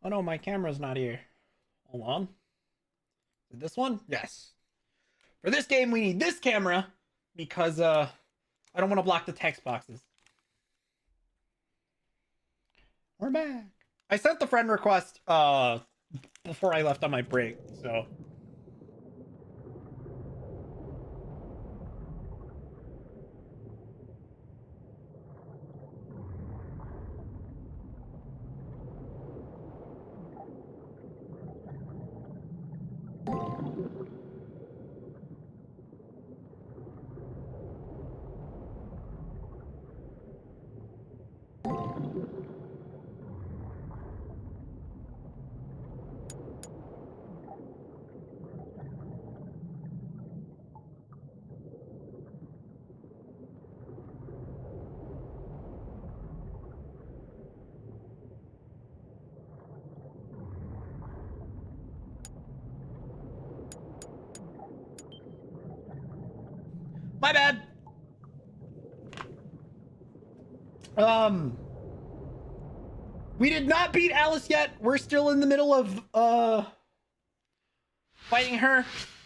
Oh no, my camera's not here. Hold on. This one? Yes. For this game, we need this camera because I don't want to block the text boxes. We're back. I sent the friend request before I left on my break, so my bad. We did not beat Alice yet. We're still in the middle of fighting her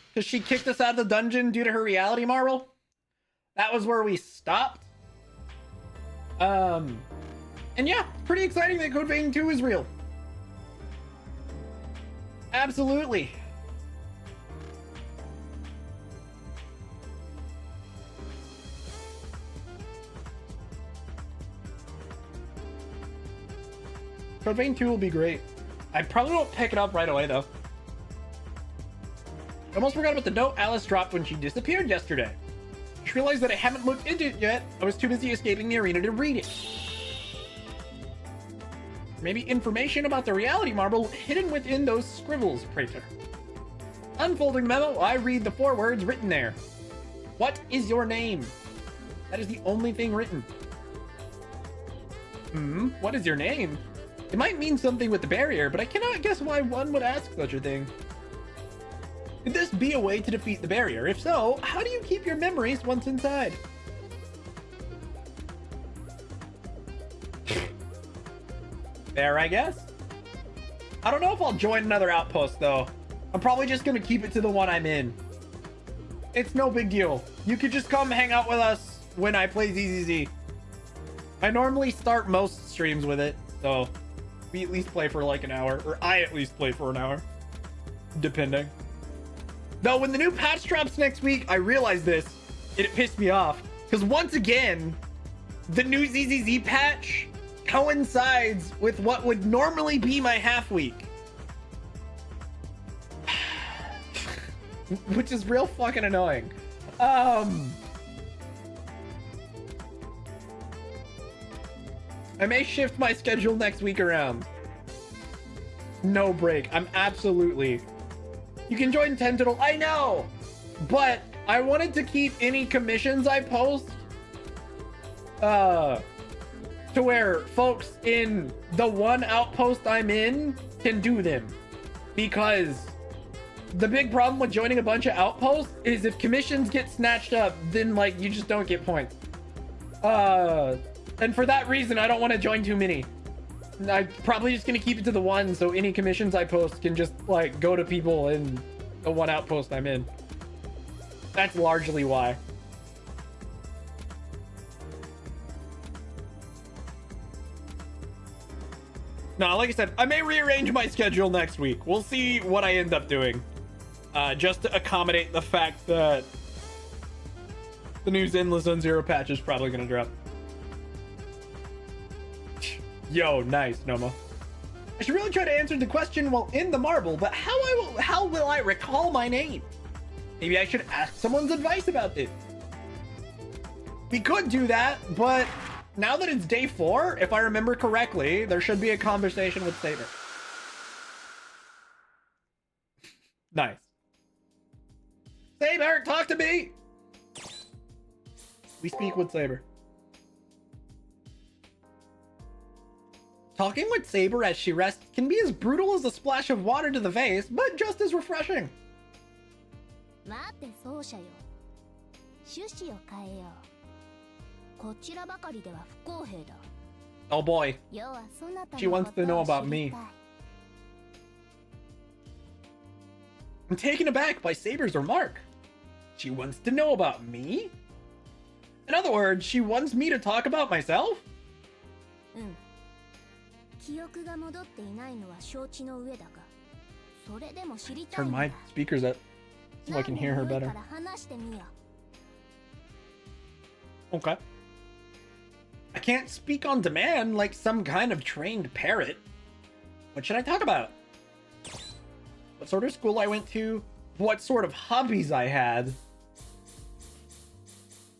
because she kicked us out of the dungeon due to her reality marble. That was where we stopped. And yeah, pretty exciting that Code Vein 2 is real. Absolutely. Code Vein 2 will be great. I probably won't pick it up right away though. I almost forgot about the note Alice dropped when she disappeared yesterday. I just realized that I haven't looked into it yet. I was too busy escaping the arena to read it. Maybe information about the reality marble hidden within those scribbles, Praetor. Unfolding memo, I read the 4 words written there. What is your name? That is the only thing written. What is your name? It might mean something with the barrier, but I cannot guess why one would ask such a thing. Could this be a way to defeat the barrier? If so, how do you keep your memories once inside? There, I guess. I don't know if I'll join another outpost, though. I'm probably just gonna keep it to the one I'm in. It's no big deal. You could just come hang out with us when I play ZZZ. I normally start most streams with it, so we at least play for like an hour, or I at least play for an hour, depending. Though when the new patch drops next week, I realized this, and it pissed me off, because once again, the new ZZZ patch coincides with what would normally be my half week. Which is real fucking annoying. I may shift my schedule next week around. No break. I'm absolutely... You can join Tentacle. I know! But I wanted to keep any commissions I post to where folks in the one outpost I'm in can do them. Because the big problem with joining a bunch of outposts is if commissions get snatched up, then like you just don't get points. And for that reason, I don't want to join too many. I'm probably just gonna keep it to the one, so any commissions I post can just like go to people in the one outpost I'm in. That's largely why. No, like I said, I may rearrange my schedule next week. We'll see what I end up doing. Just to accommodate the fact that the new Zenless Zone Zero patch is probably gonna drop. Yo, nice, Noma. I should really try to answer the question while in the marble, but how will I recall my name? Maybe I should ask someone's advice about it. We could do that, but now that it's day 4, if I remember correctly, there should be a conversation with Saber. Nice. Saber, talk to me! We speak with Saber. Talking with Saber as she rests can be as brutal as a splash of water to the face, but just as refreshing. Oh boy. She wants to know about me. I'm taken aback by Saber's remark. She wants to know about me? In other words, she wants me to talk about myself? Turn my speakers up so I can hear her better. Okay. I can't speak on demand like some kind of trained parrot. What should I talk about? What sort of school I went to? What sort of hobbies I had?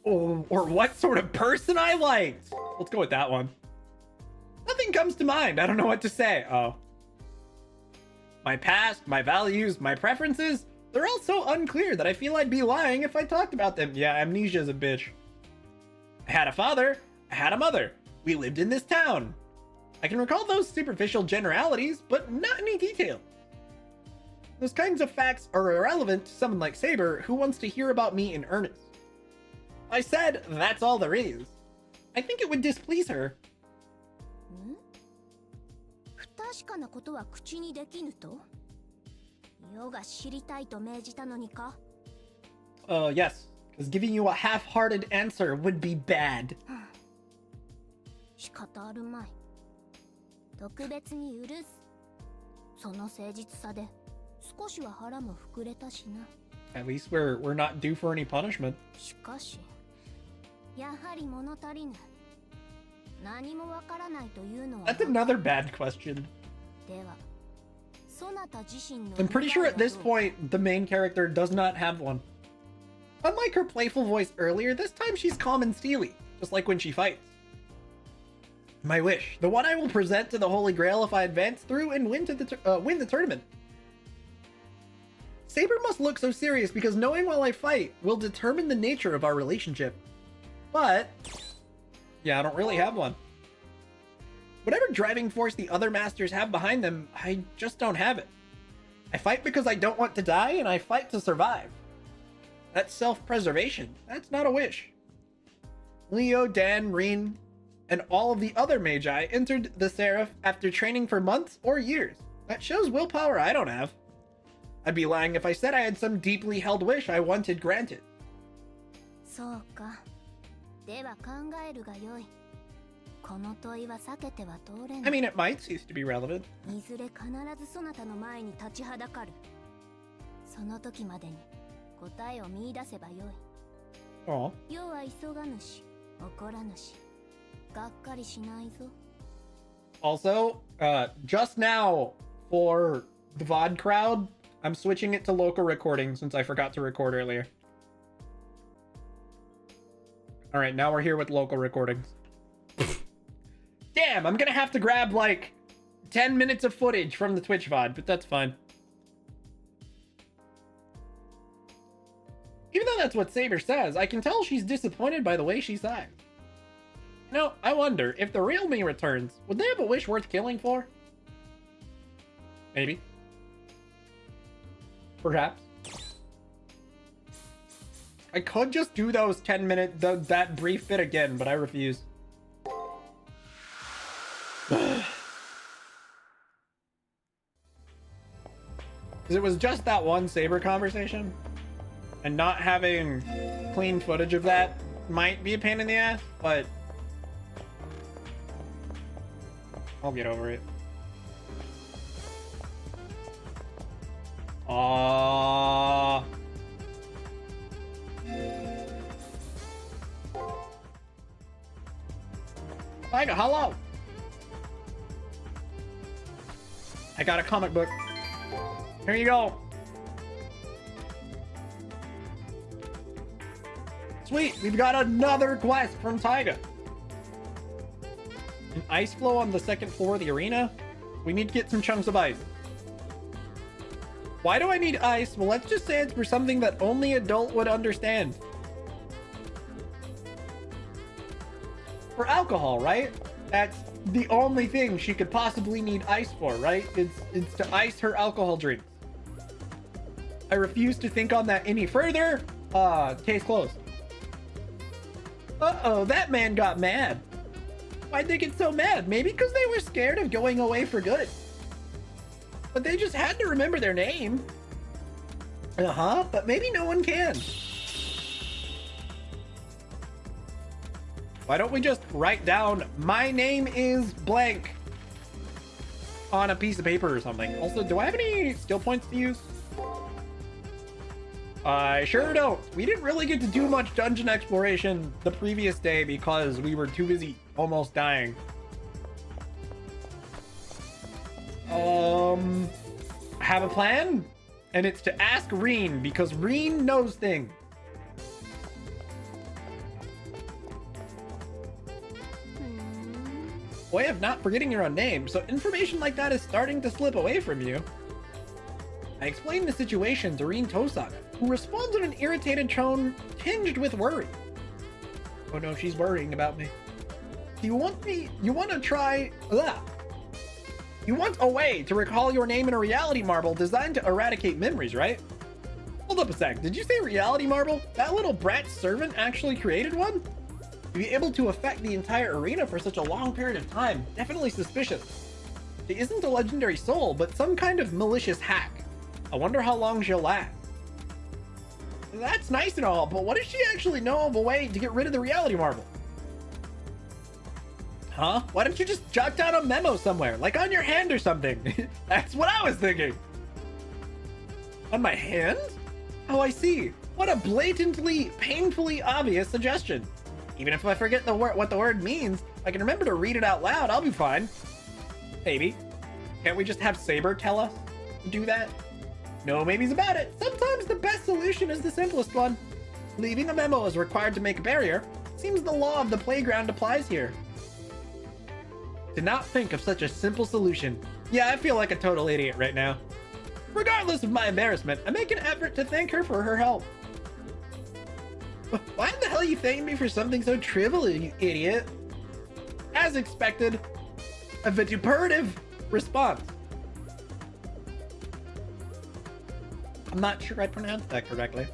Or what sort of person I liked? Let's go with that one. Nothing comes to mind. I don't know what to say. Oh. My past, my values, my preferences, they're all so unclear that I feel I'd be lying if I talked about them. Yeah, amnesia's a bitch. I had a father. I had a mother. We lived in this town. I can recall those superficial generalities, but not any detail. Those kinds of facts are irrelevant to someone like Saber who wants to hear about me in earnest. I said, that's all there is. I think it would displease her. Yes, because giving you a half-hearted answer would be bad. At least we're not due for any punishment. That's another bad question. I'm pretty sure at this point, the main character does not have one. Unlike her playful voice earlier, this time she's calm and steely, just like when she fights. My wish, the one I will present to the Holy Grail if I advance through and win the tournament. Saber must look so serious because knowing while I fight will determine the nature of our relationship. But, yeah, I don't really have one. Whatever driving force the other masters have behind them, I just don't have it. I fight because I don't want to die, and I fight to survive. That's self-preservation. That's not a wish. Leo, Dan, Reen, and all of the other magi entered the Seraph after training for months or years. That shows willpower I don't have. I'd be lying if I said I had some deeply held wish I wanted granted. I mean, it might cease to be relevant. Aw. Also, just now, for the VOD crowd, I'm switching it to local recording since I forgot to record earlier. Alright, now we're here with local recordings. Damn, I'm gonna have to grab like 10 minutes of footage from the Twitch VOD, but that's fine. Even though that's what Saber says, I can tell she's disappointed by the way she sighs. You know, I wonder, if the real me returns, would they have a wish worth killing for? Maybe. Perhaps. I could just do those 10 minutes, that brief bit again, but I refuse. Because it was just that one Saber conversation, and not having clean footage of that might be a pain in the ass, but I'll get over it. Aww. Tiger, hello. I got a comic book. Here you go. Sweet, we've got another quest from Taiga. An ice flow on the second floor of the arena. We need to get some chunks of ice. Why do I need ice? Well, let's just say it's for something that only adult would understand. For alcohol, right? That's the only thing she could possibly need ice for, right? It's to ice her alcohol drinks. I refuse to think on that any further. Case closed. Uh-oh, that man got mad. Why'd they get so mad? Maybe because they were scared of going away for good. But they just had to remember their name. Uh-huh, but maybe no one can. Why don't we just write down, my name is blank on a piece of paper or something? Also, do I have any skill points to use? I sure don't. We didn't really get to do much dungeon exploration the previous day because we were too busy almost dying. I have a plan, and it's to ask Reen because Reen knows things. Way of not forgetting your own name, so information like that is starting to slip away from you. I explained the situation to Reen Tosaka, who responds in an irritated tone tinged with worry. Oh no, she's worrying about me. You want a way to recall your name in a reality marble designed to eradicate memories, right? Hold up a sec, did you say reality marble? That little brat servant actually created one? To be able to affect the entire arena for such a long period of time, definitely suspicious. She isn't a legendary soul, but some kind of malicious hack. I wonder how long she'll last. That's nice and all, but what if she actually know of a way to get rid of the reality marble? Huh? Why don't you just jot down a memo somewhere, like on your hand or something? That's what I was thinking. On my hand? Oh, I see. What a blatantly, painfully obvious suggestion. Even if I forget what the word means, I can remember to read it out loud. I'll be fine. Maybe. Can't we just have Saber tell us to do that? No maybes about it. Sometimes the best solution is the simplest one. Leaving a memo is required to make a barrier. Seems the law of the playground applies here. Did not think of such a simple solution. Yeah, I feel like a total idiot right now. Regardless of my embarrassment, I make an effort to thank her for her help. Why the hell are you thanking me for something so trivial, you idiot? As expected, a vituperative response. I'm not sure I pronounced that correctly.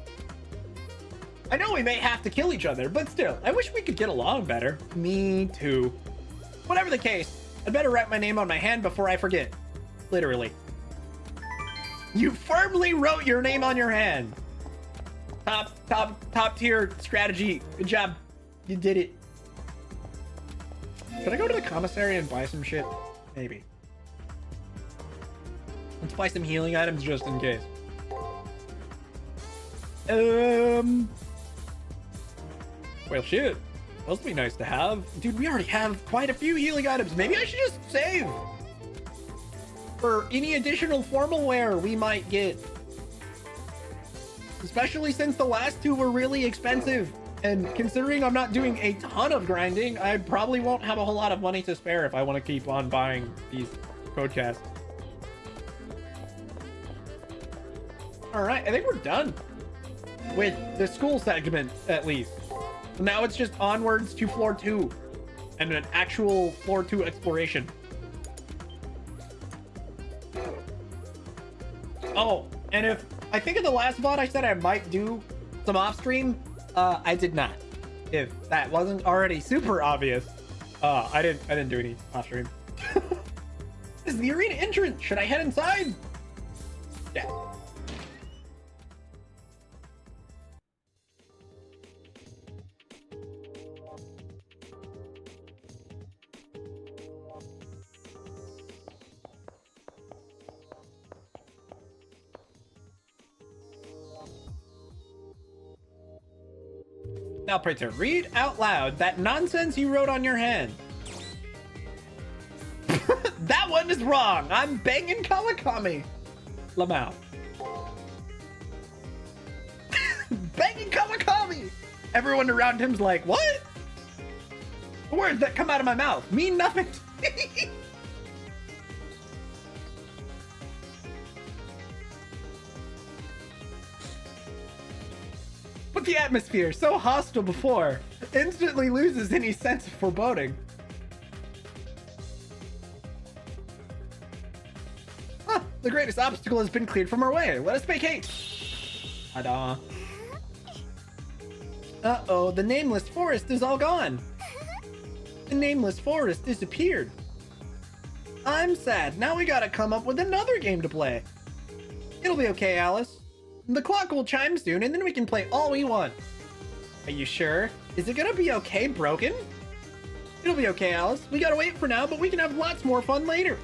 I know we may have to kill each other, but still, I wish we could get along better. Me too. Whatever the case, I'd better write my name on my hand before I forget. Literally. You firmly wrote your name on your hand. Top tier strategy. Good job. You did it. Could I go to the commissary and buy some shit? Maybe. Let's buy some healing items just in case. Well, shit. Those would be nice to have. Dude, we already have quite a few healing items. Maybe I should just save for any additional formal wear we might get. Especially since the last two were really expensive. And considering I'm not doing a ton of grinding, I probably won't have a whole lot of money to spare if I want to keep on buying these codecasts. Alright, I think we're done with the school segment, at least. Now it's just onwards to floor 2 and an actual floor 2 exploration. Oh, and if I think in the last VOD I said I might do some off stream, I did not. If that wasn't already super obvious, I didn't do any off stream. This is the arena entrance. Should I head inside? Yeah. Now, Printer, read out loud that nonsense you wrote on your hand. That one is wrong. I'm banging Kawakami. Lamau. Banging Kawakami. Everyone around him's like, what? The words that come out of my mouth mean nothing. But the atmosphere, so hostile before, instantly loses any sense of foreboding. Huh, the greatest obstacle has been cleared from our way. Let us make haste. Ta-da. Uh-oh, the nameless forest is all gone. The nameless forest disappeared. I'm sad. Now we gotta come up with another game to play. It'll be okay, Alice. The clock will chime soon, and then we can play all we want. Are you sure? Is it gonna be okay, Broken? It'll be okay, Alice. We gotta wait for now, but we can have lots more fun later.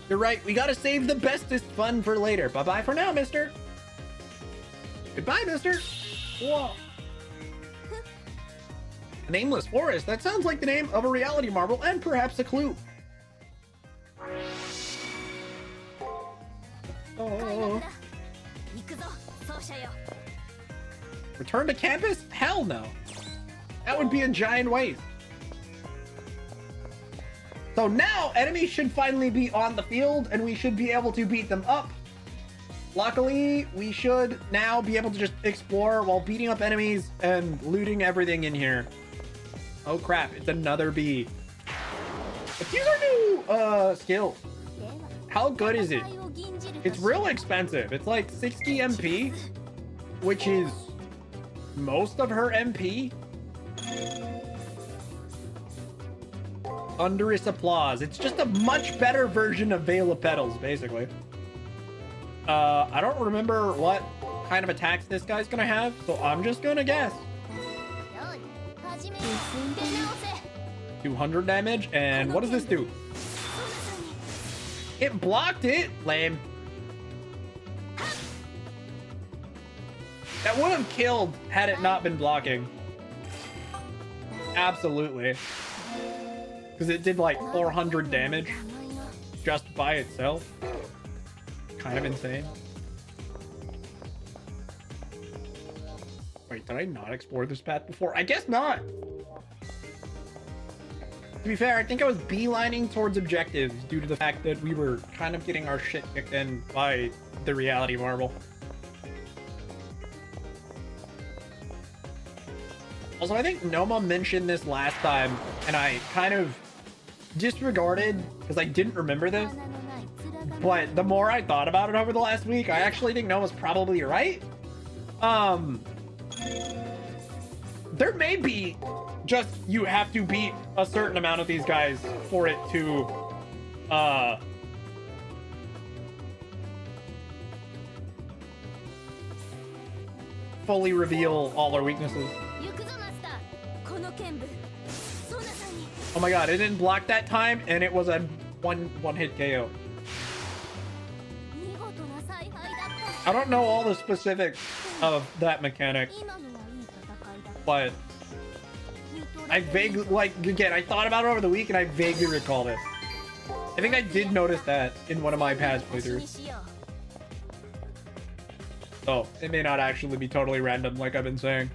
You're right. We gotta save the bestest fun for later. Bye-bye for now, mister. Goodbye, mister. Whoa. A nameless forest. That sounds like the name of a reality marble and perhaps a clue. Oh. Return to campus? Hell no. That would be a giant waste. So now enemies should finally be on the field and we should be able to beat them up. Luckily, we should now be able to just explore while beating up enemies and looting everything in here. Oh crap, it's another bee. But these are new skills. How good is it? It's real expensive. It's like 60 MP, which is most of her MP. Thunderous applause. It's just a much better version of Veil of Petals, basically. I don't remember what kind of attacks this guy's gonna have, so I'm just gonna guess. 200 damage, and what does this do? It blocked it. Lame. That would have killed had it not been blocking. Absolutely. Because it did like 400 damage just by itself. Kind of insane. Wait, did I not explore this path before? I guess not. To be fair, I think I was beelining towards objectives due to the fact that we were kind of getting our shit kicked in by the reality marble. Also, I think Noma mentioned this last time, and I kind of disregarded because I didn't remember this. But the more I thought about it over the last week, I actually think Noma's probably right. There may be just you have to beat a certain amount of these guys for it to fully reveal all our weaknesses. Oh my god, it didn't block that time and it was a one hit KO. I don't know all the specifics of that mechanic, but I vaguely, like, again, I thought about it over the week and I vaguely recall it. I think I did notice that in one of my past playthroughs. So it may not actually be totally random like I've been saying.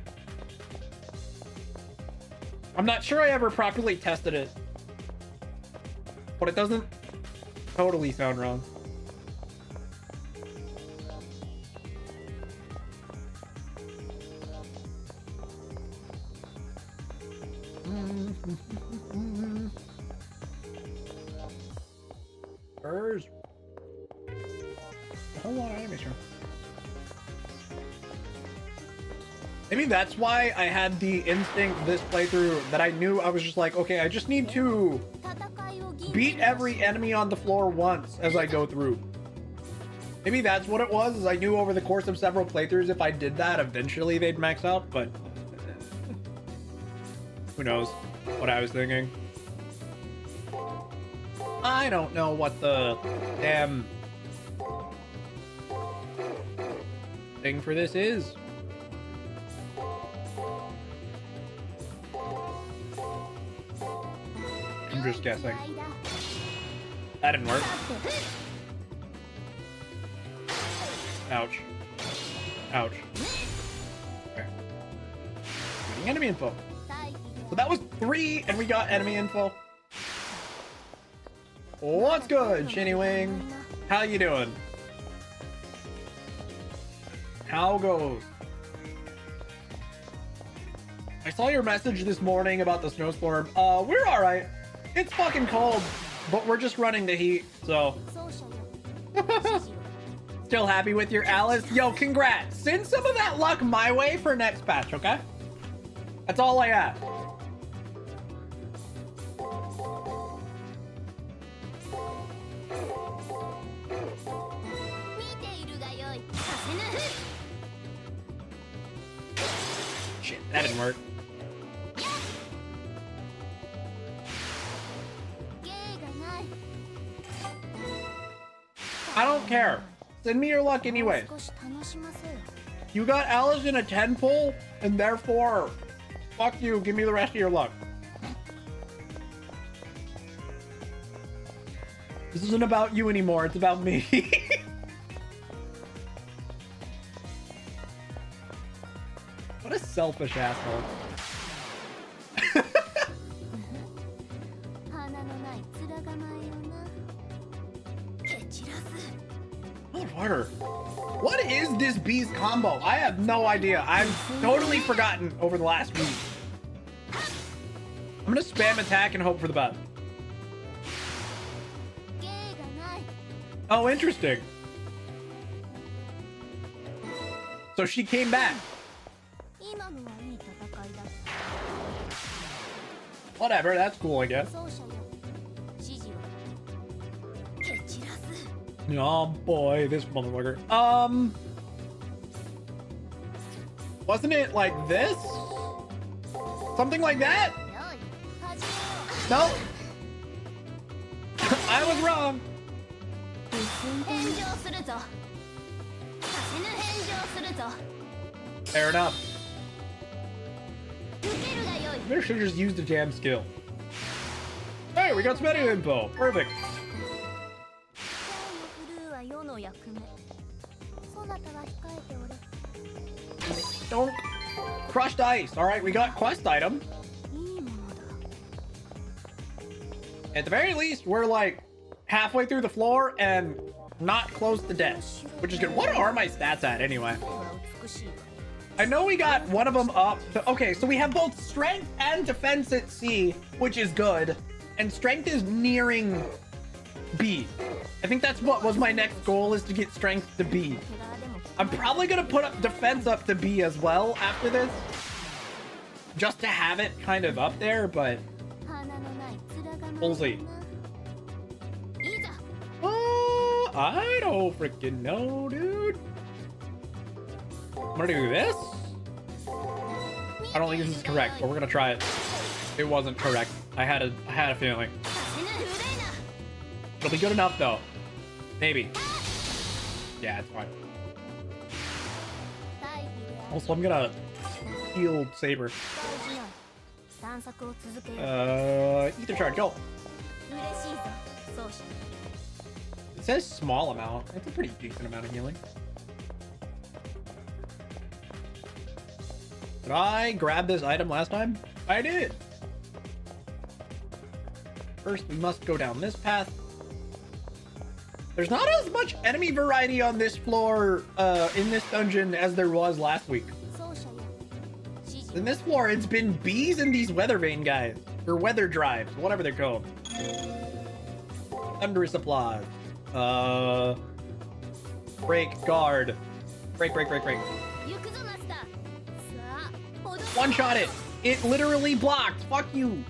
I'm not sure I ever properly tested it, but it doesn't totally sound wrong. Spurs. A whole lot of animation. Maybe that's why I had the instinct this playthrough that I knew I was just like, okay, I just need to beat every enemy on the floor once as I go through. Maybe that's what it was, is I knew over the course of several playthroughs if I did that, eventually they'd max out, but who knows what I was thinking. I don't know what the damn thing for this is. I'm just guessing. That didn't work. Ouch. Ouch. Okay. Getting enemy info. So that was 3, and we got enemy info. What's good, Shinny Wing? How you doing? How goes? I saw your message this morning about the snowstorm. We're alright. It's fucking cold, but we're just running the heat, so. Still happy with your Alice? Yo, congrats. Send some of that luck my way for next patch, okay? That's all I ask. Shit, that didn't work. I don't care. Send me your luck anyway. You got Alice in a 10 pull, and therefore, fuck you. Give me the rest of your luck. This isn't about you anymore. It's about me. What a selfish asshole. Water. What is this bee's combo? I have no idea. I've totally forgotten over the last week. I'm gonna spam attack and hope for the best. Oh, interesting. So she came back. Whatever, that's cool, I guess. Oh boy, this motherfucker. Wasn't it like this? Something like that? No. I was wrong. Fair enough. Maybe I should have just used a jam skill. Hey, we got some menu info. Perfect. Don't crushed ice. All right, we got quest item. At the very least, we're like halfway through the floor and not close to death, which is good. What are my stats at anyway? I know we got one of them up. Okay, so we have both strength and defense at C, which is good. And strength is nearing B. I think that's what was my next goal, is to get strength to B. I'm probably gonna put up defense up to B as well after this, just to have it kind of up there, but we'll see. I don't freaking know, dude. I'm gonna do this. I don't think this is correct, but we're gonna try it. It wasn't correct. I had a feeling. It'll be good enough though. Maybe. Yeah, it's fine. Also, I'm gonna heal Saber. Ether shard, go. It says small amount. That's a pretty decent amount of healing. Did I grab this item last time? I did. First, we must go down this path. There's not as much enemy variety on this floor, in this dungeon, as there was last week. In this floor, it's been bees and these weather vane guys. Or weather drives, whatever they're called. Thunderous applause. Break, guard. Break. One shot it. It literally blocked. Fuck you.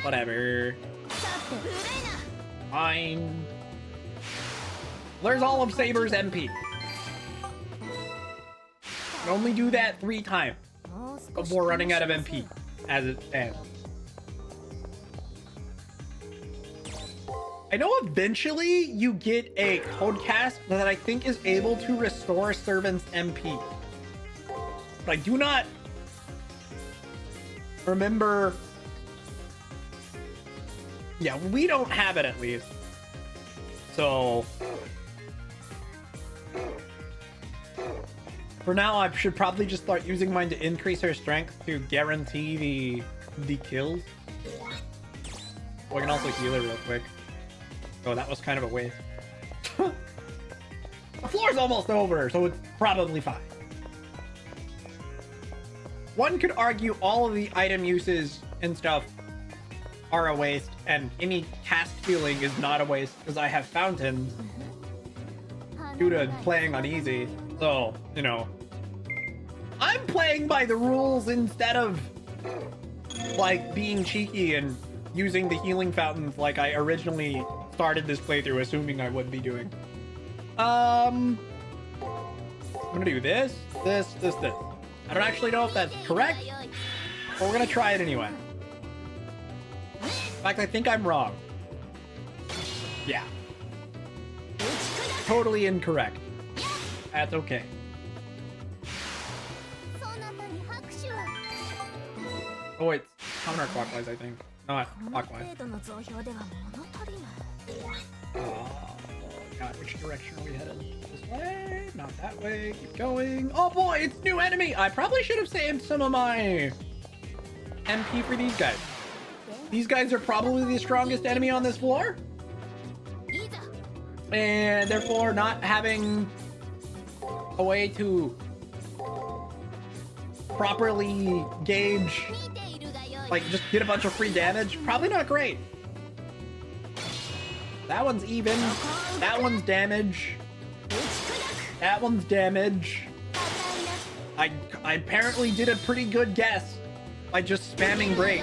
Whatever. Fine. There's all of Saber's MP. Can only do that 3 times before running out of MP, as it stands. I know eventually you get a code cast that I think is able to restore servant's MP. But I do not remember. Yeah, we don't have it at least. So for now, I should probably just start using mine to increase her strength to guarantee the kills. Oh, I can also heal her real quick. Oh, that was kind of a waste. The floor's almost over, so it's probably fine. One could argue all of the item uses and stuff are a waste, and any cast healing is not a waste because I have fountains due to playing on easy. So, you know, I'm playing by the rules instead of like being cheeky and using the healing fountains like I originally started this playthrough assuming I would be doing. I'm gonna do this, this, this, this. I don't actually know if that's correct, but we're gonna try it anyway. In fact, I think I'm wrong. Yeah. Totally incorrect. That's okay. Oh, it's counterclockwise, I think. Not clockwise. God, which direction are we headed? This way? Not that way. Keep going. Oh boy, it's new enemy! I probably should have saved some of my MP for these guys. These guys are probably the strongest enemy on this floor. And therefore not having a way to properly gauge, like just get a bunch of free damage, probably not great. That one's even. That one's damage. That one's damage. I apparently did a pretty good guess by just spamming break.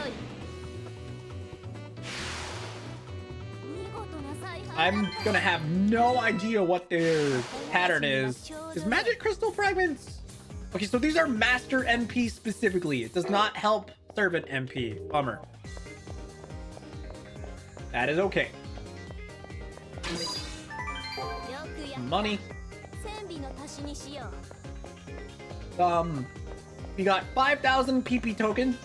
I'm gonna have no idea what their pattern is. Is magic crystal fragments? Okay, so these are master MP specifically. It does not help servant MP. Bummer. That is okay. Money. We got 5,000 PP tokens.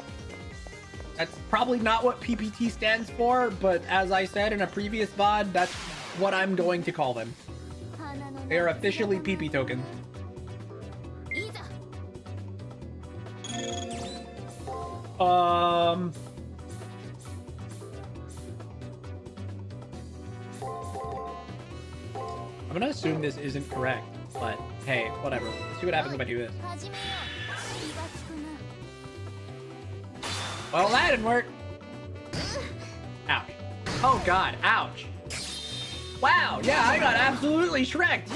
That's probably not what PPT stands for, but as I said in a previous VOD, that's what I'm going to call them. They are officially PP tokens. I'm gonna assume this isn't correct, but hey, whatever. Let's see what happens if I do this. Well, that didn't work. Ouch. Oh god, ouch. Wow, yeah, I got absolutely shreked.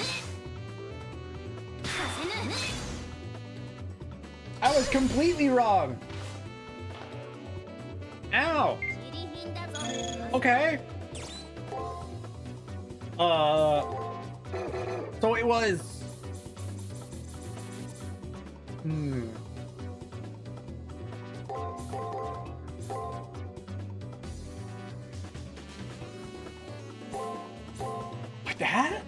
I was completely wrong. Ow. Okay. So it was... Like that?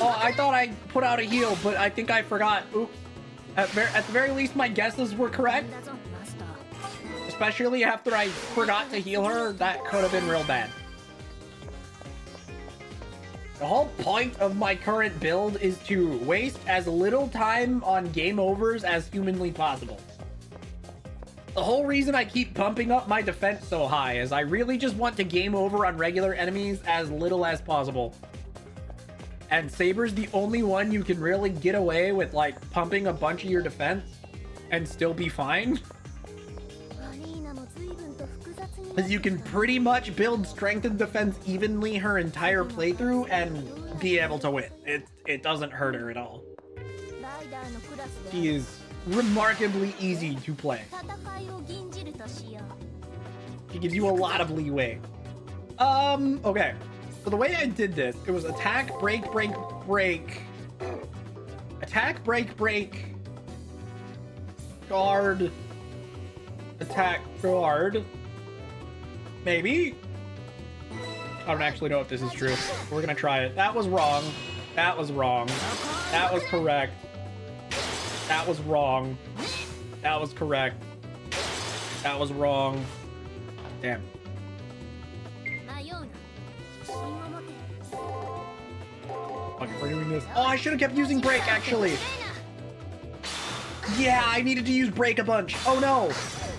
Oh, I thought I put out a heal, but I think I forgot. Oops. At the very least, my guesses were correct. Especially after I forgot to heal her, that could have been real bad. The whole point of my current build is to waste as little time on game overs as humanly possible. The whole reason I keep pumping up my defense so high is I really just want to game over on regular enemies as little as possible. And Saber's the only one you can really get away with, like, pumping a bunch of your defense and still be fine. Because you can pretty much build strength and defense evenly her entire playthrough and be able to win. It doesn't hurt her at all. She is remarkably easy to play. She gives you a lot of leeway. Okay. So the way I did this, it was attack, break, break, break. Attack, break, break. Guard. Attack, guard. Maybe? I don't actually know if this is true. We're gonna try it. That was wrong. That was wrong. That was correct. That was wrong. That was correct. That was wrong. Damn. Okay, we're doing this. Oh, I should have kept using break, actually. Yeah, I needed to use break a bunch. Oh no.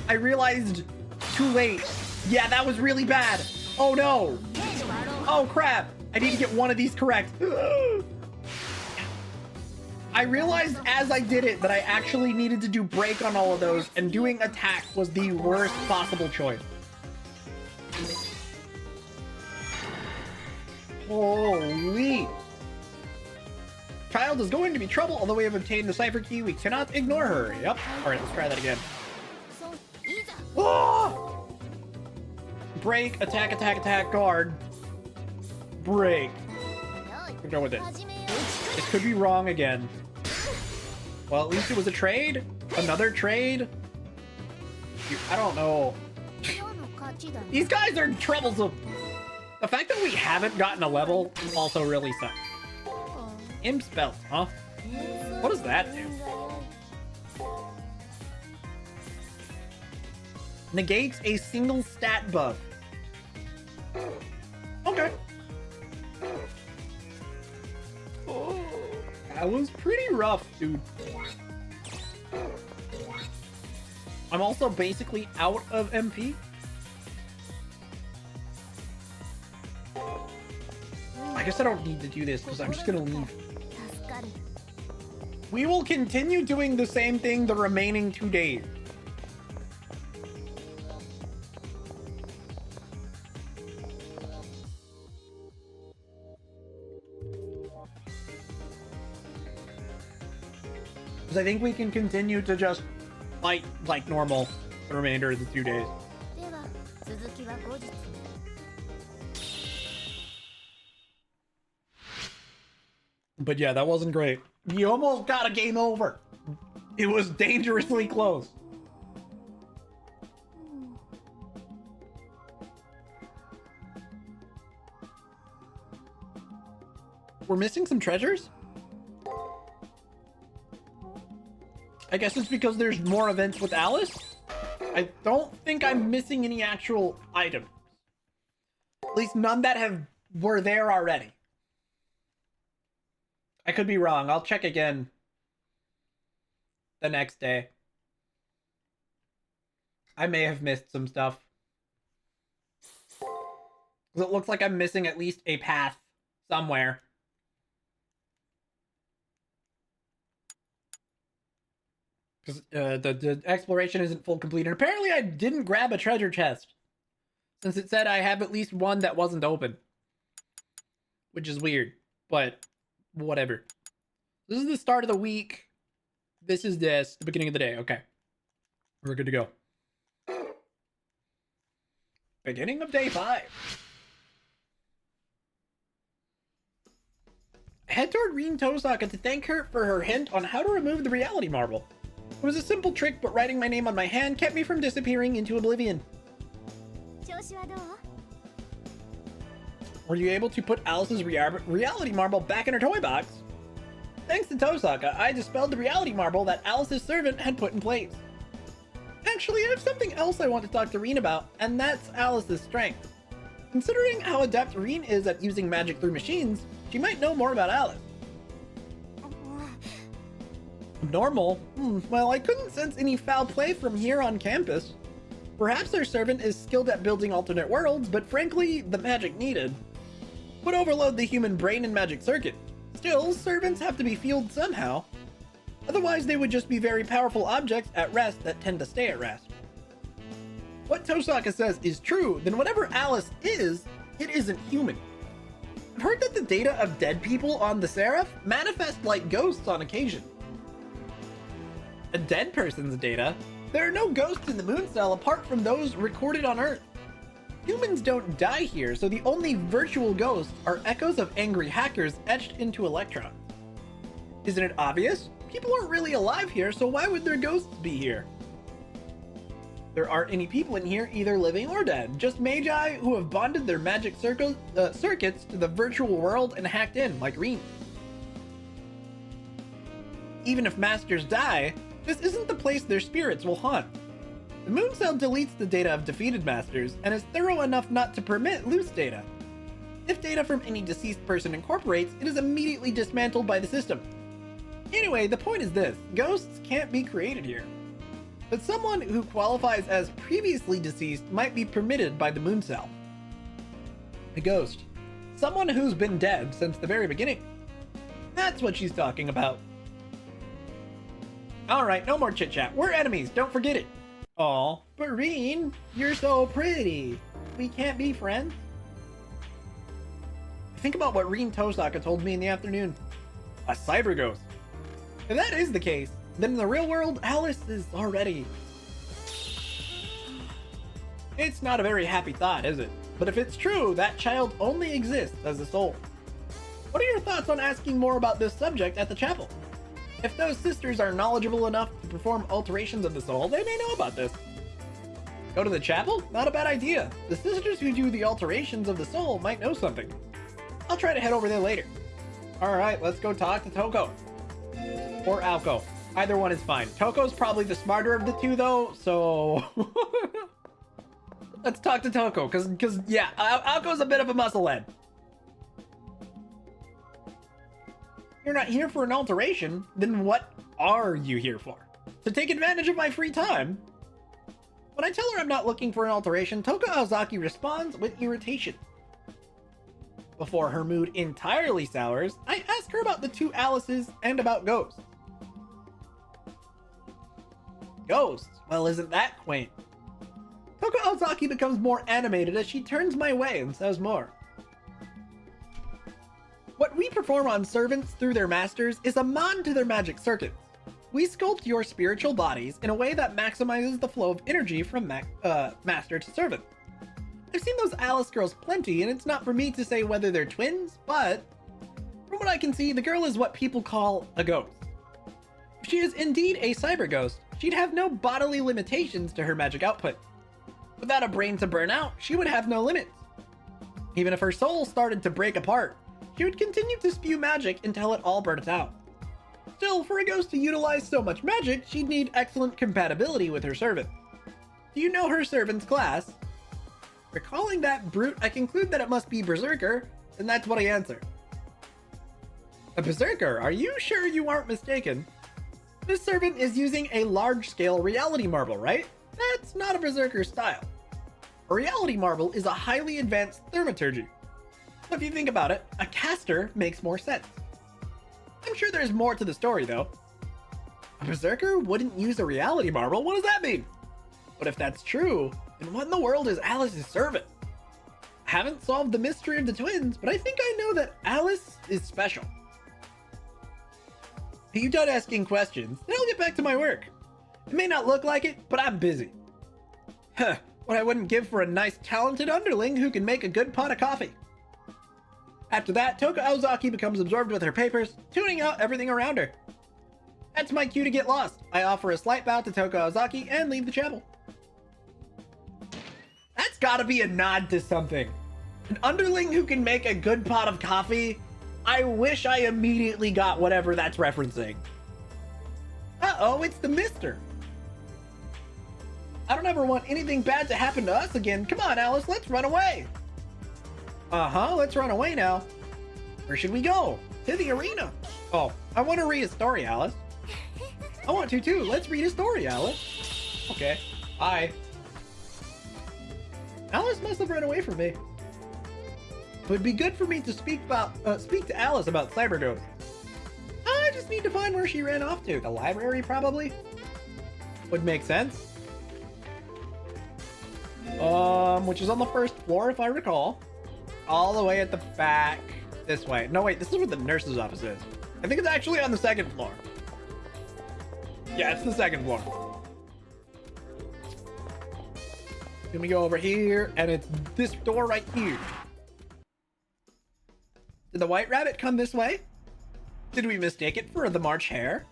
I realized too late. Yeah, that was really bad. Oh no. Oh crap. I need to get one of these correct. I realized as I did it that I actually needed to do break on all of those, and doing attack was the worst possible choice. Holy. Child is going to be trouble, although we have obtained the cipher key. We cannot ignore her. Yep. All right, let's try that again. Oh! Break, attack, attack, attack, guard. Break. We'll go with it. This could be wrong again. Well, at least it was a trade. Another trade. I don't know. These guys are troublesome. The fact that we haven't gotten a level also really sucks. Imp spells, huh? What does that do? Negates a single stat buff. Okay. Oh, that was pretty rough, dude. I'm also basically out of MP. I guess I don't need to do this because I'm just gonna leave. We will continue doing the same thing the remaining 2 days. Because I think we can continue to just fight like normal the remainder of the 2 days. But yeah, that wasn't great. You almost got a game over. It was dangerously close. We're missing some treasures? I guess it's because there's more events with Alice. I don't think I'm missing any actual items. At least none that were there already. I could be wrong. I'll check again the next day. I may have missed some stuff. It looks like I'm missing at least a path somewhere. Because the exploration isn't full complete. And apparently I didn't grab a treasure chest, since it said I have at least one that wasn't open. Which is weird, but whatever. This is the start of the week. This is the beginning of the day. Okay. We're good to go. Beginning of day 5. Head toward Rin Tosaka to thank her for her hint on how to remove the reality marble. It was a simple trick, but writing my name on my hand kept me from disappearing into oblivion. Were you able to put Alice's reality marble back in her toy box? Thanks to Tosaka, I dispelled the reality marble that Alice's servant had put in place. Actually, I have something else I want to talk to Reen about, and that's Alice's strength. Considering how adept Reen is at using magic through machines, she might know more about Alice. Normal? Well, I couldn't sense any foul play from here on campus. Perhaps our servant is skilled at building alternate worlds, but frankly, the magic needed would overload the human brain and magic circuit. Still, servants have to be fueled somehow. Otherwise, they would just be very powerful objects at rest that tend to stay at rest. What Tosaka says is true, then whatever Alice is, it isn't human. I've heard that the data of dead people on the Seraph manifest like ghosts on occasion. A dead person's data? There are no ghosts in the moon cell apart from those recorded on Earth. Humans don't die here, so the only virtual ghosts are echoes of angry hackers etched into electrons. Isn't it obvious? People aren't really alive here, so why would their ghosts be here? There aren't any people in here, either living or dead, just magi who have bonded their magic circuits to the virtual world and hacked in, like Reen. Even if masters die, this isn't the place their spirits will haunt. The moon cell deletes the data of defeated masters and is thorough enough not to permit loose data. If data from any deceased person incorporates, it is immediately dismantled by the system. Anyway, the point is this: ghosts can't be created here. But someone who qualifies as previously deceased might be permitted by the moon cell. A ghost. Someone who's been dead since the very beginning. That's what she's talking about. Alright, no more chit-chat. We're enemies, don't forget it. Aw, but Reen, you're so pretty. We can't be friends? Think about what Reen Tosaka told me in the afternoon. A cyber ghost. If that is the case, then in the real world, Alice is already... It's not a very happy thought, is it? But if it's true, that child only exists as a soul. What are your thoughts on asking more about this subject at the chapel? If those sisters are knowledgeable enough to perform alterations of the soul, they may know about this. Go to the chapel? Not a bad idea. The sisters who do the alterations of the soul might know something. I'll try to head over there later. Alright, let's go talk to Toko. Or Alko. Either one is fine. Toko's probably the smarter of the two, though, so... Let's talk to Toko, because yeah, Alko's a bit of a musclehead. You're not here for an alteration, then what are you here for? To take advantage of my free time? When I tell her I'm not looking for an alteration, Toko Ozaki responds with irritation. Before her mood entirely sours, I ask her about the two Alices and about ghosts. Ghosts? Well, isn't that quaint? Toko Ozaki becomes more animated as she turns my way and says more. What we perform on servants through their masters is a mod to their magic circuits. We sculpt your spiritual bodies in a way that maximizes the flow of energy from master to servant. I've seen those Alice girls plenty, and it's not for me to say whether they're twins, but from what I can see, the girl is what people call a ghost. If she is indeed a cyber ghost, she'd have no bodily limitations to her magic output. Without a brain to burn out, she would have no limits. Even if her soul started to break apart, she would continue to spew magic until it all burnt out. Still, for a ghost to utilize so much magic, she'd need excellent compatibility with her servant. Do you know her servant's class? Recalling that brute, I conclude that it must be Berserker, and that's what I answer. A Berserker? Are you sure you aren't mistaken? This servant is using a large-scale reality marble, right? That's not a Berserker style. A reality marble is a highly advanced thaumaturgy. If you think about it, a caster makes more sense. I'm sure there's more to the story, though. A Berserker wouldn't use a reality marble? What does that mean? But if that's true, then what in the world is Alice's servant? I haven't solved the mystery of the twins, but I think I know that Alice is special. Are you done asking questions? Then I'll get back to my work. It may not look like it, but I'm busy. Huh, what I wouldn't give for a nice, talented underling who can make a good pot of coffee. After that, Toko Ozaki becomes absorbed with her papers, tuning out everything around her. That's my cue to get lost. I offer a slight bow to Toko Ozaki and leave the chapel. That's gotta be a nod to something. An underling who can make a good pot of coffee? I wish I immediately got whatever that's referencing. Uh-oh, it's the mister. I don't ever want anything bad to happen to us again. Come on, Alice, let's run away. Uh-huh, let's run away now. Where should we go? To the arena. Oh, I want to read a story, Alice. I want to too. Let's read a story, Alice. Okay, bye. Alice must have run away from me. It would be good for me to speak to Alice about Saber ghosts. I just need to find where she ran off to. The library, probably? Would make sense. Which is on the first floor, if I recall. All the way at the back. This way. No, wait, this is where the nurse's office is. I think it's actually on the second floor. Yeah, it's the second floor. Let me go over here, and it's this door right here. Did the white rabbit come this way? Did we mistake it for the March Hare?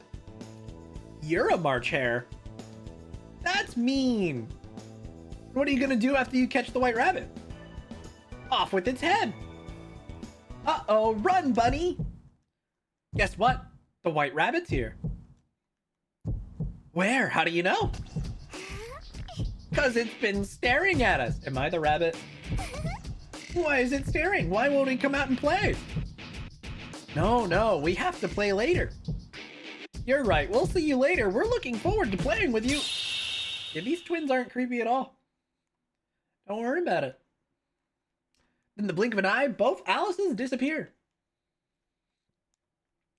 You're a March Hare. That's mean. What are you gonna do after you catch the white rabbit? Off with its head. Uh-oh, run, bunny. Guess what? The white rabbit's here. Where? How do you know? Because it's been staring at us. Am I the rabbit? Why is it staring? Why won't it come out and play? No, we have to play later. You're right. We'll see you later. We're looking forward to playing with you. Yeah, these twins aren't creepy at all. Don't worry about it. In the blink of an eye, both Alices disappear.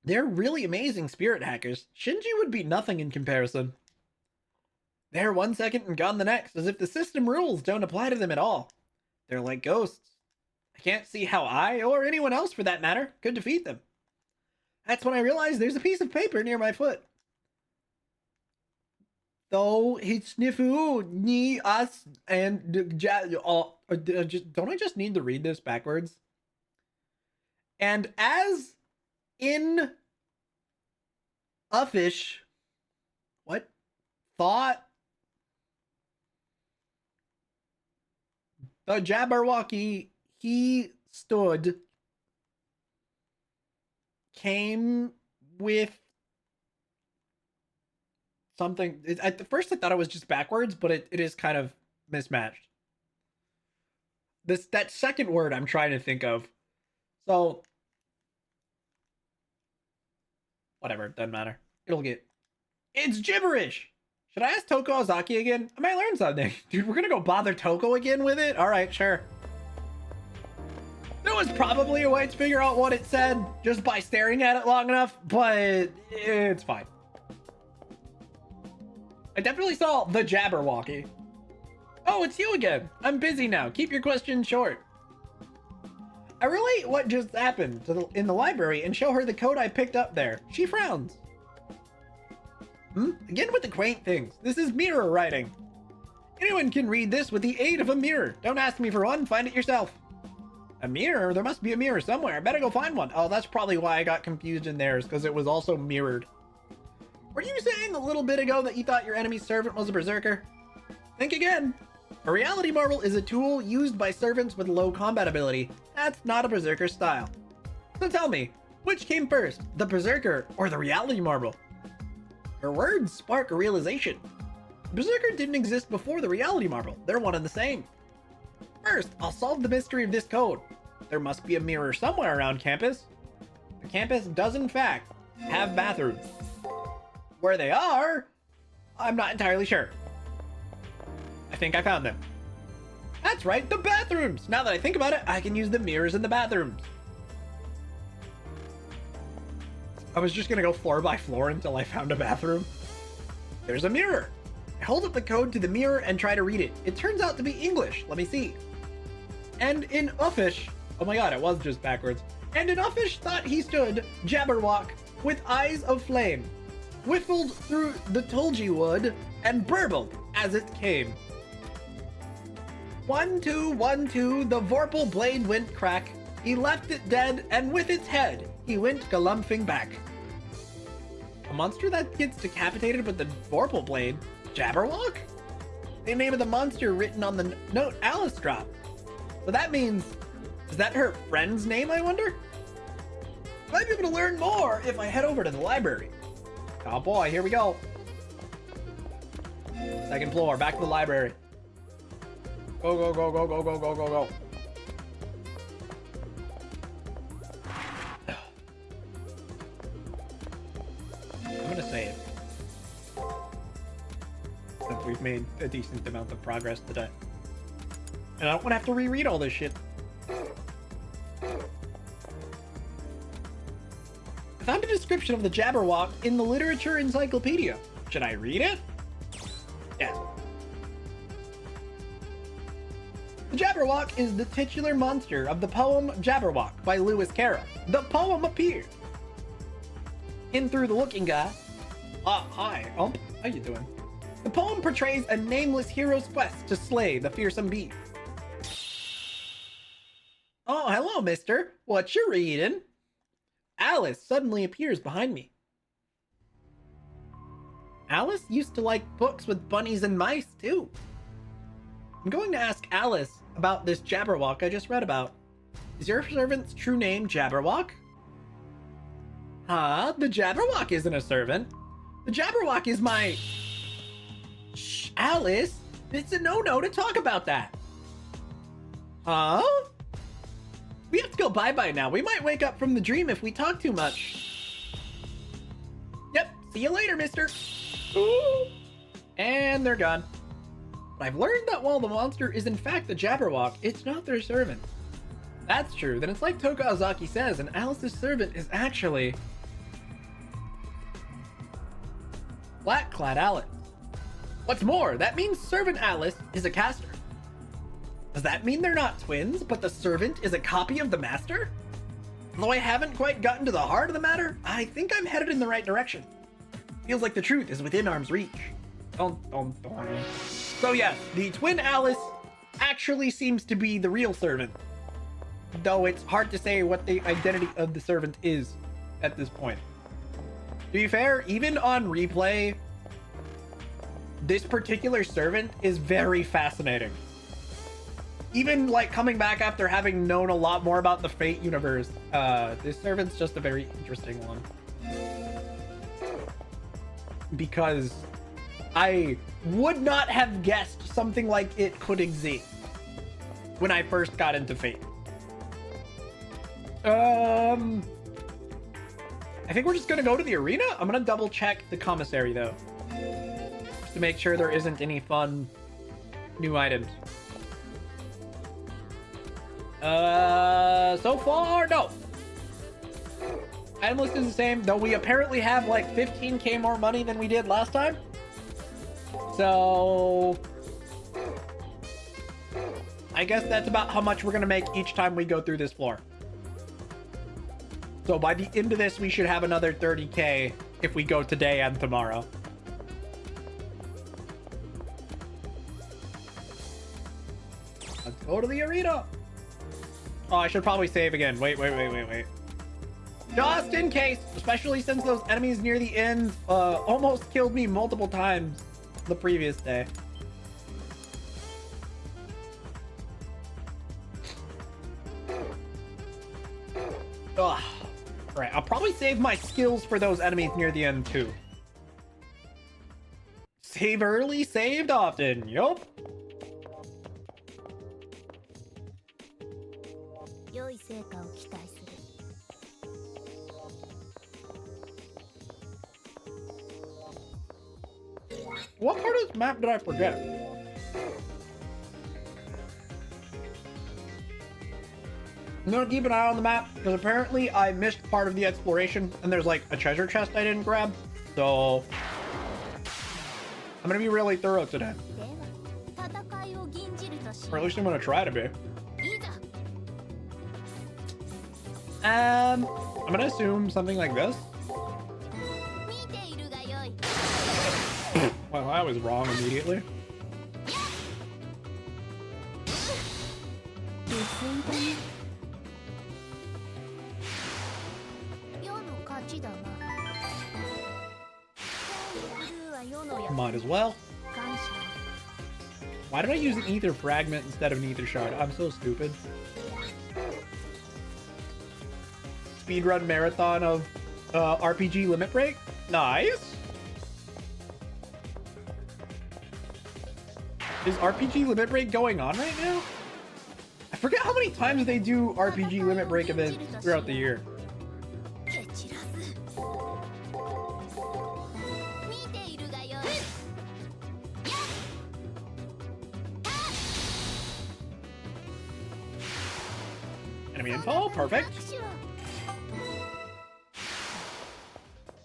They're really amazing spirit hackers. Shinji would be nothing in comparison. They're 1 second and gone the next, as if the system rules don't apply to them at all. They're like ghosts. I can't see how I, or anyone else for that matter, could defeat them. That's when I realized there's a piece of paper near my foot. Though Hitsnifu ni us and don't I just need to read this backwards? And as in Uffish, what? Thought the Jabberwocky he stood came with something. At first I thought it was just backwards, but it is kind of mismatched. That second word I'm trying to think of. So whatever, doesn't matter. It's gibberish. Should I ask Toko Ozaki again? I might learn something. Dude, we're gonna go bother Toko again with it? Alright, sure. There was probably a way to figure out what it said just by staring at it long enough, but it's fine. I definitely saw the Jabberwocky. Oh, it's you again. I'm busy now. Keep your questions short. I relate what just happened in the library and show her the code I picked up there. She frowns. Again with the quaint things. This is mirror writing. Anyone can read this with the aid of a mirror. Don't ask me for one. Find it yourself. A mirror? There must be a mirror somewhere. I better go find one. Oh, that's probably why I got confused in theirs, because it was also mirrored. Were you saying a little bit ago that you thought your enemy's servant was a berserker? Think again. A reality marble is a tool used by servants with low combat ability. That's not a berserker style. So tell me, which came first, the berserker or the reality marble? Her words spark a realization. The berserker didn't exist before the reality marble. They're one and the same. First, I'll solve the mystery of this code. There must be a mirror somewhere around campus. The campus does in fact have bathrooms. Where they are, I'm not entirely sure. I think I found them. That's right, the bathrooms! Now that I think about it, I can use the mirrors in the bathrooms. I was just gonna go floor by floor until I found a bathroom. There's a mirror. I hold up the code to the mirror and try to read it. It turns out to be English. Let me see. And in Uffish, oh my god, it was just backwards. And in Uffish thought he stood, Jabberwock, with eyes of flame, whiffled through the tulgey wood, and burbled as it came. 1, 2, 1, 2, the Vorpal blade went crack. He left it dead, and with its head, he went galumphing back. A monster that gets decapitated with the Vorpal blade? Jabberwock? The name of the monster written on the note Alice dropped. So that means, is that her friend's name, I wonder? I might be able to learn more if I head over to the library. Oh boy, here we go. Second floor, back to the library. Go, go, go, go, go, go, go, go, go. I'm gonna save. Since we've made a decent amount of progress today. And I don't want to have to reread all this shit. I found a description of the Jabberwock in the literature encyclopedia. Should I read it? Yeah. The Jabberwock is the titular monster of the poem Jabberwock by Lewis Carroll. The poem appeared in Through the Looking Glass. Hi, Ump. How you doing? The poem portrays a nameless hero's quest to slay the fearsome beast. Oh, hello, mister. What you reading? Alice suddenly appears behind me. Alice used to like books with bunnies and mice, too. I'm going to ask Alice about this Jabberwock I just read about. Is your servant's true name Jabberwock? Huh? The Jabberwock isn't a servant. The Jabberwock is my... Shh, Alice. It's a no-no to talk about that. Huh? We have to go bye-bye now. We might wake up from the dream if we talk too much. Yep. See you later, mister. Ooh. And they're gone. But I've learned that while the monster is in fact the Jabberwock, it's not their servant. That's true. Then it's like Toko Ozaki says, and Alice's servant is actually... Black-clad Alice. What's more, that means servant Alice is a caster. Does that mean they're not twins, but the servant is a copy of the master? Though I haven't quite gotten to the heart of the matter, I think I'm headed in the right direction. Feels like the truth is within arm's reach. So yes, the twin Alice actually seems to be the real servant. though it's hard to say what the identity of the servant is at this point. To be fair, even on replay, this particular servant is very fascinating. Even like coming back after having known a lot more about the Fate universe, this servant's just a very interesting one. Because I would not have guessed something like it could exist when I first got into Fate. I think we're just gonna go to the arena. I'm gonna double check the commissary though, just to make sure there isn't any fun new items. So far, no. Item list is the same, though we apparently have like 15k more money than we did last time. So I guess that's about how much we're gonna make each time we go through this floor. So by the end of this, we should have another 30k if we go today and tomorrow. Let's go to the arena. Oh, I should probably save again. Wait. Just in case, especially since those enemies near the end almost killed me multiple times the previous day. Ugh. Right, I'll probably save my skills for those enemies near the end too. Save early, saved often. Yup. What part of this map did I forget? I'm gonna keep an eye on the map because apparently I missed part of the exploration and there's like a treasure chest I didn't grab. So I'm gonna be really thorough today. Or at least I'm gonna try to be. I'm gonna assume something like this. Well, I was wrong immediately. Might as well. Why did I use an ether fragment instead of an ether shard? I'm so stupid. Speedrun marathon of RPG Limit Break. Nice. Is RPG Limit Break going on right now? I forget how many times they do RPG Limit Break events throughout the year. Enemy info, perfect.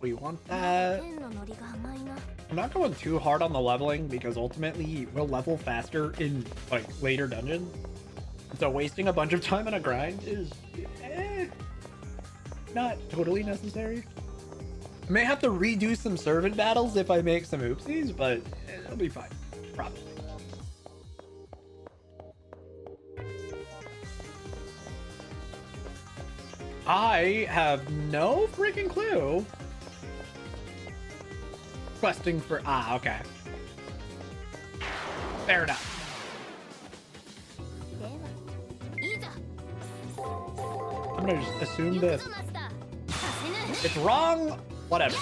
We want that. I'm not going too hard on the leveling because ultimately we'll level faster in like later dungeons. So wasting a bunch of time on a grind is not totally necessary. I may have to redo some servant battles if I make some oopsies, but it'll be fine, probably. I have no freaking clue. Questing for okay. Fair enough. I'm gonna just assume this. It's wrong. Whatever.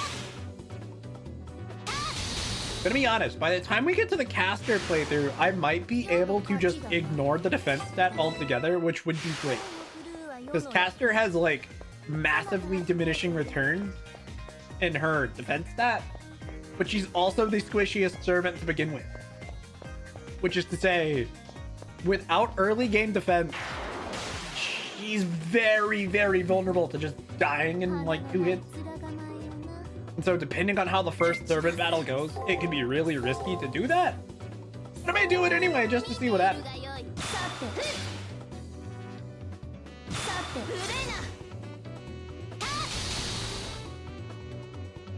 Gonna be honest, by the time we get to the caster playthrough, I might be able to just ignore the defense stat altogether, which would be great. Because caster has like massively diminishing returns in her defense stat. But she's also the squishiest servant to begin with. Which is to say, without early game defense, she's very, very vulnerable to just dying in like 2 hits. And so depending on how the first servant battle goes, it can be really risky to do that. But I may do it anyway, just to see what happens.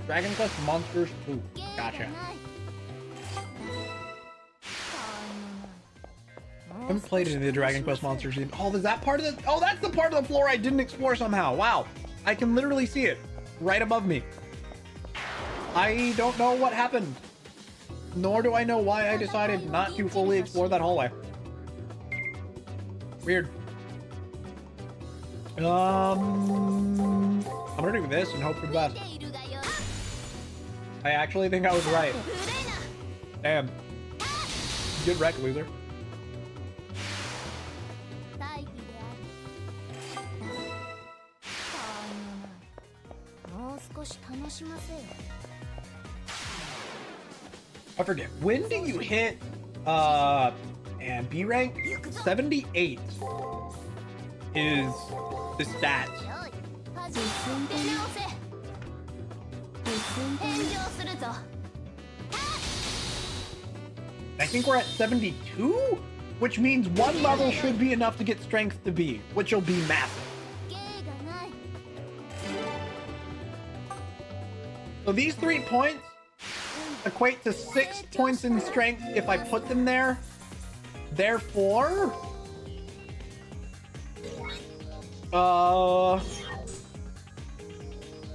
Dragon Quest Monsters 2. Gotcha. haven't played any of the Dragon Quest monsters yet. Oh, is that part of the... Oh, that's the part of the floor I didn't explore somehow. Wow. I can literally see it right above me. I don't know what happened. Nor do I know why I decided not to fully explore that hallway. Weird. I'm gonna do this and hope for the best. I actually think I was right. Damn. Good wreck, loser. I forget. When do you hit and B rank? 78 is the stat. I think we're at 72, which means one level should be enough to get strength to B, which will be massive. So these 3 points equate to 6 points in strength if I put them there. Therefore,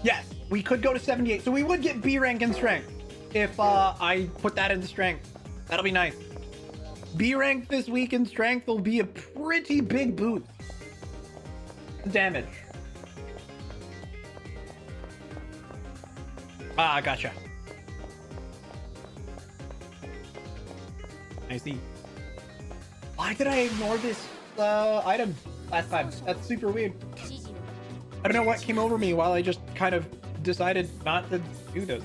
yes, we could go to 78. So we would get B rank in strength if I put that into strength. That'll be nice. B rank this week in strength will be a pretty big boost. Damage. Ah, gotcha. I see. Why did I ignore this item last time? That's super weird. I don't know what came over me while I just kind of decided not to do this.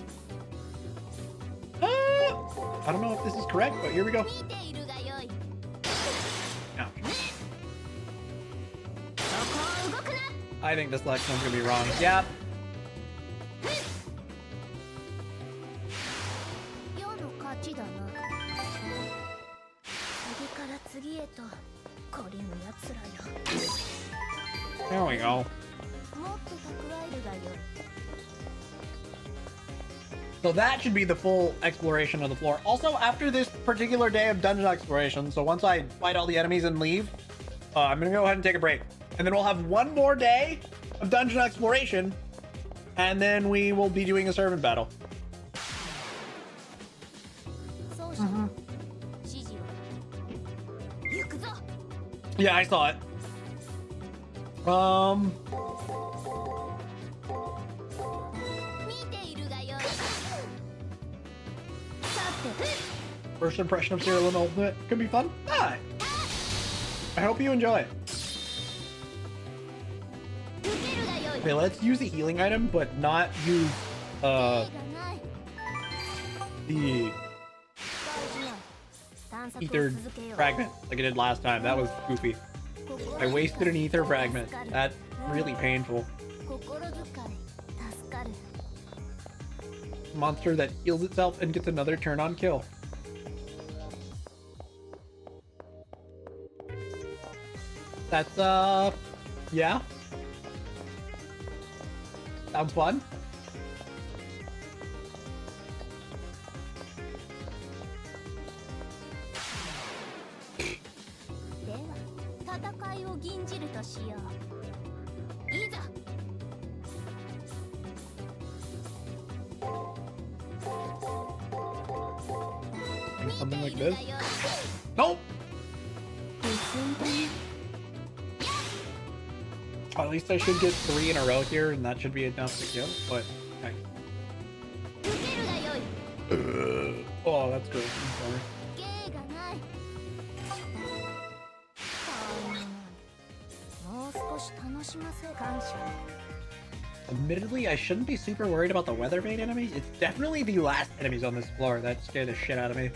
I don't know if this is correct, but here we go. Ouch. I think this next one's gonna be wrong. Yeah. There we go. So that should be the full exploration of the floor. Also, after this particular day of dungeon exploration, so once I fight all the enemies and leave, I'm gonna go ahead and take a break. And then we'll have one more day of dungeon exploration, and then we will be doing a servant battle. Yeah, I saw it. First impression of Serial and Ultimate could be fun. Ah, I hope you enjoy it. Okay, let's use a healing item, but not use the ether fragment like I did last time. That was goofy. I wasted an ether fragment. That's really painful. Monster that heals itself and gets another turn on kill. That's yeah. Sounds fun. Something like this. Nope. At least I should get 3 in a row here, and that should be enough to kill. But okay. Oh, that's gross. I'm sorry. Admittedly, I shouldn't be super worried about the weather vane enemies. It's definitely the last enemies on this floor that scared the shit out of me.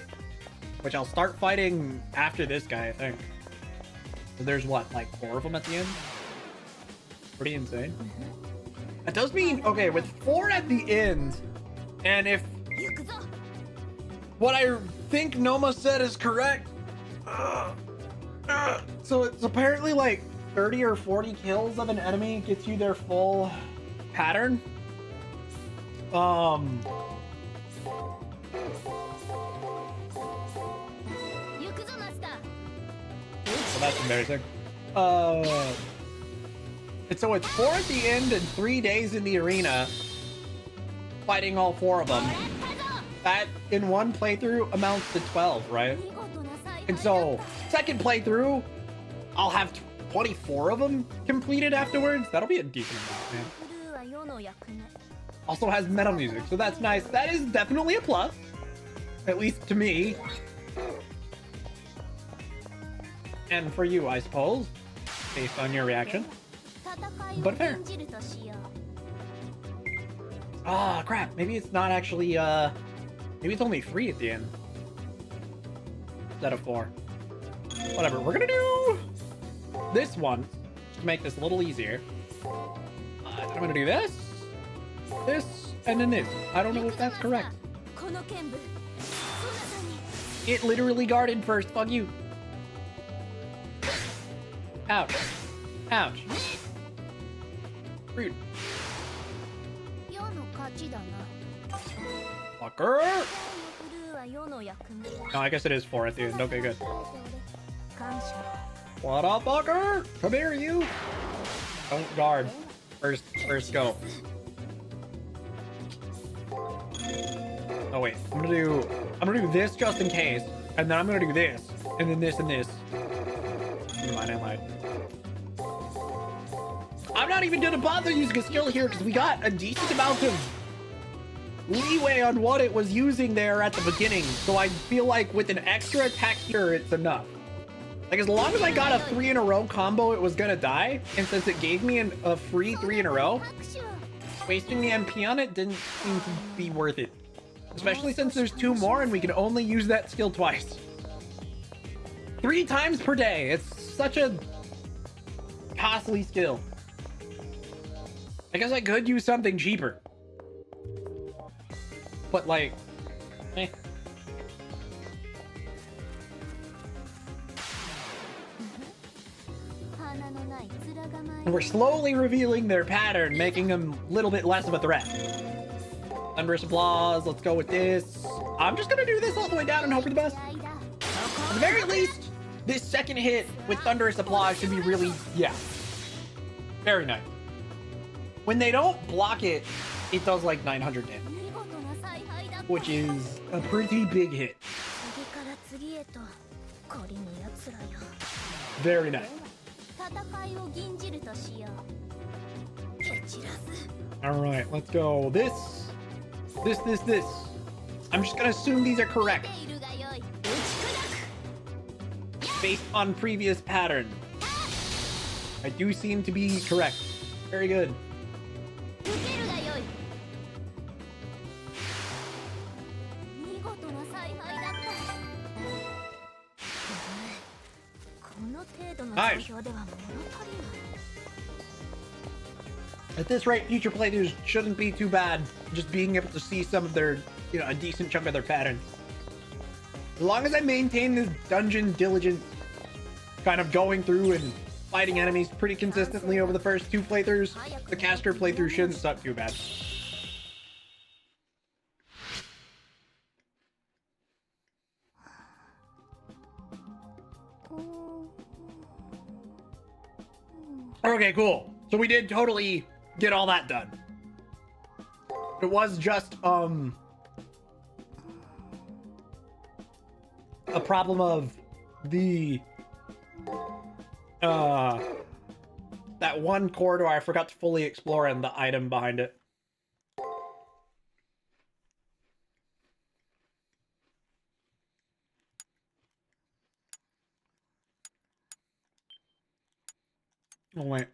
Which I'll start fighting after this guy, I think. So there's what, like 4 of them at the end? Pretty insane. That does mean, okay, with 4 at the end, and if what I think Noma said is correct, so it's apparently like 30 or 40 kills of an enemy gets you their full pattern. that's embarrassing. And so it's 4 at the end and 3 days in the arena, fighting all 4 of them. That in one playthrough amounts to 12, right? And so second playthrough, I'll have 24 of them completed afterwards. That'll be a decent amount, man. Also has metal music, so that's nice. That is definitely a plus, at least to me. And for you, I suppose, based on your reaction. But fair. Ah, crap. Maybe it's not actually, maybe it's only 3 at the end. Instead of 4. Whatever. We're gonna do this one just to make this a little easier. I'm gonna do this, and then this. I don't know if that's correct. It literally guarded first. Fuck you. Ouch. Ouch. Rude. Fucker. No, I guess it is 4 at the end. Okay, good. What up, fucker? Come here, you. Don't guard. First go. Oh wait, I'm gonna do this just in case, and then I'm gonna do this, and then this and this. Never mind, I lied. I'm not even gonna bother using a skill here because we got a decent amount of leeway on what it was using there at the beginning. So I feel like with an extra attack here, it's enough. Like as long as I got a 3 in a row combo, it was gonna die. And since it gave me a free 3 in a row, wasting the MP on it didn't seem to be worth it. Especially since there's 2 more and we can only use that skill twice. 3 times per day. It's such a costly skill. I guess I could use something cheaper. But like, eh. And we're slowly revealing their pattern, making them a little bit less of a threat. Thunderous applause, let's go with this. I'm just gonna do this all the way down and hope for the best. At the very least, this second hit with Thunderous Applause should be really, yeah. Very nice. When they don't block it, it does like 900 damage. Which is a pretty big hit. Very nice. Alright, let's go. This. I'm just gonna assume these are correct. Based on previous pattern. I do seem to be correct. Very good. Nice. At this rate, future playthroughs shouldn't be too bad. Just being able to see some of their, you know, a decent chunk of their patterns. As long as I maintain this dungeon diligence, kind of going through and fighting enemies pretty consistently over the first 2 playthroughs, the caster playthrough shouldn't suck too bad. Okay, cool. So we did totally get all that done. It was just a problem of the that one corridor I forgot to fully explore and the item behind it. Oh wait,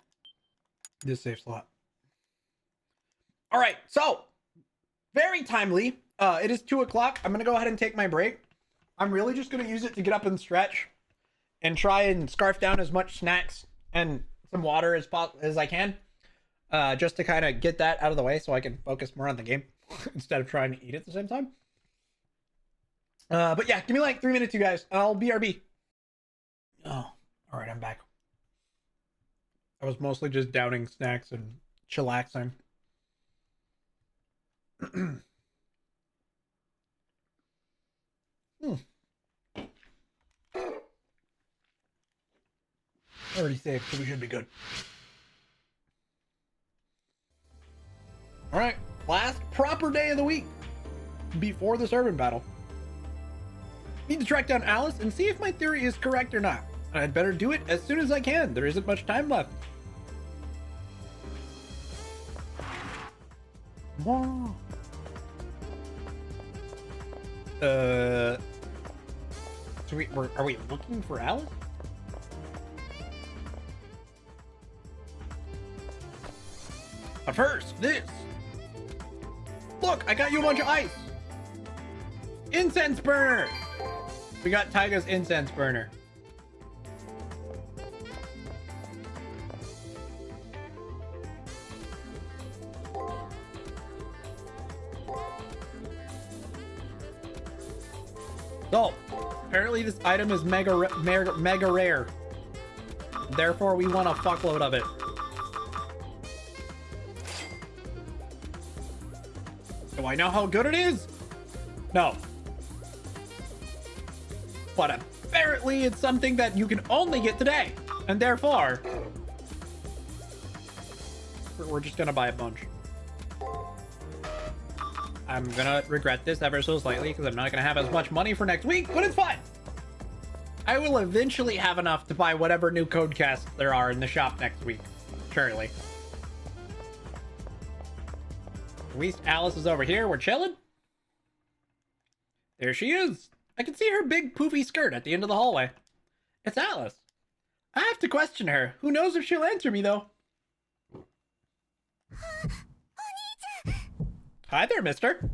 this save slot. All right, so very timely. It is 2 o'clock. I'm gonna go ahead and take my break. I'm really just gonna use it to get up and stretch, and try and scarf down as much snacks and some water as I can, just to kind of get that out of the way so I can focus more on the game instead of trying to eat at the same time. But yeah, give me like 3 minutes, you guys. I'll BRB. Oh, all right, I'm back. I was mostly just downing snacks and chillaxing. Already saved, so we should be good. All right, last proper day of the week before the servant battle. Need to track down Alice and see if my theory is correct or not. I'd better do it as soon as I can. There isn't much time left. Whoa. So are we looking for Alice? But first, this. Look, I got you a bunch of ice. Incense burner. We got Taiga's incense burner. So, apparently this item is mega rare. Therefore, we want a fuckload of it. Do I know how good it is? No. But apparently it's something that you can only get today. And therefore, we're just gonna buy a bunch. I'm gonna regret this ever so slightly because I'm not gonna have as much money for next week, but it's fine. I will eventually have enough to buy whatever new code casts there are in the shop next week. Surely. At least Alice is over here. We're chilling. There she is. I can see her big poofy skirt at the end of the hallway. It's Alice. I have to question her. Who knows if she'll answer me, though? Hi there, mister.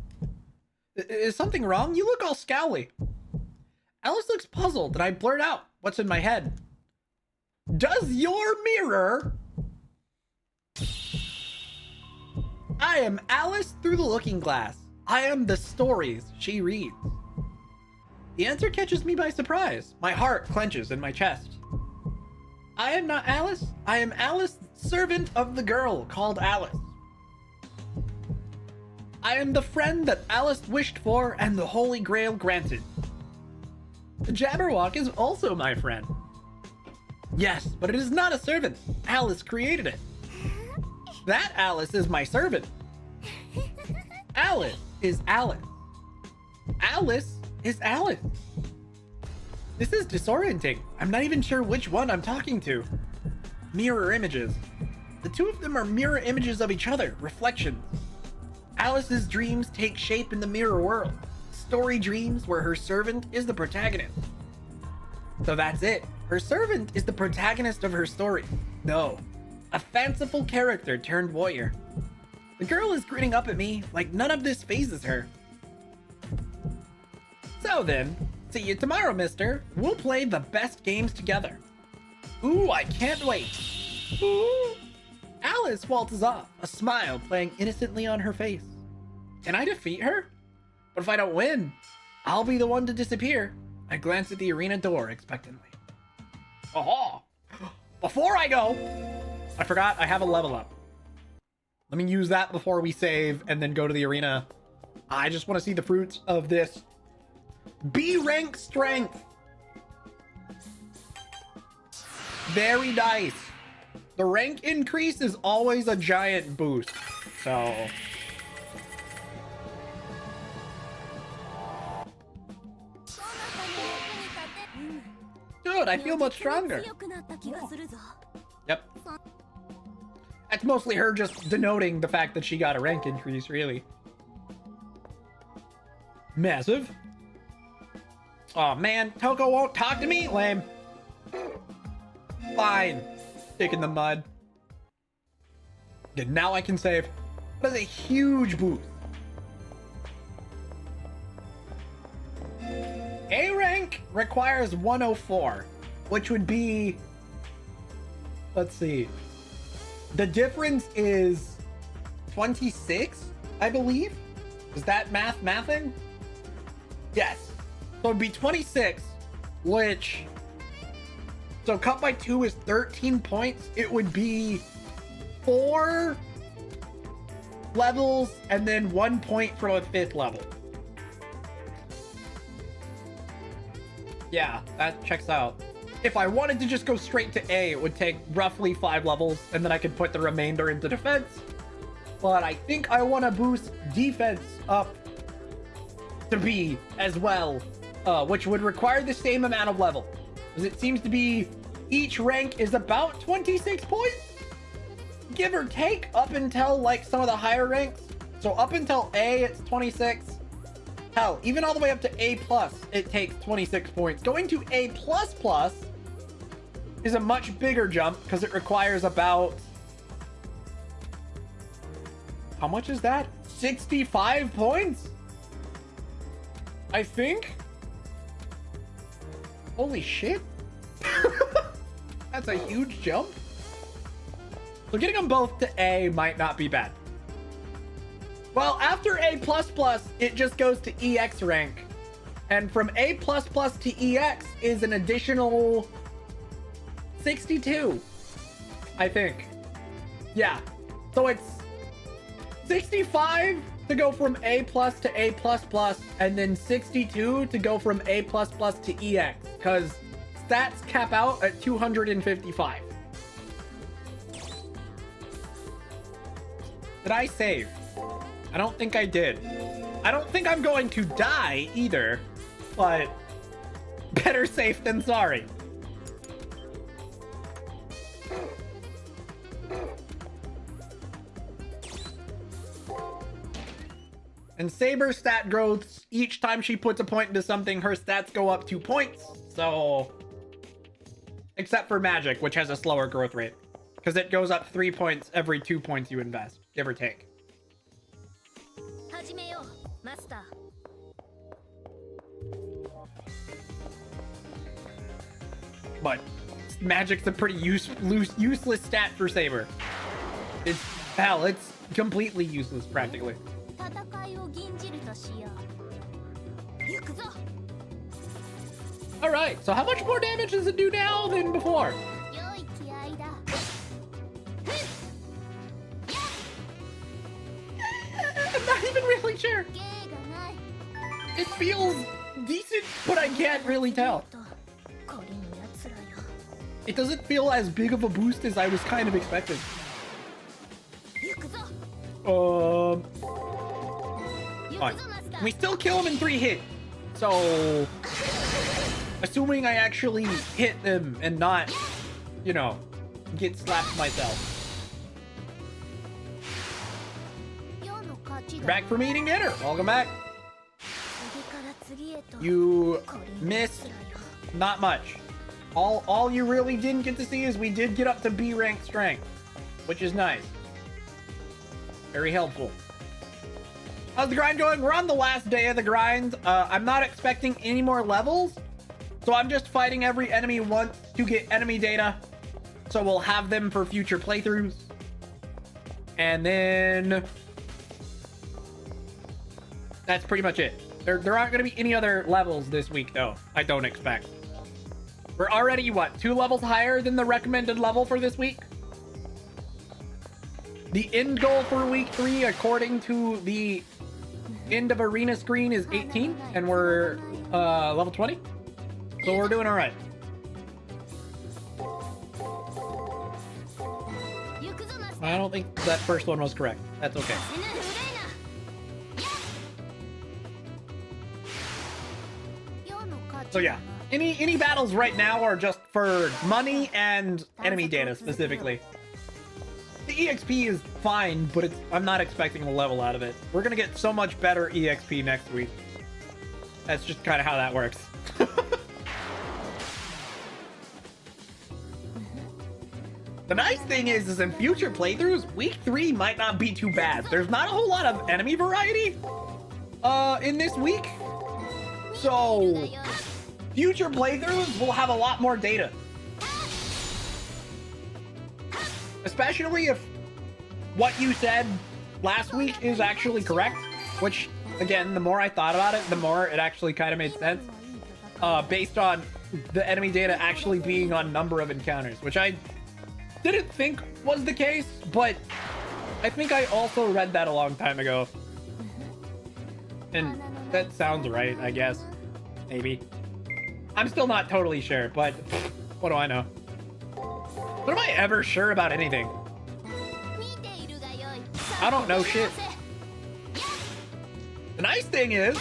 Is something wrong? You look all scowly. Alice looks puzzled, and I blurt out what's in my head. Does your mirror... I am Alice through the looking glass. I am the stories she reads. The answer catches me by surprise. My heart clenches in my chest. I am not Alice. I am Alice, servant of the girl called Alice. I am the friend that Alice wished for and the Holy Grail granted. The Jabberwock is also my friend. Yes, but it is not a servant. Alice created it. That Alice is my servant. Alice is Alice. Alice is Alice. This is disorienting. I'm not even sure which one I'm talking to. Mirror images. The two of them are mirror images of each other, reflections. Alice's dreams take shape in the mirror world. Story dreams where her servant is the protagonist. So that's it. Her servant is the protagonist of her story. No, a fanciful character turned warrior. The girl is grinning up at me like none of this phases her. So then, see you tomorrow, mister. We'll play the best games together. Ooh, I can't wait. Ooh. Alice waltzes off, a smile playing innocently on her face. Can I defeat her? But if I don't win, I'll be the one to disappear. I glance at the arena door expectantly. Oh, before I go, I forgot I have a level up. Let me use that before we save and then go to the arena. I just want to see the fruits of this B rank strength. Very nice. The rank increase is always a giant boost. So good, I feel much stronger. Yep. That's mostly her just denoting the fact that she got a rank increase, really. Massive. Oh man, Toko won't talk to me? Lame. Fine. Stick in the mud. And now I can save. That is a huge boost. A rank requires 104, which would be... Let's see. The difference is 26, I believe. Is that mathing? Yes. So it'd be 26, which... So cut by 2 is 13 points. It would be 4 levels and then 1 point from a 5th level. Yeah, that checks out. If I wanted to just go straight to A, it would take roughly 5 levels, and then I could put the remainder into defense. But I think I want to boost defense up to B as well, which would require the same amount of level. Because it seems to be each rank is about 26 points, give or take, up until like some of the higher ranks. So up until A, it's 26. Hell, even all the way up to A+, it takes 26 points. Going to A++ is a much bigger jump because it requires about... How much is that? 65 points? I think? Holy shit. That's a huge jump. So getting them both to A might not be bad. Well, after A++, it just goes to EX rank. And from A++ to EX is an additional 62, I think. Yeah. So it's 65 to go from A+ to A++, and then 62 to go from A++ to EX, because stats cap out at 255. Did I save? I don't think I did. I don't think I'm going to die either, but better safe than sorry. And Saber's stat growth, each time she puts a point into something, her stats go up 2 points. So, except for magic, which has a slower growth rate, because it goes up 3 points every 2 points you invest, give or take. But magic's a pretty useless stat for Saber. It's hell, it's completely useless practically. All right, so how much more damage does it do now than before? I'm not even really sure. It feels decent, but I can't really tell. It doesn't feel as big of a boost as I was kind of expecting. Fine. We still kill him in 3 hits. So, assuming I actually hit them and not, you know, get slapped myself. Back from eating dinner. Welcome back. You missed not much. All you really didn't get to see is we did get up to B rank strength, which is nice. Very helpful. How's the grind going? We're on the last day of the grind. I'm not expecting any more levels, so I'm just fighting every enemy once to get enemy data, so we'll have them for future playthroughs. And then that's pretty much it. There aren't going to be any other levels this week, though. I don't expect. We're already, what, 2 levels higher than the recommended level for this week? The end goal for week 3, according to the end of arena screen, is 18, and we're level 20. So we're doing all right. I don't think that first one was correct. That's okay. So yeah, any battles right now are just for money and enemy data specifically. The EXP is fine, but I'm not expecting a level out of it. We're gonna get so much better EXP next week. That's just kind of how that works. The nice thing is in future playthroughs, week 3 might not be too bad. There's not a whole lot of enemy variety in this week. So future playthroughs will have a lot more data. Especially if what you said last week is actually correct, which, again, the more I thought about it, the more it actually kind of made sense, based on the enemy data actually being on number of encounters, which I didn't think was the case, but I think I also read that a long time ago. And that sounds right, I guess. Maybe. I'm still not totally sure, but What do I know? When am I ever sure about anything? I don't know shit. The nice thing is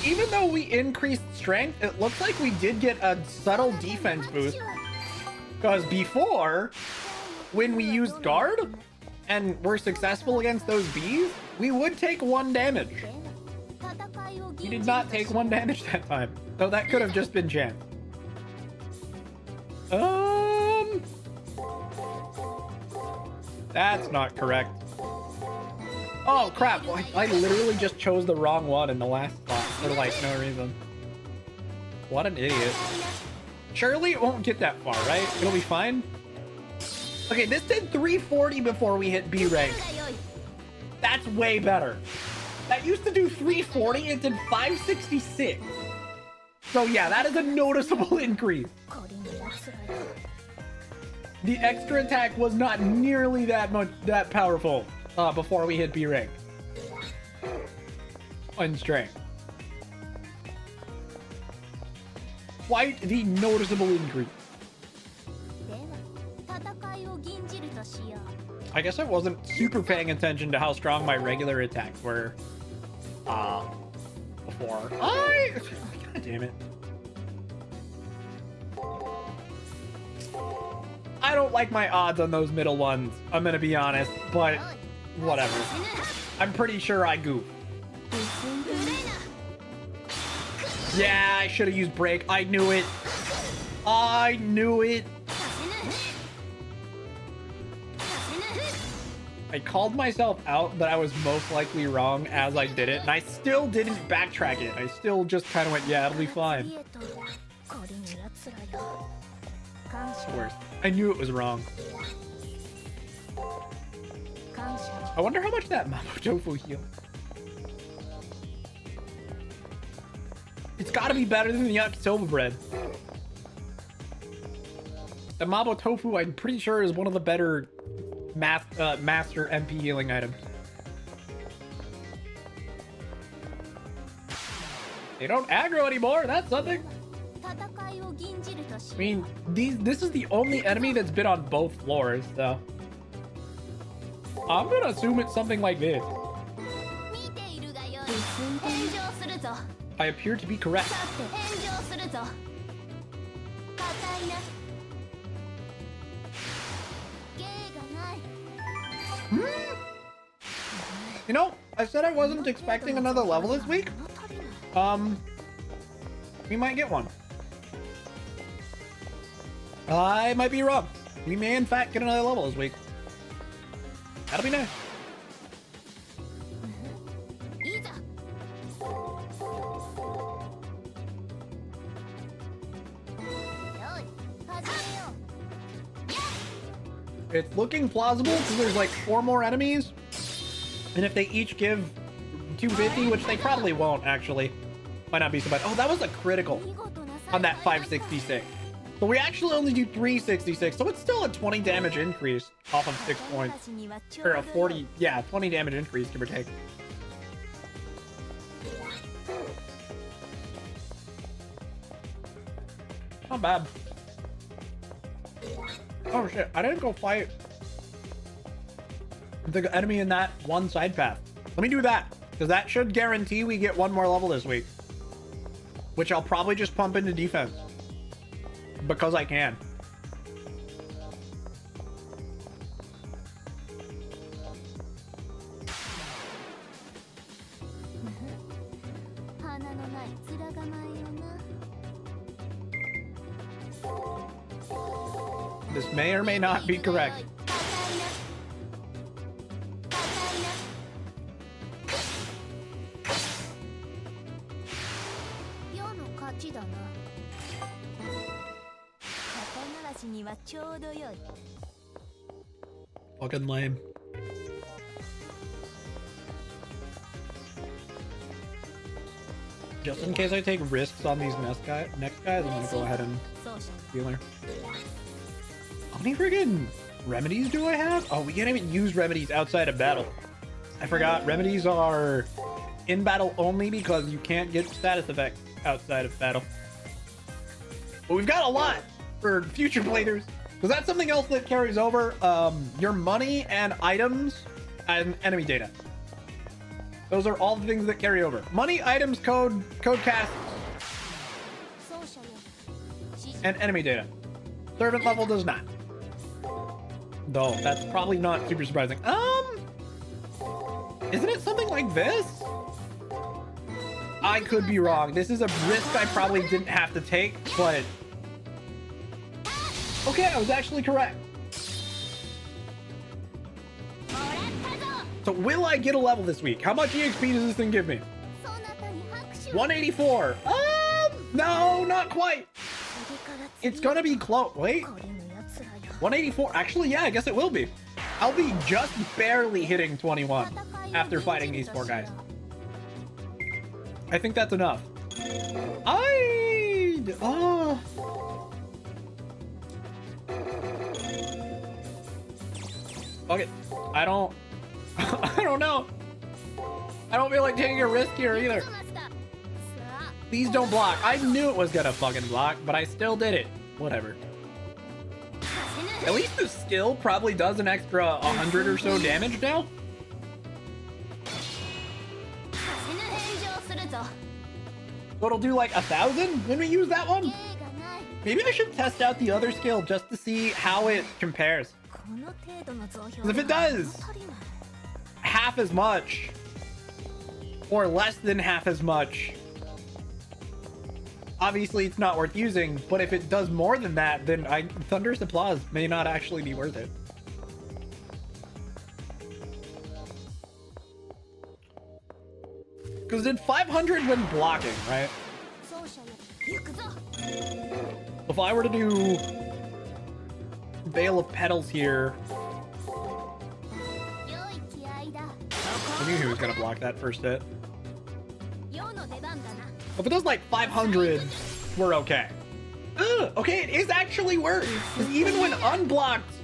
even though we increased strength, it looks like we did get a subtle defense boost. Because before, when we used guard and were successful against those bees, we would take 1 damage. We did not take 1 damage that time. So that could have just been chance. That's not correct. Oh crap, I literally just chose the wrong one in the last spot for like no reason. What an idiot. Surely it won't get that far, right? It'll be fine. Okay, this did 340 before we hit B rank. That's way better. That used to do 340, it did 566. So yeah, that is a noticeable increase. The extra attack was not nearly that powerful before we hit B rank. On strength. Quite the noticeable increase. I guess I wasn't super paying attention to how strong my regular attacks were before. God damn it. I don't like my odds on those middle ones, I'm gonna be honest, but whatever. I'm pretty sure I goof. Yeah, I should have used break. I knew it. I knew it. I called myself out that I was most likely wrong as I did it, and I still didn't backtrack it. I still just kind of went, yeah, it'll be fine. It's the worst. I knew it was wrong. I wonder how much that Mambo Tofu healed. It's gotta be better than the yakisoba bread. The Mambo Tofu, I'm pretty sure, is one of the better master MP healing items. They don't aggro anymore, that's something. I mean, this is the only enemy that's been on both floors, so I'm gonna assume it's something like this. I appear to be correct. You know, I said I wasn't expecting another level this week. We might get one. I might be wrong. We may in fact get another level this week. That'll be nice. It's looking plausible because there's like 4 more enemies, and if they each give 250, which they probably won't actually, might not be so bad. Oh, that was a critical on that 566. So we actually only do 366, so it's still a 20 damage increase off of 6 points, or a 40, yeah, 20 damage increase, give or take. Not bad. Oh shit, I didn't go fight the enemy in that one side path. Let me do that, because that should guarantee we get 1 more level this week, which I'll probably just pump into defense because I can. This may or may not be correct. Fucking lame. Just in case I take risks on these next guys, I'm gonna go ahead and heal her. How many friggin' remedies do I have? Oh, we can't even use remedies outside of battle. I forgot, remedies are in battle only because you can't get status effects outside of battle. But we've got a lot. for future players, because that's something else that carries over. Your money and items and enemy data. Those are all the things that carry over. Money, items, code cast, and enemy data. Servant level does not. Though that's probably not super surprising. Isn't it something like this? I could be wrong. This is a risk I probably didn't have to take, but okay, I was actually correct. So will I get a level this week? How much EXP does this thing give me? 184. No, not quite. It's gonna be close. Wait, 184. Actually, yeah, I guess it will be. I'll be just barely hitting 21 after fighting these 4 guys. I think that's enough. Okay, I don't I don't know. I don't feel like taking a risk here either. Please don't block. I knew it was gonna fucking block, but I still did it. Whatever. At least the skill probably does an extra 100 or so damage now. So it'll do like 1,000 when we use that one. Maybe I should test out the other skill just to see how it compares. 'Cause if it does half as much or less than half as much, obviously it's not worth using. But if it does more than that, then Thunderous Applause may not actually be worth it. Because it did 500 when blocking, right? If I were to do Veil of Petals here, I knew he was gonna block that first hit. If it does like 500, we're okay. Ugh, okay, it is actually worse. Even when unblocked,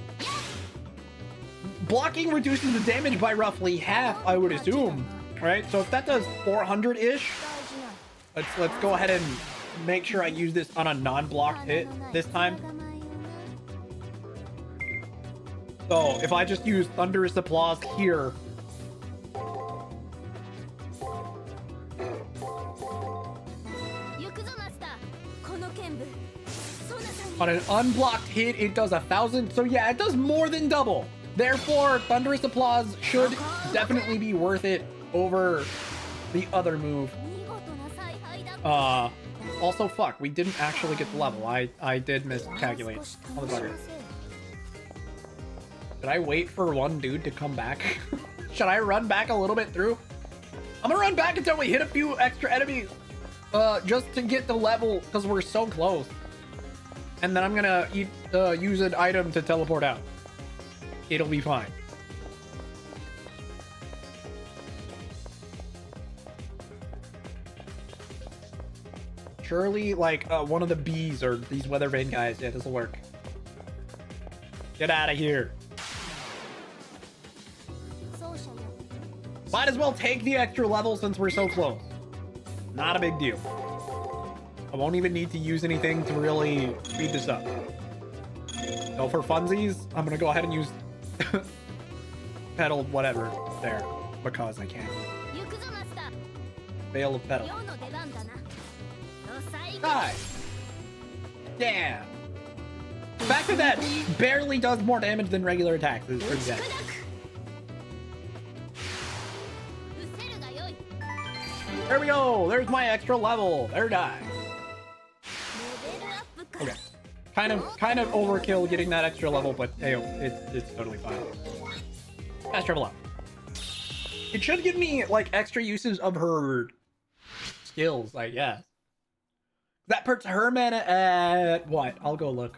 blocking reduces the damage by roughly half, I would assume. Right? So if that does 400-ish, let's go ahead and make sure I use this on a non-blocked hit this time. So if I just use Thunderous Applause here, on an unblocked hit, it does 1,000. So yeah, it does more than double. Therefore, Thunderous Applause should definitely be worth it over the other move. Also, fuck, we didn't actually get the level. I did miscalculate. Motherfucker. Should I wait for one dude to come back? Should I run back a little bit through? I'm gonna run back until we hit a few extra enemies. Just to get the level, because we're so close. And then I'm gonna use an item to teleport out. It'll be fine. Surely, like, one of the bees or these weather vane guys. Yeah, this will work. Get out of here. Might as well take the extra level since we're so close. Not a big deal. I won't even need to use anything to really speed this up. So for funsies, I'm gonna go ahead and use Petal whatever there because I can. Veil of Petal. Die. Damn. The fact that that barely does more damage than regular attacks is pretty good. There we go. There's my extra level. There die. Okay. Kind of overkill getting that extra level, but hey, it's totally fine. Fast travel up. It should give me like extra uses of her skills, I guess. That puts her mana at what? I'll go look.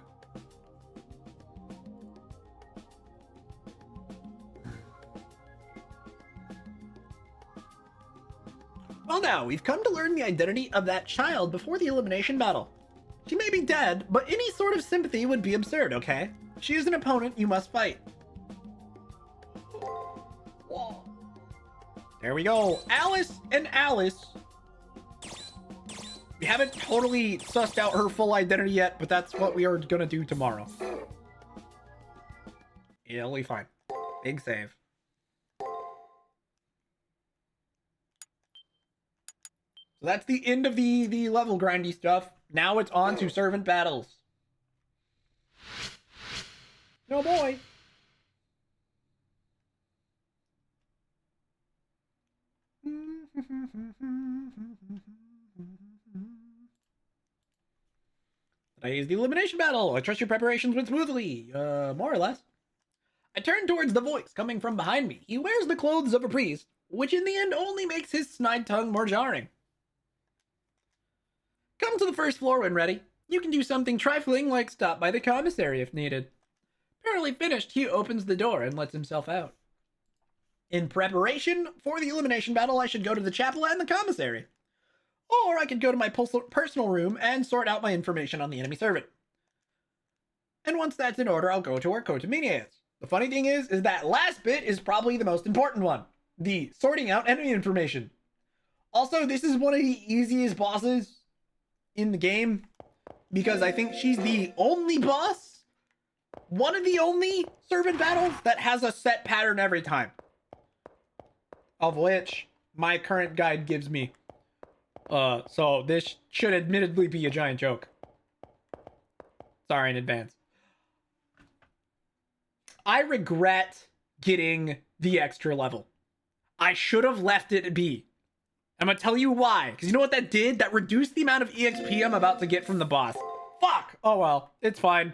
Well now, we've come to learn the identity of that child before the elimination battle. She may be dead, but any sort of sympathy would be absurd, okay? She is an opponent you must fight. Whoa. There we go. Alice and Alice We haven't totally sussed out her full identity yet, but that's what we are gonna do tomorrow. Yeah, it'll be fine. Big save. So that's the end of the level grindy stuff. Now it's on to servant battles. No boy. I use the elimination battle. I trust your preparations went smoothly. More or less. I turn towards the voice coming from behind me. He wears the clothes of a priest, which in the end only makes his snide tongue more jarring. Come to the first floor when ready. You can do something trifling like stop by the commissary if needed. Apparently finished, he opens the door and lets himself out. In preparation for the elimination battle, I should go to the chapel and the commissary. Or I could go to my personal room and sort out my information on the enemy servant. And once that's in order, I'll go to where Kotamine is. The funny thing is that last bit is probably the most important one. The sorting out enemy information. Also, this is one of the easiest bosses in the game, because I think she's the only boss, one of the only servant battles that has a set pattern every time, of which my current guide gives me. So this should admittedly be a giant joke. Sorry in advance. I regret getting the extra level. I should have left it be. I'm gonna tell you why. Because you know what that did? That reduced the amount of EXP I'm about to get from the boss. Fuck! Oh well, it's fine.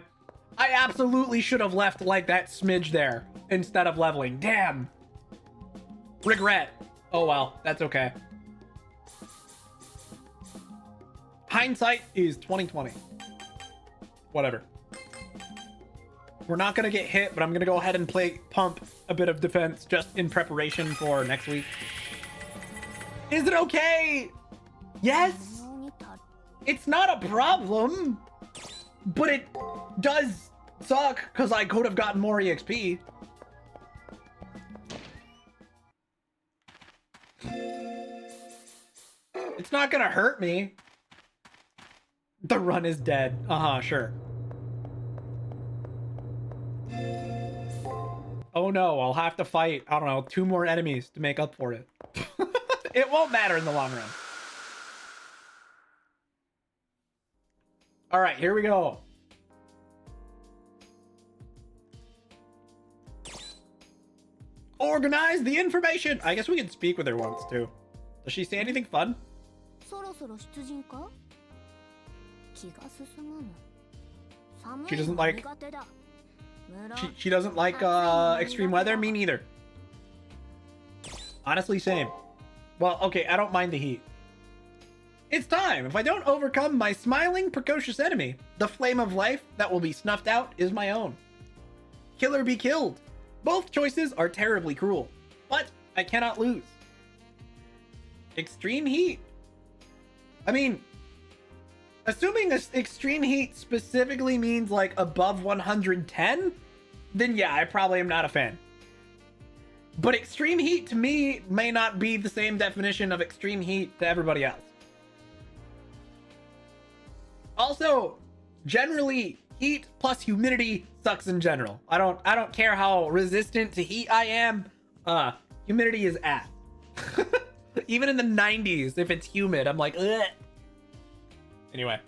I absolutely should have left like that smidge there instead of leveling. Damn. Regret. Oh well, that's okay. Hindsight is 2020. Whatever. We're not gonna get hit, but I'm gonna go ahead and pump a bit of defense just in preparation for next week. Is it okay? Yes. It's not a problem, but it does suck because I could have gotten more EXP. It's not gonna hurt me. The run is dead. Sure. Oh no, I'll have to fight, I don't know, 2 more enemies to make up for it. It won't matter in the long run. All right, here we go. Organize the information. I guess we can speak with her once too. Does she say anything fun? She doesn't like... She doesn't like extreme weather? Me neither. Honestly, same. Well, okay, I don't mind the heat. It's time! If I don't overcome my smiling, precocious enemy, the flame of life that will be snuffed out is my own. Kill or be killed. Both choices are terribly cruel, but I cannot lose. Extreme heat. I mean, assuming this extreme heat specifically means like above 110, then yeah, I probably am not a fan. But extreme heat to me may not be the same definition of extreme heat to everybody else. Also, generally, heat plus humidity sucks in general. I don't care how resistant to heat I am. Humidity is ass. Even in the 90s, if it's humid, I'm like, ugh. Anyway.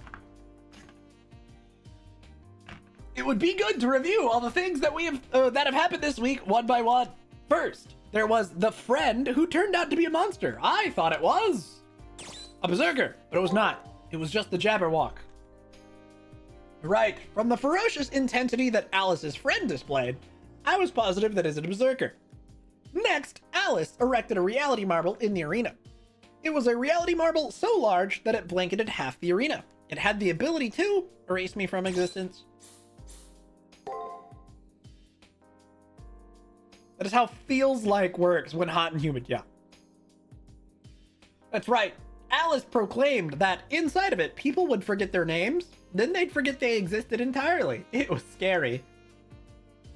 It would be good to review all the things that we have that have happened this week one by one. First, there was the friend who turned out to be a monster. I thought it was a berserker, but it was not. It was just the Jabberwock. Right, from the ferocious intensity that Alice's friend displayed, I was positive that is a berserker. Next, Alice erected a reality marble in the arena. It was a reality marble so large that it blanketed half the arena. It had the ability to erase me from existence. That is how feels like works when hot and humid, yeah. That's right. Alice proclaimed that inside of it, people would forget their names, then they'd forget they existed entirely. It was scary.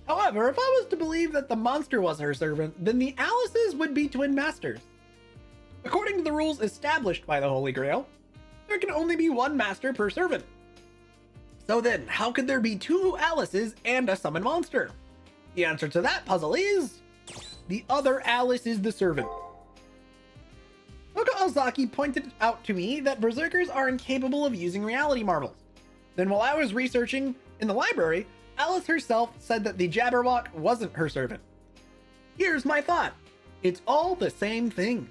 However, if I was to believe that the monster was her servant, then the Alices would be twin masters. According to the rules established by the Holy Grail, there can only be one master per servant. So then, how could there be two Alices and a summon monster? The answer to that puzzle is... the other Alice is the servant. Toka Ozaki pointed out to me that berserkers are incapable of using reality marbles. Then while I was researching in the library, Alice herself said that the Jabberwock wasn't her servant. Here's my thought. It's all the same thing.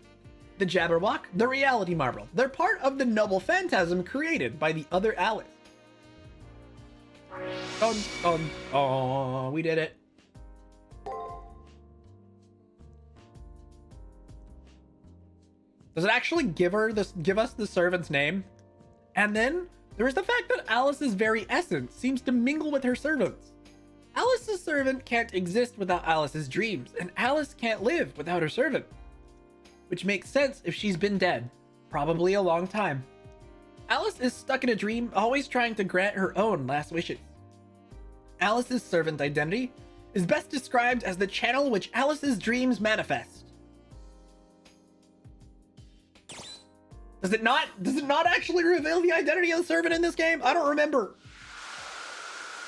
The Jabberwock, the reality marble, they're part of the noble phantasm created by the other Alice. Oh, we did it. Does it actually give us the servant's name? And then there is the fact that Alice's very essence seems to mingle with her servants. Alice's servant can't exist without Alice's dreams, and Alice can't live without her servant. Which makes sense if she's been dead, probably a long time. Alice is stuck in a dream, always trying to grant her own last wishes. Alice's servant identity is best described as the channel which Alice's dreams manifest. Does it not actually reveal the identity of the servant in this game? I don't remember.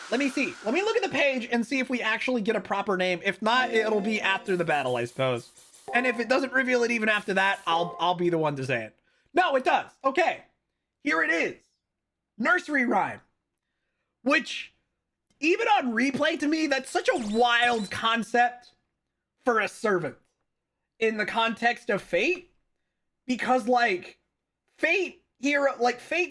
Let me see. Let me look at the page and see if we actually get a proper name. If not, it'll be after the battle, I suppose. And if it doesn't reveal it even after that, I'll be the one to say it. No, it does. Okay. Here it is. Nursery rhyme. Which, even on replay, to me, that's such a wild concept for a servant in the context of Fate. Because, like, Fate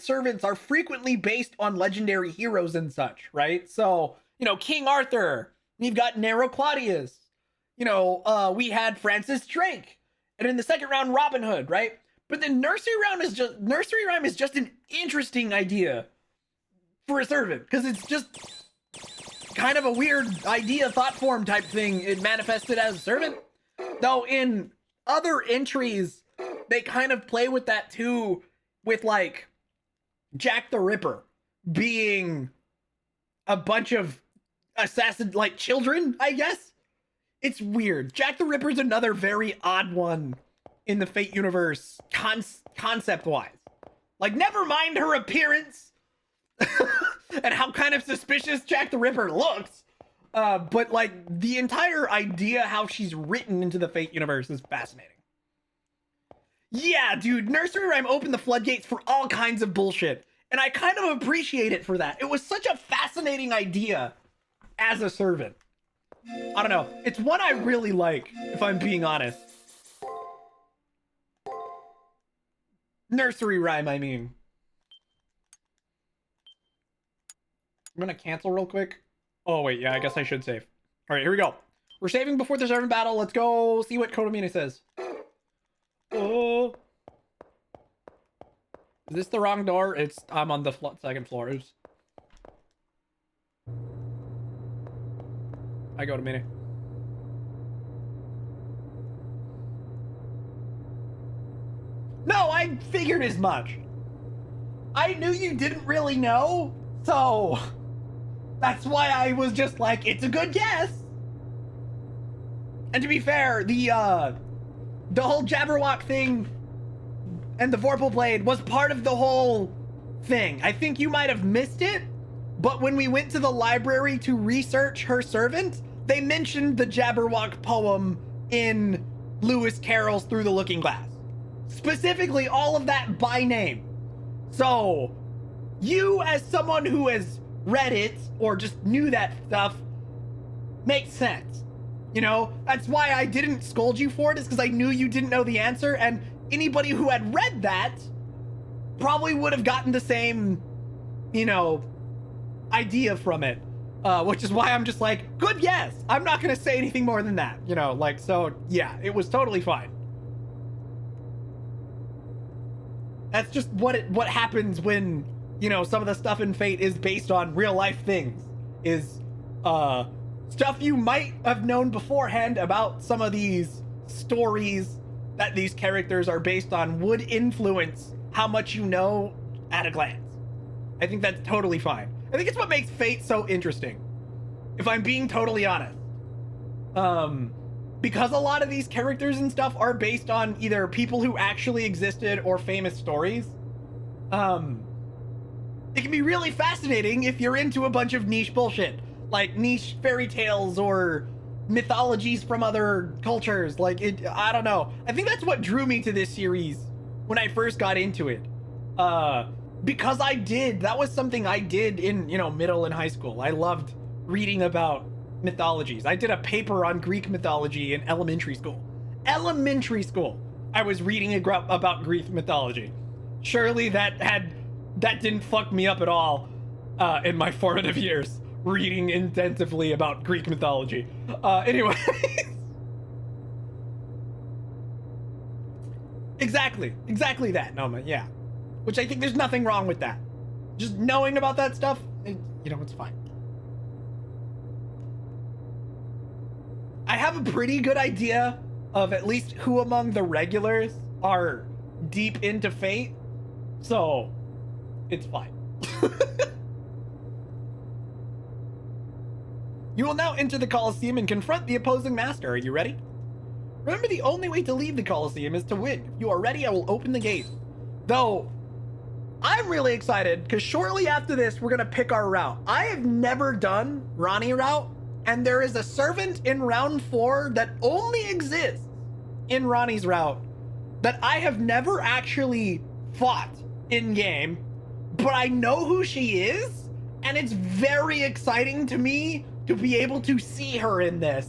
servants are frequently based on legendary heroes and such, right? So, you know, King Arthur, we've got Nero Claudius, you know, we had Francis Drake, and in the second round, Robin Hood, right? But the nursery rhyme is just an interesting idea for a servant, because it's just kind of a weird idea, thought form type thing. It manifested as a servant. Though in other entries, they kind of play with that too, with like Jack the Ripper being a bunch of assassin like children, I guess. It's weird. Jack the Ripper's another very odd one in the Fate universe concept wise. Like, never mind her appearance and how kind of suspicious Jack the Ripper looks. But like the entire idea how she's written into the Fate universe is fascinating. Yeah, dude, nursery rhyme opened the floodgates for all kinds of bullshit, and I kind of appreciate it for that. It was such a fascinating idea as a servant. I don't know. It's one I really like, if I'm being honest. Nursery rhyme, I mean. I'm gonna cancel real quick. Oh, wait, yeah, I guess I should save. All right, here we go. We're saving before the servant battle. Let's go see what Kotomine says. Oh. Is this the wrong door? I'm on the second floor. Oops. I go to Mini. No, I figured as much. I knew you didn't really know, so that's why I was just like, it's a good guess. And to be fair, the whole Jabberwock thing and the Vorpal Blade was part of the whole thing. I think you might have missed it, but when we went to the library to research her servant, they mentioned the Jabberwock poem in Lewis Carroll's Through the Looking Glass. Specifically, all of that by name. So, you as someone who has read it or just knew that stuff makes sense. You know, that's why I didn't scold you for it, is because I knew you didn't know the answer, and anybody who had read that probably would have gotten the same, you know, idea from it. Which is why I'm just like, good guess. I'm not going to say anything more than that, you know, like, so yeah, it was totally fine. That's just what happens when, you know, some of the stuff in Fate is based on real life things, is, stuff you might have known beforehand about some of these stories that these characters are based on would influence how much you know at a glance. I think that's totally fine. I think it's what makes Fate so interesting, if I'm being totally honest. Because a lot of these characters and stuff are based on either people who actually existed or famous stories. It can be really fascinating if you're into a bunch of niche bullshit, like niche fairy tales or mythologies from other cultures. Like I don't know. I think that's what drew me to this series when I first got into it. Because that was something I did in, middle and high school. I loved reading about mythologies. I did a paper on Greek mythology in elementary school. I was reading about Greek mythology. Surely that didn't fuck me up at all in my formative years, reading intensively about Greek mythology. Anyway. Exactly that, Noma, yeah. Which I think there's nothing wrong with that. Just knowing about that stuff, it's fine. I have a pretty good idea of at least who among the regulars are deep into Fate, so it's fine. You will now enter the Colosseum and confront the opposing master. Are you ready? Remember, the only way to leave the Colosseum is to win. If you are ready, I will open the gate. Though, I'm really excited because shortly after this, we're going to pick our route. I have never done Rani route, and there is a servant in round 4 that only exists in Rani's route that I have never actually fought in game, but I know who she is, and it's very exciting to me to be able to see her in this.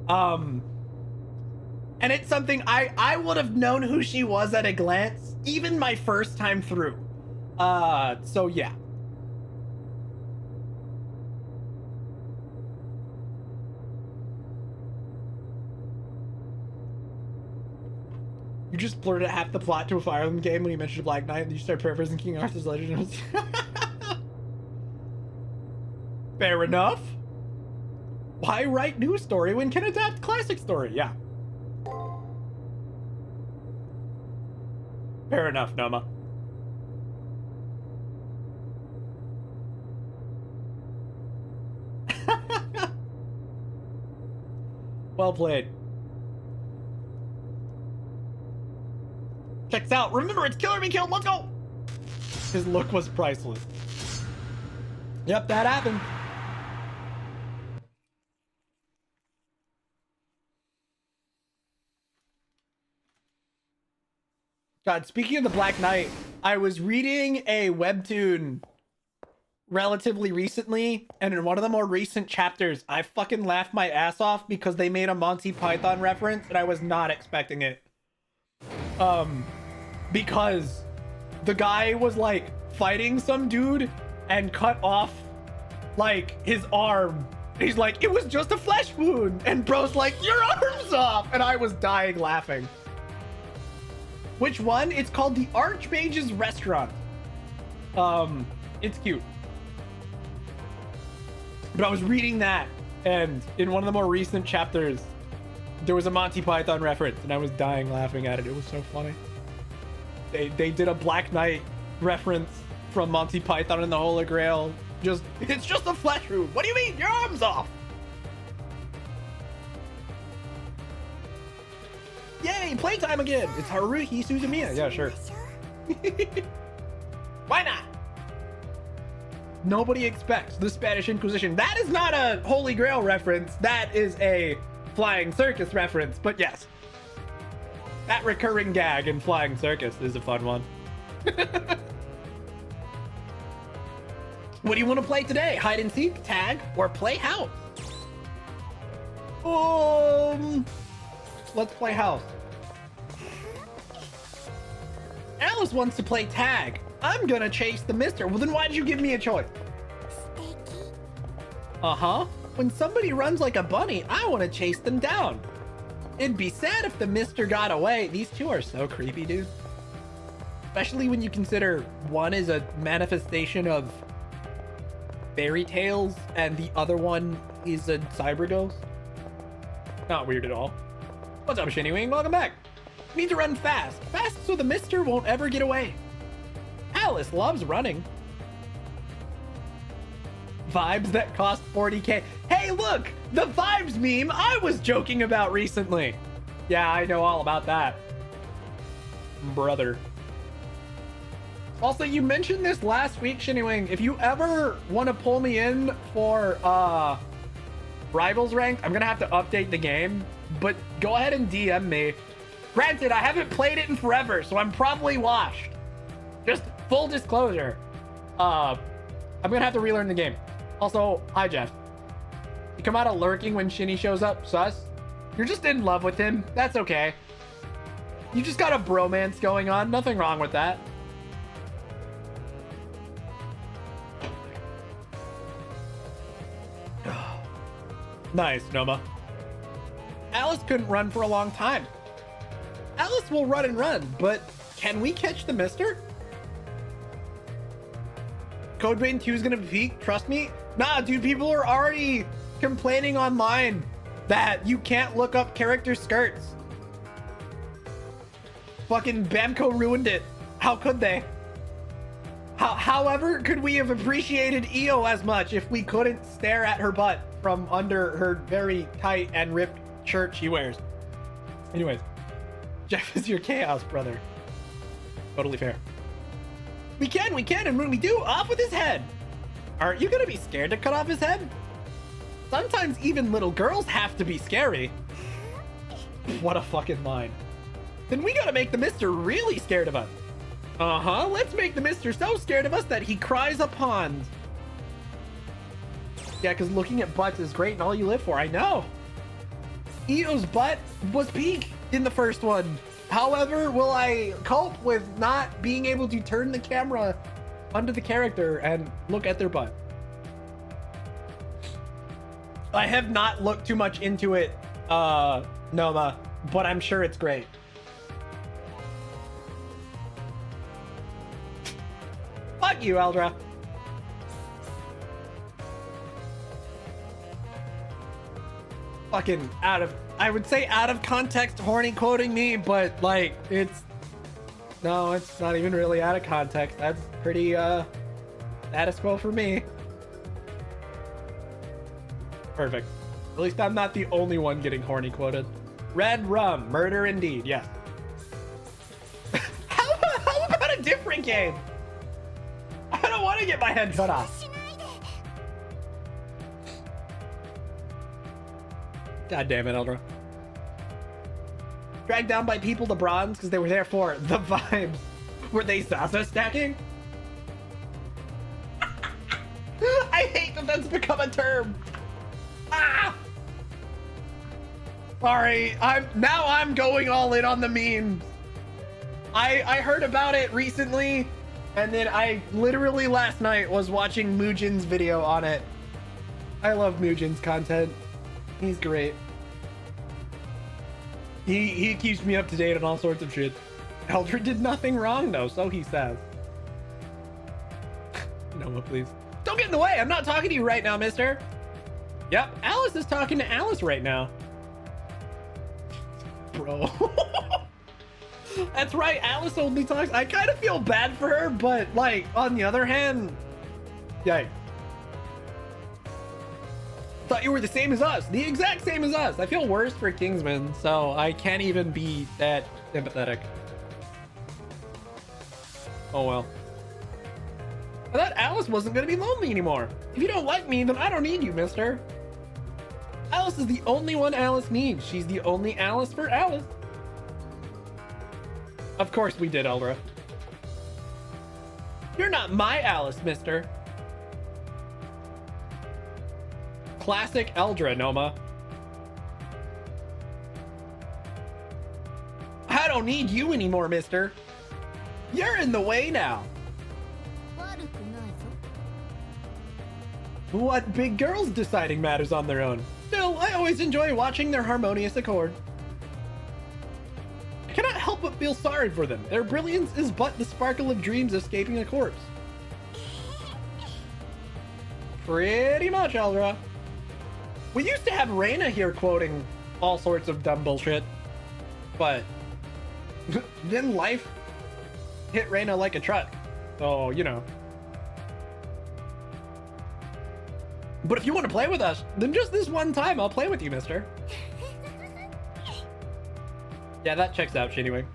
And it's something I would have known who she was at a glance, even my first time through. So yeah. You just blurted out half the plot to a Fire Emblem game when you mentioned Black Knight, and you start paraphrasing King Arthur's Legend. Fair enough. Why write new story when can adapt classic story? Yeah. Fair enough, Noma. Well played. Checks out. Remember, it's Killer Be Killed. Let's go. His look was priceless. Yep, that happened. God, speaking of the Black Knight, I was reading a webtoon relatively recently, and in one of the more recent chapters, I fucking laughed my ass off because they made a Monty Python reference, and I was not expecting it. Because the guy was like fighting some dude and cut off like his arm. He's like, it was just a flesh wound, and bro's like, your arm's off, and I was dying laughing. Which one? It's called the Archmage's Restaurant. It's cute. But I was reading that, and in one of the more recent chapters, there was a Monty Python reference, and I was dying laughing at it. It was so funny. They did a Black Knight reference from Monty Python and the Holy Grail. It's just a flesh wound. What do you mean? Your arm's off. Yay, playtime again! It's Haruhi Suzumiya. Yeah, sure. Why not? Nobody expects the Spanish Inquisition. That is not a Holy Grail reference. That is a Flying Circus reference. But yes, that recurring gag in Flying Circus is a fun one. What do you want to play today? Hide and seek, tag, or play house? Let's play house. Alice wants to play tag. I'm gonna chase the mister. Well, then why did you give me a choice? Uh-huh. When somebody runs like a bunny, I want to chase them down. It'd be sad if the mister got away. These two are so creepy, dude. Especially when you consider one is a manifestation of fairy tales and the other one is a cyber ghost. Not weird at all. What's up, Shinny Wing? Welcome back. Need to run fast. Fast so the mister won't ever get away. Alice loves running. Vibes that cost 40k. Hey, look! The vibes meme I was joking about recently. Yeah, I know all about that. Brother. Also, you mentioned this last week, Shinny. If you ever want to pull me in for Rivals Rank, I'm gonna have to update the game, but go ahead and DM me. Granted, I haven't played it in forever, so I'm probably washed. Just full disclosure. I'm gonna have to relearn the game. Also, hi Jeff. You come out of lurking when Shinny shows up, sus? You're just in love with him. That's okay. You just got a bromance going on. Nothing wrong with that. Nice, Noma. Alice couldn't run for a long time. Alice will run and run, but can we catch the mister? Code Vein 2 is gonna peak, trust me. Nah, dude, people are already complaining online that you can't look up character skirts. Fucking Bamco ruined it. How could they? However, could we have appreciated EO as much if we couldn't stare at her butt from under her very tight and ripped shirt she wears? Anyways, Jeff is your chaos brother. Totally fair. We can, and when we do, off with his head. Aren't you gonna be scared to cut off his head? Sometimes even little girls have to be scary. What a fucking line. Then we gotta make the mister really scared of us. Uh-huh, let's make the mister so scared of us that he cries a pond. Yeah, because looking at butts is great and all you live for, I know. Ito's butt was peak in the first one. However, will I cope with not being able to turn the camera onto the character and look at their butt? I have not looked too much into it, Noma, but I'm sure it's great. Fuck you, Eldra. Fucking I would say out of context horny quoting me, but like it's not even really out of context. That's pretty status quo for me. Perfect. At least I'm not the only one getting horny quoted. Red rum, murder indeed, yes. How about a different game? I don't want to get my head cut off. God damn it, Eldra. Dragged down by people to bronze because they were there for the vibes. Were they Zaza stacking? I hate that that's become a term. Ah! Sorry, I'm going all in on the memes. I heard about it recently, and then I literally last night was watching Mujin's video on it. I love Mujin's content. He's great. He keeps me up to date on all sorts of shit. Eldred did nothing wrong though, so he says. Noah, please. Don't get in the way. I'm not talking to you right now, mister. Yep, Alice is talking to Alice right now. Bro. That's right, Alice only talks. I kind of feel bad for her, but like on the other hand, yikes. Thought you were the same as us, the exact same as us. I feel worse for Kingsman, so I can't even be that sympathetic. Oh well. I thought Alice wasn't gonna be lonely anymore. If you don't like me, then I don't need you, mister. Alice is the only one Alice needs. She's the only Alice for Alice. Of course we did, Eldra. You're not my Alice, mister. Classic Eldra, Noma. I don't need you anymore, mister. You're in the way now. What big girls deciding matters on their own. Still, I always enjoy watching their harmonious accord. I cannot help but feel sorry for them. Their brilliance is but the sparkle of dreams escaping a corpse. Pretty much, Eldra. We used to have Rana here quoting all sorts of dumb bullshit, but then life hit Rana like a truck. So, you know. But if you want to play with us, then just this one time I'll play with you, mister. Yeah, that checks out, anyway.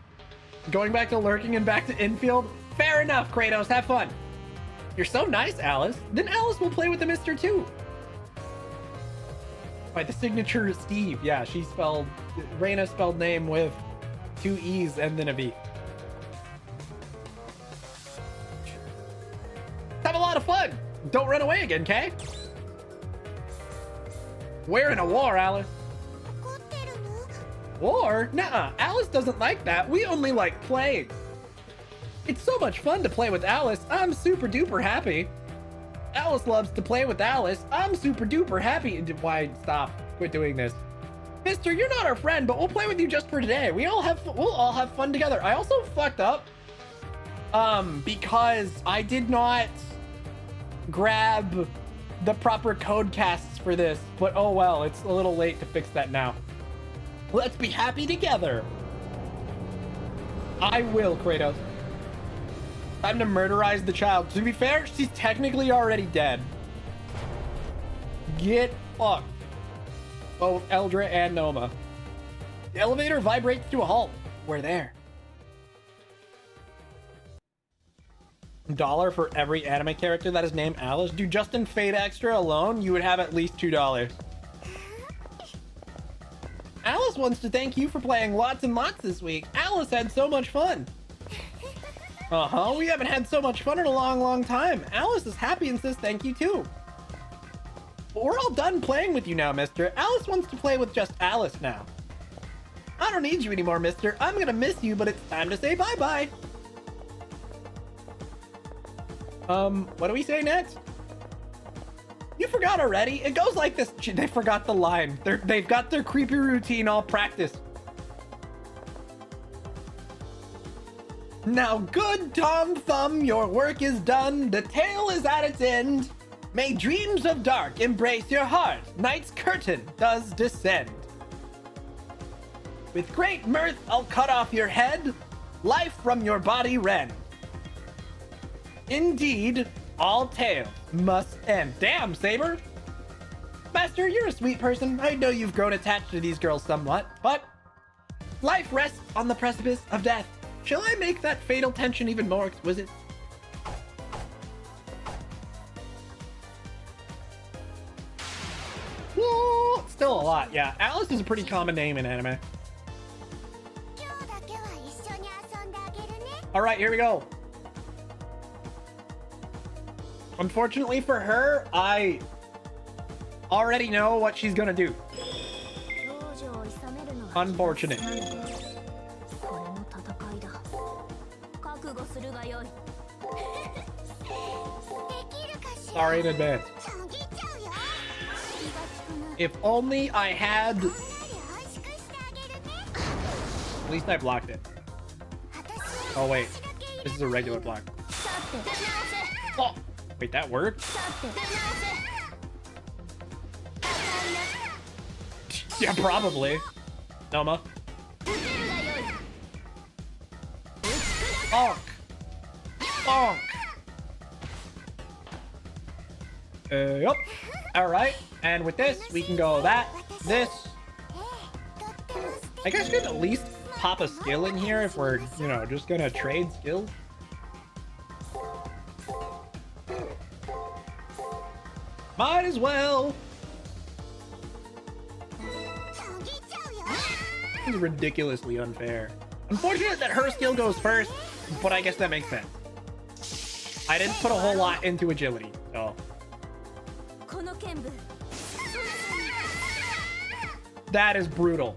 Going back to lurking and back to infield. Fair enough, Kratos. Have fun. You're so nice, Alice. Then Alice will play with the Mister too. Right, the signature is Steve. Yeah, she spelled... Raina spelled name with 2 E's and then a V. Have a lot of fun. Don't run away again, Kay? We're in a war, Alice. War? Nuh-uh. Alice doesn't like that. We only like playing. It's so much fun to play with Alice. I'm super duper happy. Alice loves to play with Alice. I'm super duper happy. Why? Stop. Quit doing this. Mister, you're not our friend, but we'll play with you just for today. We'll all have fun together. I also fucked up. Because I did not grab the proper code casts for this. But oh well, it's a little late to fix that now. Let's be happy together. I will, Kratos. Time to murderize the child. To be fair, she's technically already dead. Get fucked. Both Eldra and Noma. The elevator vibrates to a halt. We're there. $1 for every anime character that is named Alice. Dude, just in Fate Extra alone, you would have at least $2. Alice wants to thank you for playing lots and lots this week. Alice had so much fun. Uh-huh, we haven't had so much fun in a long, long time. Alice is happy and says thank you too. But we're all done playing with you now, mister. Alice wants to play with just Alice now. I don't need you anymore, mister. I'm gonna miss you, but it's time to say bye-bye. What do we say next? You forgot already? It goes like this. They forgot the line. They've got their creepy routine all practiced. Now, good Tom Thumb, your work is done. The tale is at its end. May dreams of dark embrace your heart. Night's curtain does descend. With great mirth, I'll cut off your head. Life from your body rend. Indeed, all tales must end. Damn, Saber. Master, you're a sweet person. I know you've grown attached to these girls somewhat, but life rests on the precipice of death. Shall I make that fatal tension even more exquisite? Whoa, still a lot, yeah. Alice is a pretty common name in anime. All right, here we go. Unfortunately for her, I already know what she's gonna do. Unfortunate. Sorry in advance. If only I had... At least I blocked it. Oh wait, this is a regular block. Oh, wait, that worked? Yeah, probably. Noma. Bonk. Bonk. Yup. Alright, and with this, we can go that, this. I guess we could at least pop a skill in here if we're, you know, just gonna trade skills. Might as well. This is ridiculously unfair. Unfortunate that her skill goes first, but I guess that makes sense. I didn't put a whole lot into agility, so. That is brutal.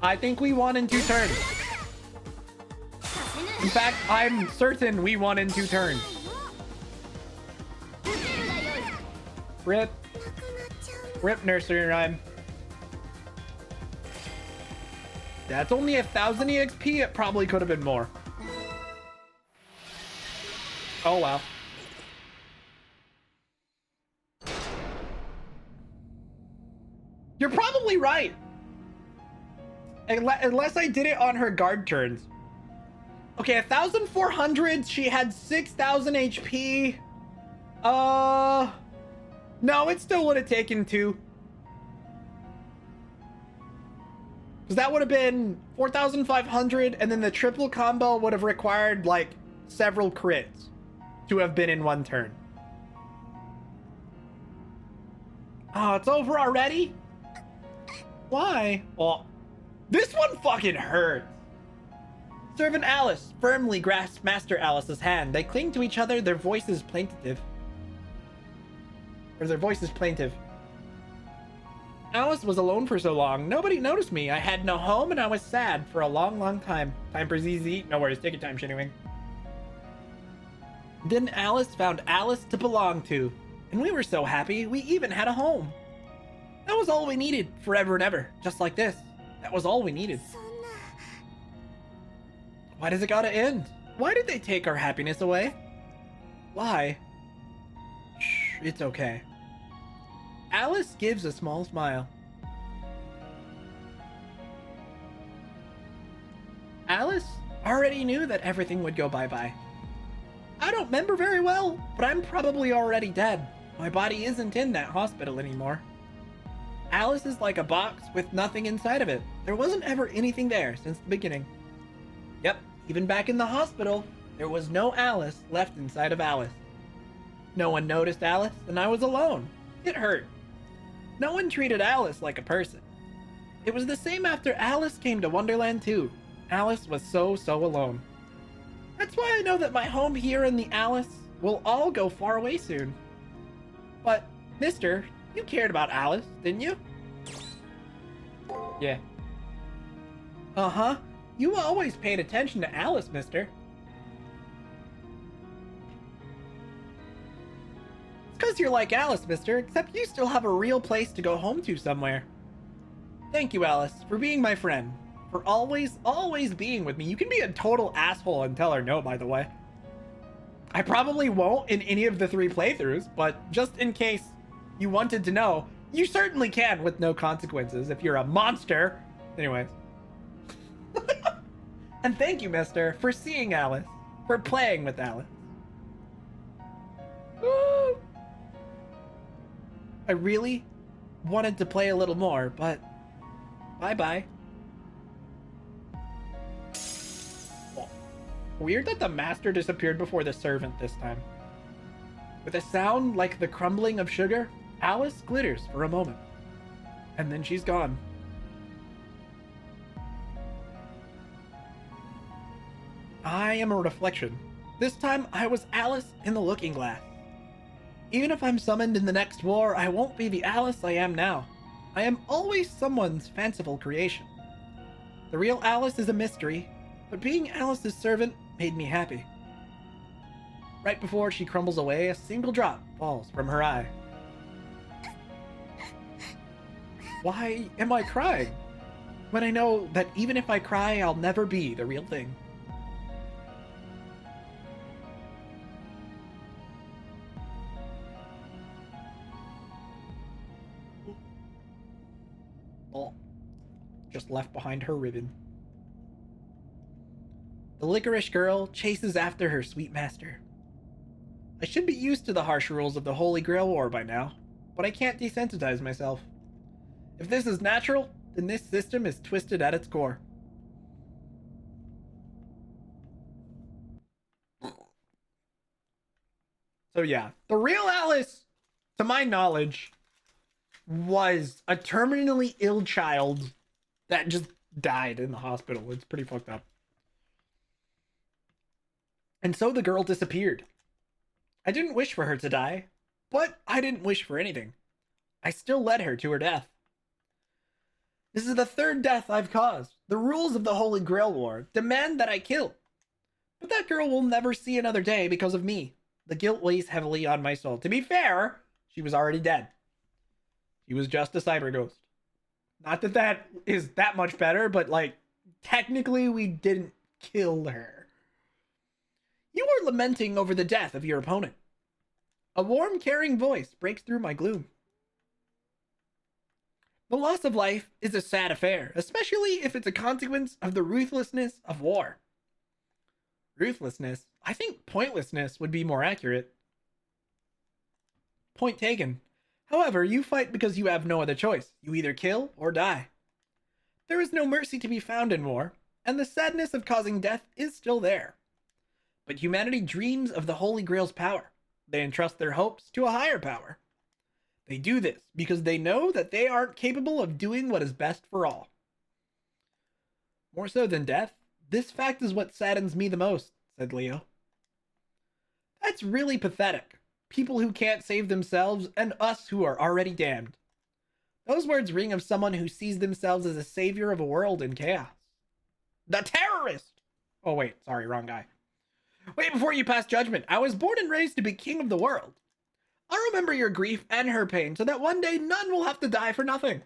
I think we won in 2 turns. In fact, I'm certain we won in 2 turns. Rip. Rip nursery rhyme. That's only 1,000 EXP. It probably could have been more. Oh, wow. You're probably right. Unless I did it on her guard turns. Okay, 1,400. She had 6,000 HP. No, it still would have taken 2. Because that would have been 4,500, and then the triple combo would have required like several crits to have been in one turn. Oh, it's over already? Why? Well, this one fucking hurts. Servant Alice firmly grasps Master Alice's hand. They cling to each other, their voices plaintive. Alice was alone for so long. Nobody noticed me. I had no home and I was sad for a long, long time. Time for ZZ. No worries. Take your time, Shinwing. Then Alice found Alice to belong to. And we were so happy, we even had a home. That was all we needed, forever and ever. Just like this. That was all we needed. Why does it gotta end? Why did they take our happiness away? Why? Shh, it's okay. Alice gives a small smile. Alice already knew that everything would go bye-bye. I don't remember very well, but I'm probably already dead. My body isn't in that hospital anymore. Alice is like a box with nothing inside of it. There wasn't ever anything there since the beginning. Yep, even back in the hospital, there was no Alice left inside of Alice. No one noticed Alice, and I was alone. It hurt. No one treated Alice like a person. It was the same after Alice came to Wonderland too. Alice was so alone. That's why I know that my home here in the Alice will all go far away soon. But, mister, you cared about Alice, didn't you? Yeah. Uh-huh. You always paid attention to Alice, mister. It's because you're like Alice, mister, except you still have a real place to go home to somewhere. Thank you, Alice, for being my friend. For always being with me. You can be a total asshole and tell her no, by the way. I probably won't in any of the 3 playthroughs, but just in case you wanted to know, you certainly can with no consequences if you're a monster. Anyways. And thank you, mister, for seeing Alice, for playing with Alice. Woo! I really wanted to play a little more, but bye-bye. Weird that the master disappeared before the servant this time. With a sound like the crumbling of sugar, Alice glitters for a moment. And then she's gone. I am a reflection. This time I was Alice in the looking glass. Even if I'm summoned in the next war, I won't be the Alice I am now. I am always someone's fanciful creation. The real Alice is a mystery, but being Alice's servant made me happy. Right before she crumbles away, a single drop falls from her eye. Why am I crying? When I know that even if I cry, I'll never be the real thing. Oh, just left behind her ribbon. The licorice girl chases after her sweet master. I should be used to the harsh rules of the Holy Grail War by now, but I can't desensitize myself. If this is natural, then this system is twisted at its core. So yeah, the real Alice, to my knowledge, was a terminally ill child that just died in the hospital. It's pretty fucked up. And so the girl disappeared. I didn't wish for her to die, but I didn't wish for anything. I still led her to her death. This is the 3rd death I've caused. The rules of the Holy Grail War demand that I kill. But that girl will never see another day because of me. The guilt weighs heavily on my soul. To be fair, she was already dead. She was just a cyber ghost. Not that that is that much better, but like, technically we didn't kill her. You are lamenting over the death of your opponent. A warm, caring voice breaks through my gloom. The loss of life is a sad affair, especially if it's a consequence of the ruthlessness of war. Ruthlessness? I think pointlessness would be more accurate. Point taken. However, you fight because you have no other choice. You either kill or die. There is no mercy to be found in war, and the sadness of causing death is still there. But humanity dreams of the Holy Grail's power. They entrust their hopes to a higher power. They do this because they know that they aren't capable of doing what is best for all. More so than death, this fact is what saddens me the most, said Leo. That's really pathetic. People who can't save themselves and us who are already damned. Those words ring of someone who sees themselves as a savior of a world in chaos. The terrorist! Oh wait, sorry, wrong guy. Wait before you pass judgment. I was born and raised to be king of the world. I remember your grief and her pain so that one day none will have to die for nothing.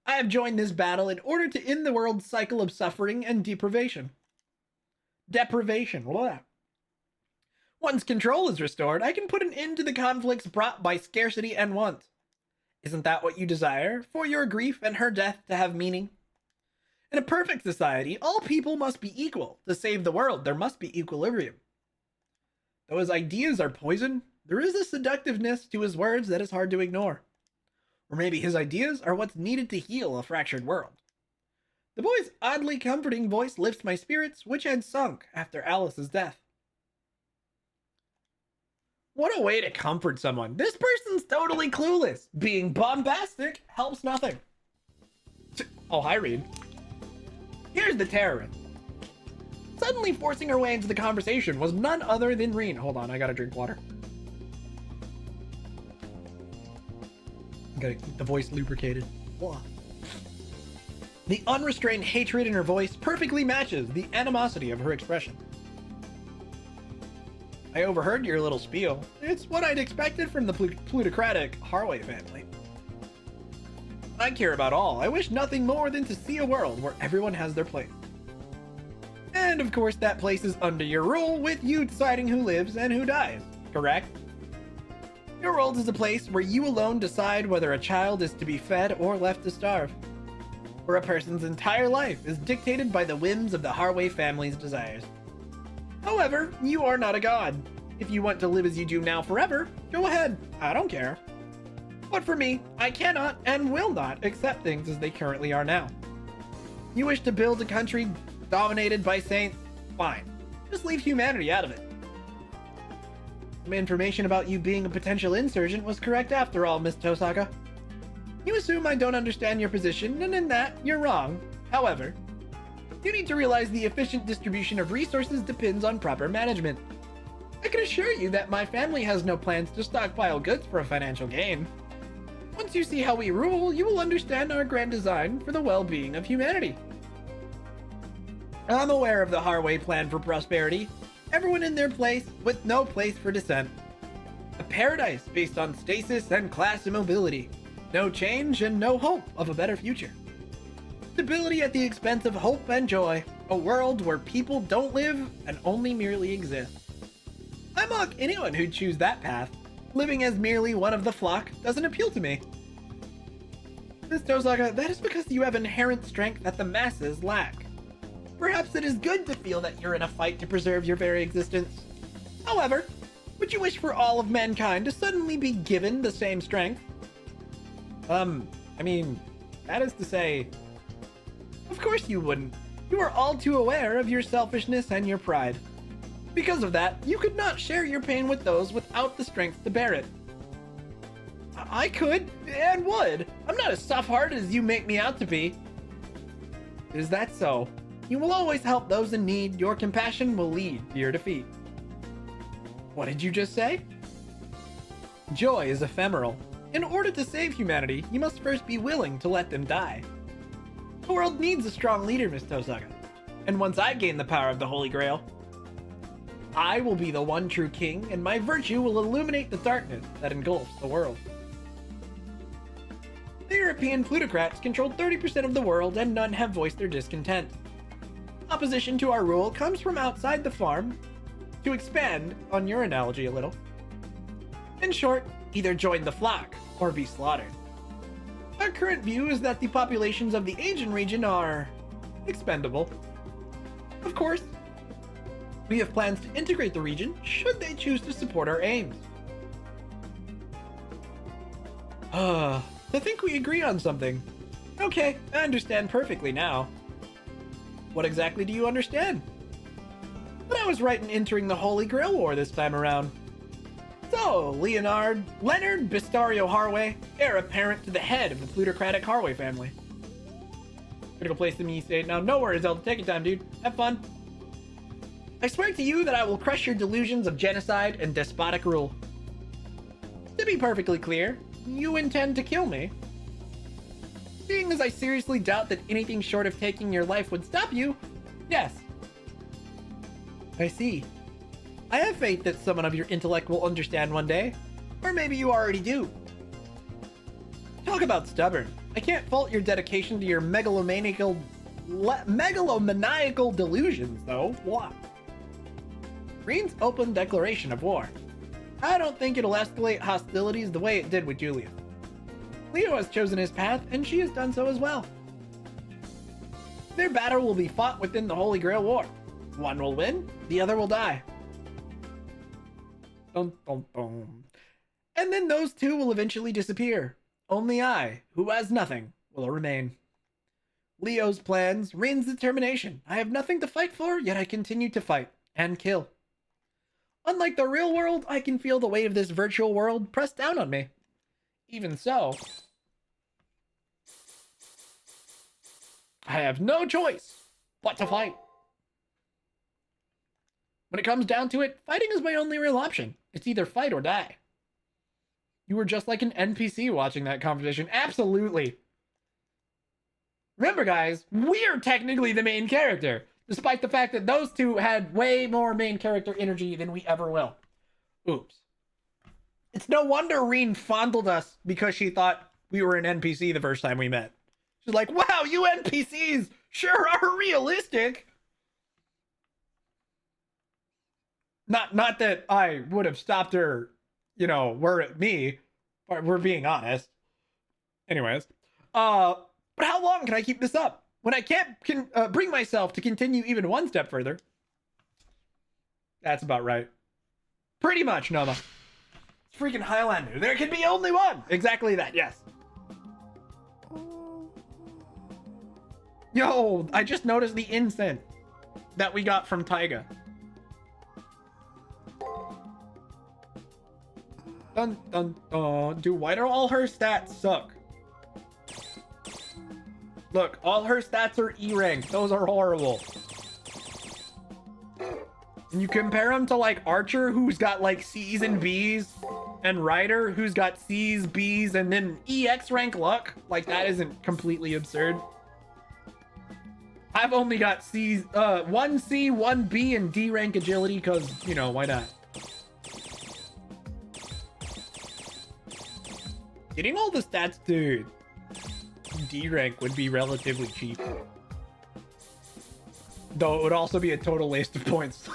I have joined this battle in order to end the world's cycle of suffering and deprivation. Deprivation, what? Once control is restored, I can put an end to the conflicts brought by scarcity and want. Isn't that what you desire, for your grief and her death to have meaning? In a perfect society, all people must be equal. To save the world, there must be equilibrium. Though his ideas are poison, there is a seductiveness to his words that is hard to ignore. Or maybe his ideas are what's needed to heal a fractured world. The boy's oddly comforting voice lifts my spirits, which had sunk after Alice's death. What a way to comfort someone. This person's totally clueless. Being bombastic helps nothing. Oh, hi, Reed. Here's the terrorist. Suddenly forcing her way into the conversation was none other than Reen. Hold on, I gotta drink water. Gotta keep the voice lubricated. Blah. The unrestrained hatred in her voice perfectly matches the animosity of her expression. I overheard your little spiel. It's what I'd expected from the plutocratic Harway family. I care about all. I wish nothing more than to see a world where everyone has their place. And of course that place is under your rule, with you deciding who lives and who dies, correct? Your world is a place where you alone decide whether a child is to be fed or left to starve. Where a person's entire life is dictated by the whims of the Harway family's desires. However, you are not a god. If you want to live as you do now forever, go ahead. I don't care. But for me, I cannot and will not accept things as they currently are now. You wish to build a country dominated by saints? Fine. Just leave humanity out of it. Some information about you being a potential insurgent was correct after all, Miss Tosaka. You assume I don't understand your position, and in that, you're wrong. However, you need to realize the efficient distribution of resources depends on proper management. I can assure you that my family has no plans to stockpile goods for a financial gain. Once you see how we rule, you will understand our grand design for the well-being of humanity. I'm aware of the Harway plan for prosperity. Everyone in their place, with no place for dissent. A paradise based on stasis and class immobility. No change and no hope of a better future. Stability at the expense of hope and joy. A world where people don't live and only merely exist. I mock anyone who'd choose that path. Living as merely one of the flock doesn't appeal to me. Miss Tosaka, that is because you have inherent strength that the masses lack. Perhaps it is good to feel that you're in a fight to preserve your very existence. However, would you wish for all of mankind to suddenly be given the same strength? I mean, that is to say, of course you wouldn't. You are all too aware of your selfishness and your pride. Because of that, you could not share your pain with those without the strength to bear it. I could, and would. I'm not as soft-hearted as you make me out to be. Is that so? You will always help those in need. Your compassion will lead to your defeat. What did you just say? Joy is ephemeral. In order to save humanity, you must first be willing to let them die. The world needs a strong leader, Miss Tosaka. And once I gain the power of the Holy Grail, I will be the one true king, and my virtue will illuminate the darkness that engulfs the world. The European plutocrats control 30% of the world, and none have voiced their discontent. Opposition to our rule comes from outside the farm. To expand on your analogy a little. In short, either join the flock or be slaughtered. Our current view is that the populations of the Asian region are expendable. Of course, we have plans to integrate the region should they choose to support our aims. To think we agree on something. Okay, I understand perfectly now. What exactly do you understand? But I was right in entering the Holy Grail War this time around. So, Leonard Bistario Harway, heir apparent to the head of the plutocratic Harway family. Gonna go play some E-State now. No worries, Zelda. Take your time, dude. Have fun. I swear to you that I will crush your delusions of genocide and despotic rule. To be perfectly clear, you intend to kill me. Seeing as I seriously doubt that anything short of taking your life would stop you, yes. I see. I have faith that someone of your intellect will understand one day. Or maybe you already do. Talk about stubborn. I can't fault your dedication to your megalomaniacal delusions, though. What? Green's open declaration of war. I don't think it'll escalate hostilities the way it did with Julia. Leo has chosen his path, and she has done so as well. Their battle will be fought within the Holy Grail War. One will win, the other will die. Dun, dun, dun. And then those two will eventually disappear. Only I, who has nothing, will remain. Leo's plans, Rin's determination. I have nothing to fight for, yet I continue to fight and kill. Unlike the real world, I can feel the weight of this virtual world press down on me. Even so, I have no choice but to fight. When it comes down to it, fighting is my only real option. It's either fight or die. You were just like an NPC watching that conversation. Absolutely. Remember, guys, we're technically the main character, despite the fact that those two had way more main character energy than we ever will. Oops. It's no wonder Reen fondled us because she thought we were an NPC the first time we met. She's like, wow, you NPCs sure are realistic. Not that I would have stopped her, were it me, but we're being honest. Anyways, but how long can I keep this up? When I can't bring myself to continue even one step further. That's about right. Pretty much, Nova. It's freaking Highlander. There can be only one. Exactly that, yes. Yo, I just noticed the incense that we got from Taiga. Dun, dun, dun. Dude, why do all her stats suck? Look, all her stats are E rank. Those are horrible. And you compare them to like Archer, who's got like C's and B's, and Ryder, who's got C's, B's, and then EX rank luck. Like, that isn't completely absurd. I've only got C's, 1C, 1B, and D rank agility, because, why not? Getting all the stats to D rank would be relatively cheap. Though it would also be a total waste of points.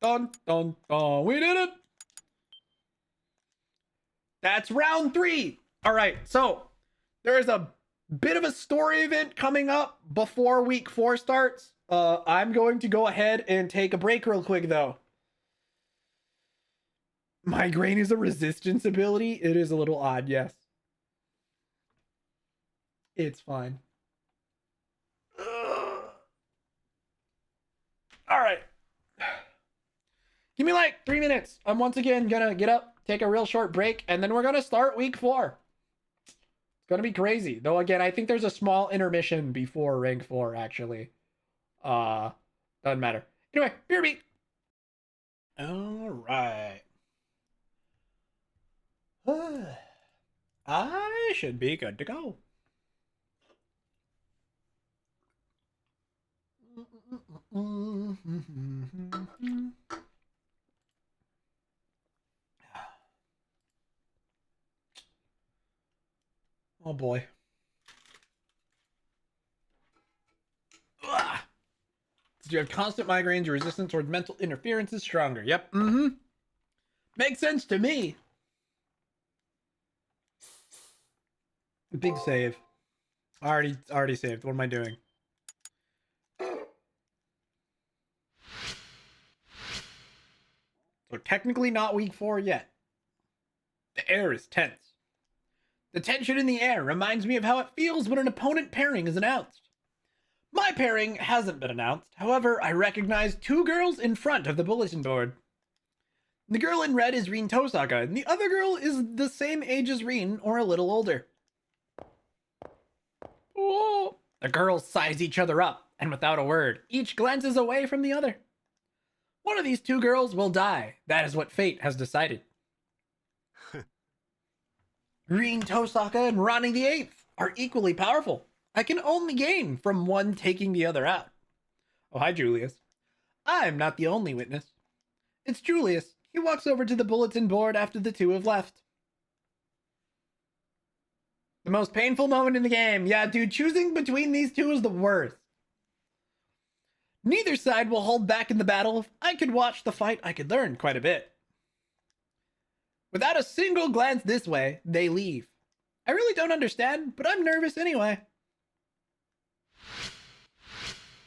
Dun, dun, dun. We did it! That's round 3! Alright, so there is a bit of a story event coming up before week 4 starts. I'm going to go ahead and take a break real quick, though. Migraine is a resistance ability. It is a little odd, yes. It's fine. All right. Give me like 3 minutes. I'm once again gonna get up, take a real short break, and then we're gonna start week 4. It's gonna be crazy. Though again, I think there's a small intermission before rank 4, actually. Doesn't matter. Anyway, beer beat. All right. I should be good to go. Oh boy. Ugh. Did you have constant migraines? Your resistance towards mental interference is stronger. Yep. Makes sense to me. Big save. Already saved. What am I doing? So technically not week 4 yet. The air is tense. The tension in the air reminds me of how it feels when an opponent pairing is announced. My pairing hasn't been announced. However, I recognize 2 girls in front of the bulletin board. The girl in red is Rin Tosaka, and the other girl is the same age as Rin, or a little older. Oh. The girls size each other up, and without a word, each glances away from the other. One of these 2 girls will die. That is what fate has decided. Rin Tosaka and Rani the 8th are equally powerful. I can only gain from one taking the other out. Oh, hi, Julius. I'm not the only witness. It's Julius. He walks over to the bulletin board after the 2 have left. The most painful moment in the game. Yeah, dude, choosing between these 2 is the worst. Neither side will hold back in the battle. If I could watch the fight, I could learn quite a bit. Without a single glance this way, they leave. I really don't understand, but I'm nervous anyway.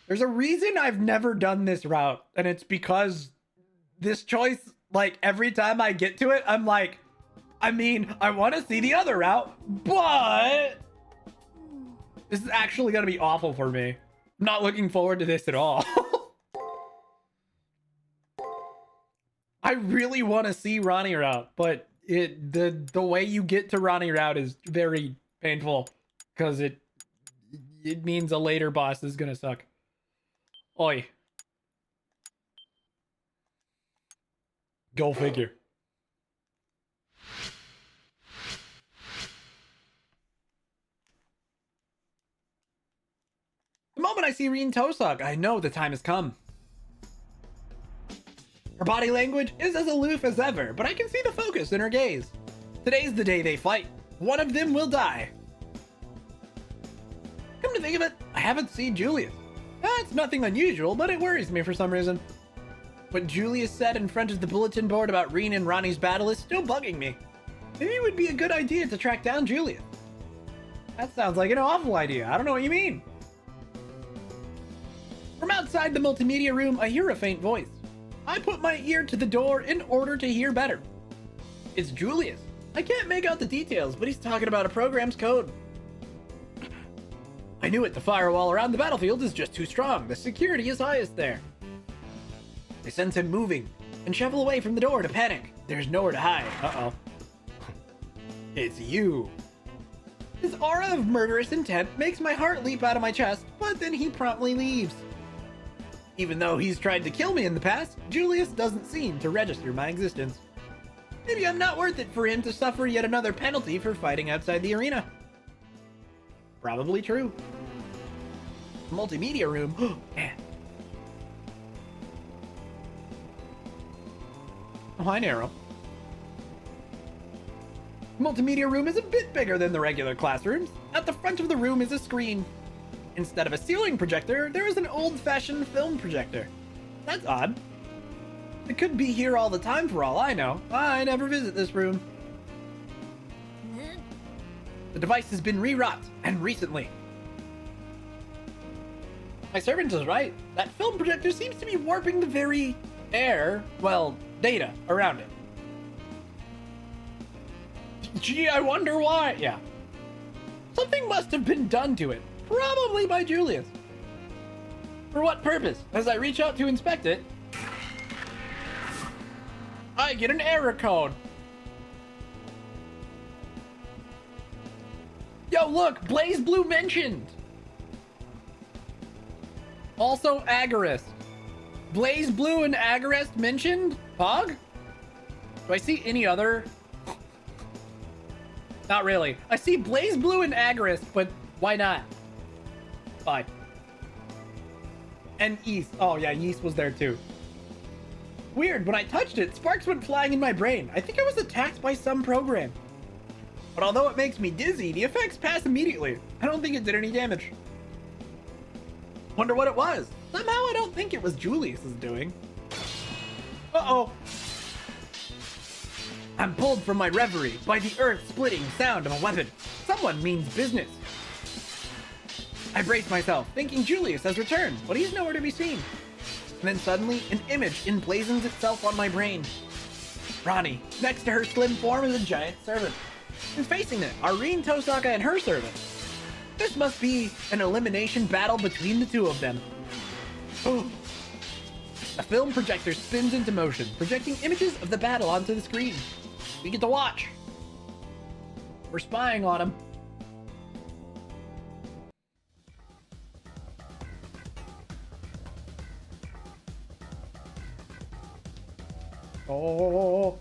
There's a reason I've never done this route, and it's because this choice, like, every time I get to it, I'm like, I mean, I want to see the other route, but this is actually going to be awful for me. I'm not looking forward to this at all. I really want to see Rani route, but the way you get to Rani route is very painful because it means a later boss is going to suck. Oi. Go figure. The moment I see Rin Tosaka, I know the time has come. Her body language is as aloof as ever, but I can see the focus in her gaze. Today's the day they fight. One of them will die. Come to think of it, I haven't seen Julius. It's nothing unusual, but it worries me for some reason. What Julius said in front of the bulletin board about Rin and Rani's battle is still bugging me. Maybe it would be a good idea to track down Julius. That sounds like an awful idea. I don't know what you mean. From outside the multimedia room, I hear a faint voice. I put my ear to the door in order to hear better. It's Julius. I can't make out the details, but he's talking about a program's code. I knew it. The firewall around the battlefield is just too strong. The security is highest there. I sense him moving and shuffle away from the door to panic. There's nowhere to hide. Uh-oh. It's you. His aura of murderous intent makes my heart leap out of my chest, but then he promptly leaves. Even though he's tried to kill me in the past, Julius doesn't seem to register my existence. Maybe I'm not worth it for him to suffer yet another penalty for fighting outside the arena. Probably true. Multimedia room. Oh, man. Oh, hi, Nero. Multimedia room is a bit bigger than the regular classrooms. At the front of the room is a screen. Instead of a ceiling projector, there is an old-fashioned film projector. That's odd. It could be here all the time for all I know. I never visit this room. The device has been rewrought, and recently. My servant is right. That film projector seems to be warping the very air, well, data around it. Gee, I wonder why. Yeah. Something must have been done to it. Probably by Julius. For what purpose? As I reach out to inspect it, I get an error code. Yo, look, Blaze Blue mentioned. Also, Agarist. Blaze Blue and Agarist mentioned? Pog? Do I see any other? Not really. I see Blaze Blue and Agarist, but why not? Bye. And Yeast. Oh yeah, Yeast was there too. Weird, when I touched it, sparks went flying in my brain. I think I was attacked by some program. But although it makes me dizzy, the effects pass immediately. I don't think it did any damage. Wonder what it was. Somehow I don't think it was Julius's doing. Uh-oh. I'm pulled from my reverie by the earth-splitting sound of a weapon. Someone means business. I brace myself, thinking Julius has returned, but he's nowhere to be seen. And then suddenly, an image emblazons itself on my brain. Rani. Next to her slim form is a giant servant. And facing it are Rin, Tosaka, and her servant. This must be an elimination battle between the two of them. Oh. A film projector spins into motion, projecting images of the battle onto the screen. We get to watch. We're spying on him. Oh.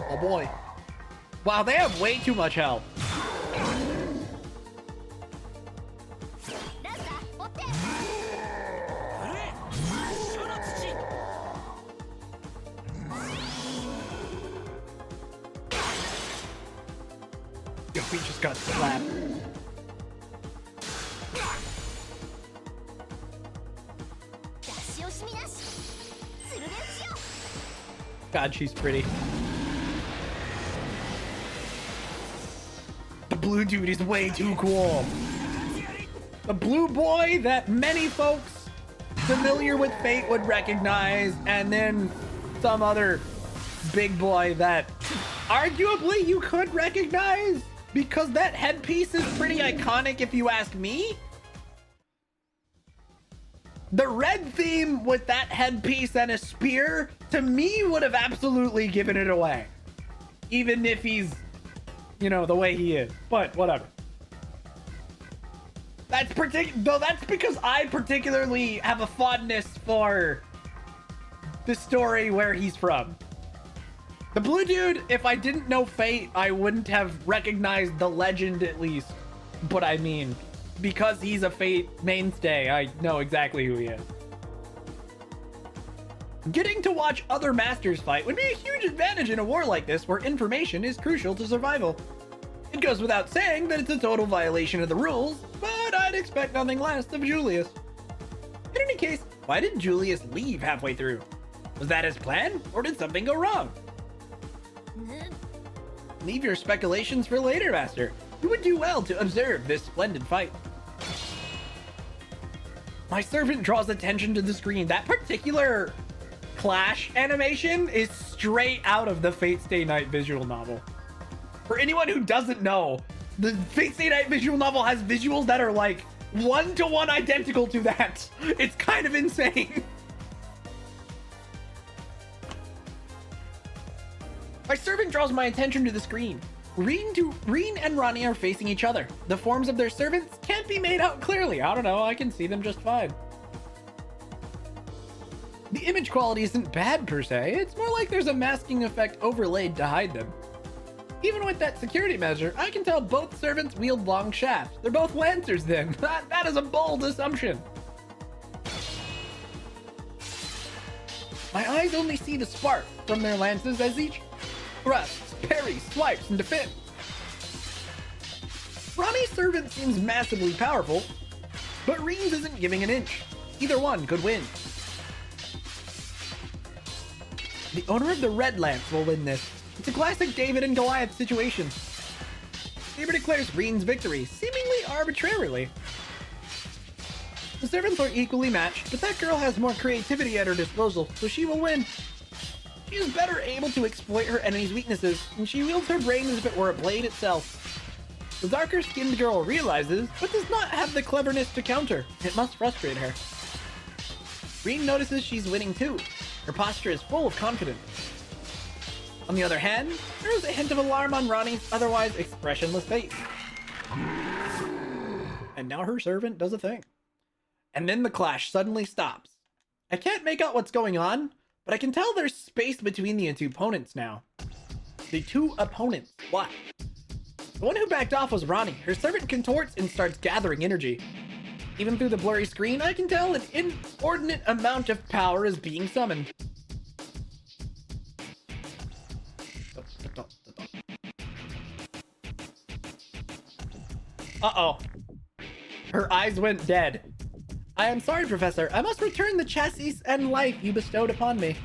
Oh boy. Wow, they have way too much health. Yo, we just got slapped. God, she's pretty. The blue dude is way too cool. The blue boy that many folks familiar with Fate would recognize, and then some other big boy that arguably you could recognize because that headpiece is pretty iconic if you ask me. The red theme with that headpiece and a spear, to me, would have absolutely given it away. Even if he's, you know, the way he is. But whatever. That's because I particularly have a fondness for the story where he's from. The blue dude, if I didn't know Fate, I wouldn't have recognized the legend at least. But I mean, because he's a Fate mainstay, I know exactly who he is. Getting to watch other masters fight would be a huge advantage in a war like this where information is crucial to survival. It goes without saying that it's a total violation of the rules, but I'd expect nothing less of Julius. In any case, why did Julius leave halfway through? Was that his plan, or did something go wrong? Leave your speculations for later, Master. You would do well to observe this splendid fight. My servant draws attention to the screen. That particular clash animation is straight out of the Fate Stay Night visual novel. For anyone who doesn't know, the Fate Stay Night visual novel has visuals that are like one-to-one identical to that. It's kind of insane. My servant draws my attention to the screen. Rin and Rani are facing each other. The forms of their servants can't be made out clearly. I don't know, I can see them just fine. The image quality isn't bad per se, it's more like there's a masking effect overlaid to hide them. Even with that security measure, I can tell both servants wield long shafts. They're both lancers then. That is a bold assumption. My eyes only see the spark from their lances as each thrusts, parries, swipes, and defends. Rani's servant seems massively powerful, but Rin's isn't giving an inch. Either one could win. The owner of the red lance will win this. It's a classic David and Goliath situation. Saber declares Rin's victory, seemingly arbitrarily. The servants are equally matched, but that girl has more creativity at her disposal, so she will win. She is better able to exploit her enemy's weaknesses, and she wields her brain as if it were a blade itself. The darker-skinned girl realizes, but does not have the cleverness to counter. It must frustrate her. Rin notices she's winning too. Her posture is full of confidence. On the other hand, there is a hint of alarm on Rani's otherwise expressionless face. And now her servant does a thing. And then the clash suddenly stops. I can't make out what's going on, but I can tell there's space between the two opponents now. The two opponents. What? The one who backed off was Rani. Her servant contorts and starts gathering energy. Even through the blurry screen, I can tell an inordinate amount of power is being summoned. Uh-oh. Her eyes went dead. I am sorry, Professor. I must return the chassis and life you bestowed upon me.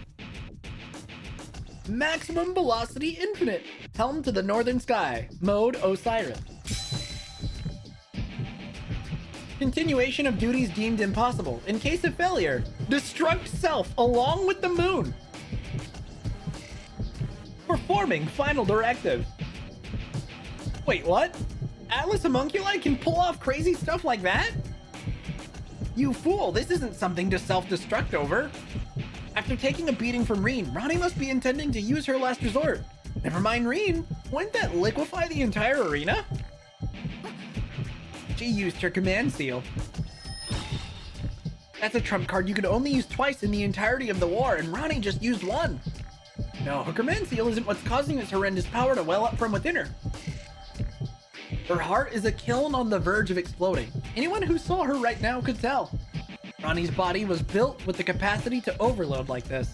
Maximum velocity infinite. Helm to the northern sky. Mode Osiris. Continuation of duties deemed impossible. In case of failure, destruct self along with the moon. Performing final directive. Wait, what? Atlas Homunculi can pull off crazy stuff like that? You fool, this isn't something to self-destruct over. After taking a beating from Reen, Rani must be intending to use her last resort. Never mind Reen, wouldn't that liquefy the entire arena? She used her command seal. That's a trump card you could only use twice in the entirety of the war, and Rani just used one. No, her command seal isn't what's causing this horrendous power to well up from within her. Her heart is a kiln on the verge of exploding. Anyone who saw her right now could tell. Rani's body was built with the capacity to overload like this.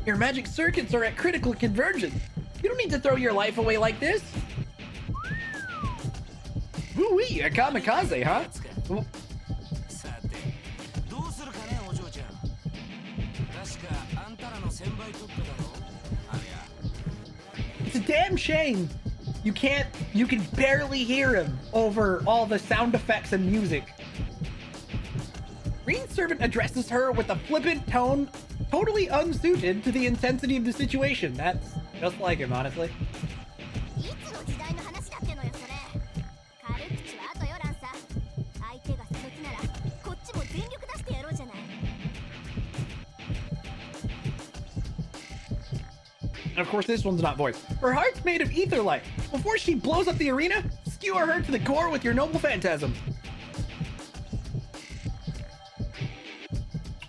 Your magic circuits are at critical convergence. You don't need to throw your life away like this. Woo-wee, a kamikaze, huh? It's a damn shame. You can barely hear him over all the sound effects and music. Reen's servant addresses her with a flippant tone, totally unsuited to the intensity of the situation. That's just like him, honestly. And of course, this one's not voiced. Her heart's made of ether light. Before she blows up the arena, skewer her to the core with your noble phantasm.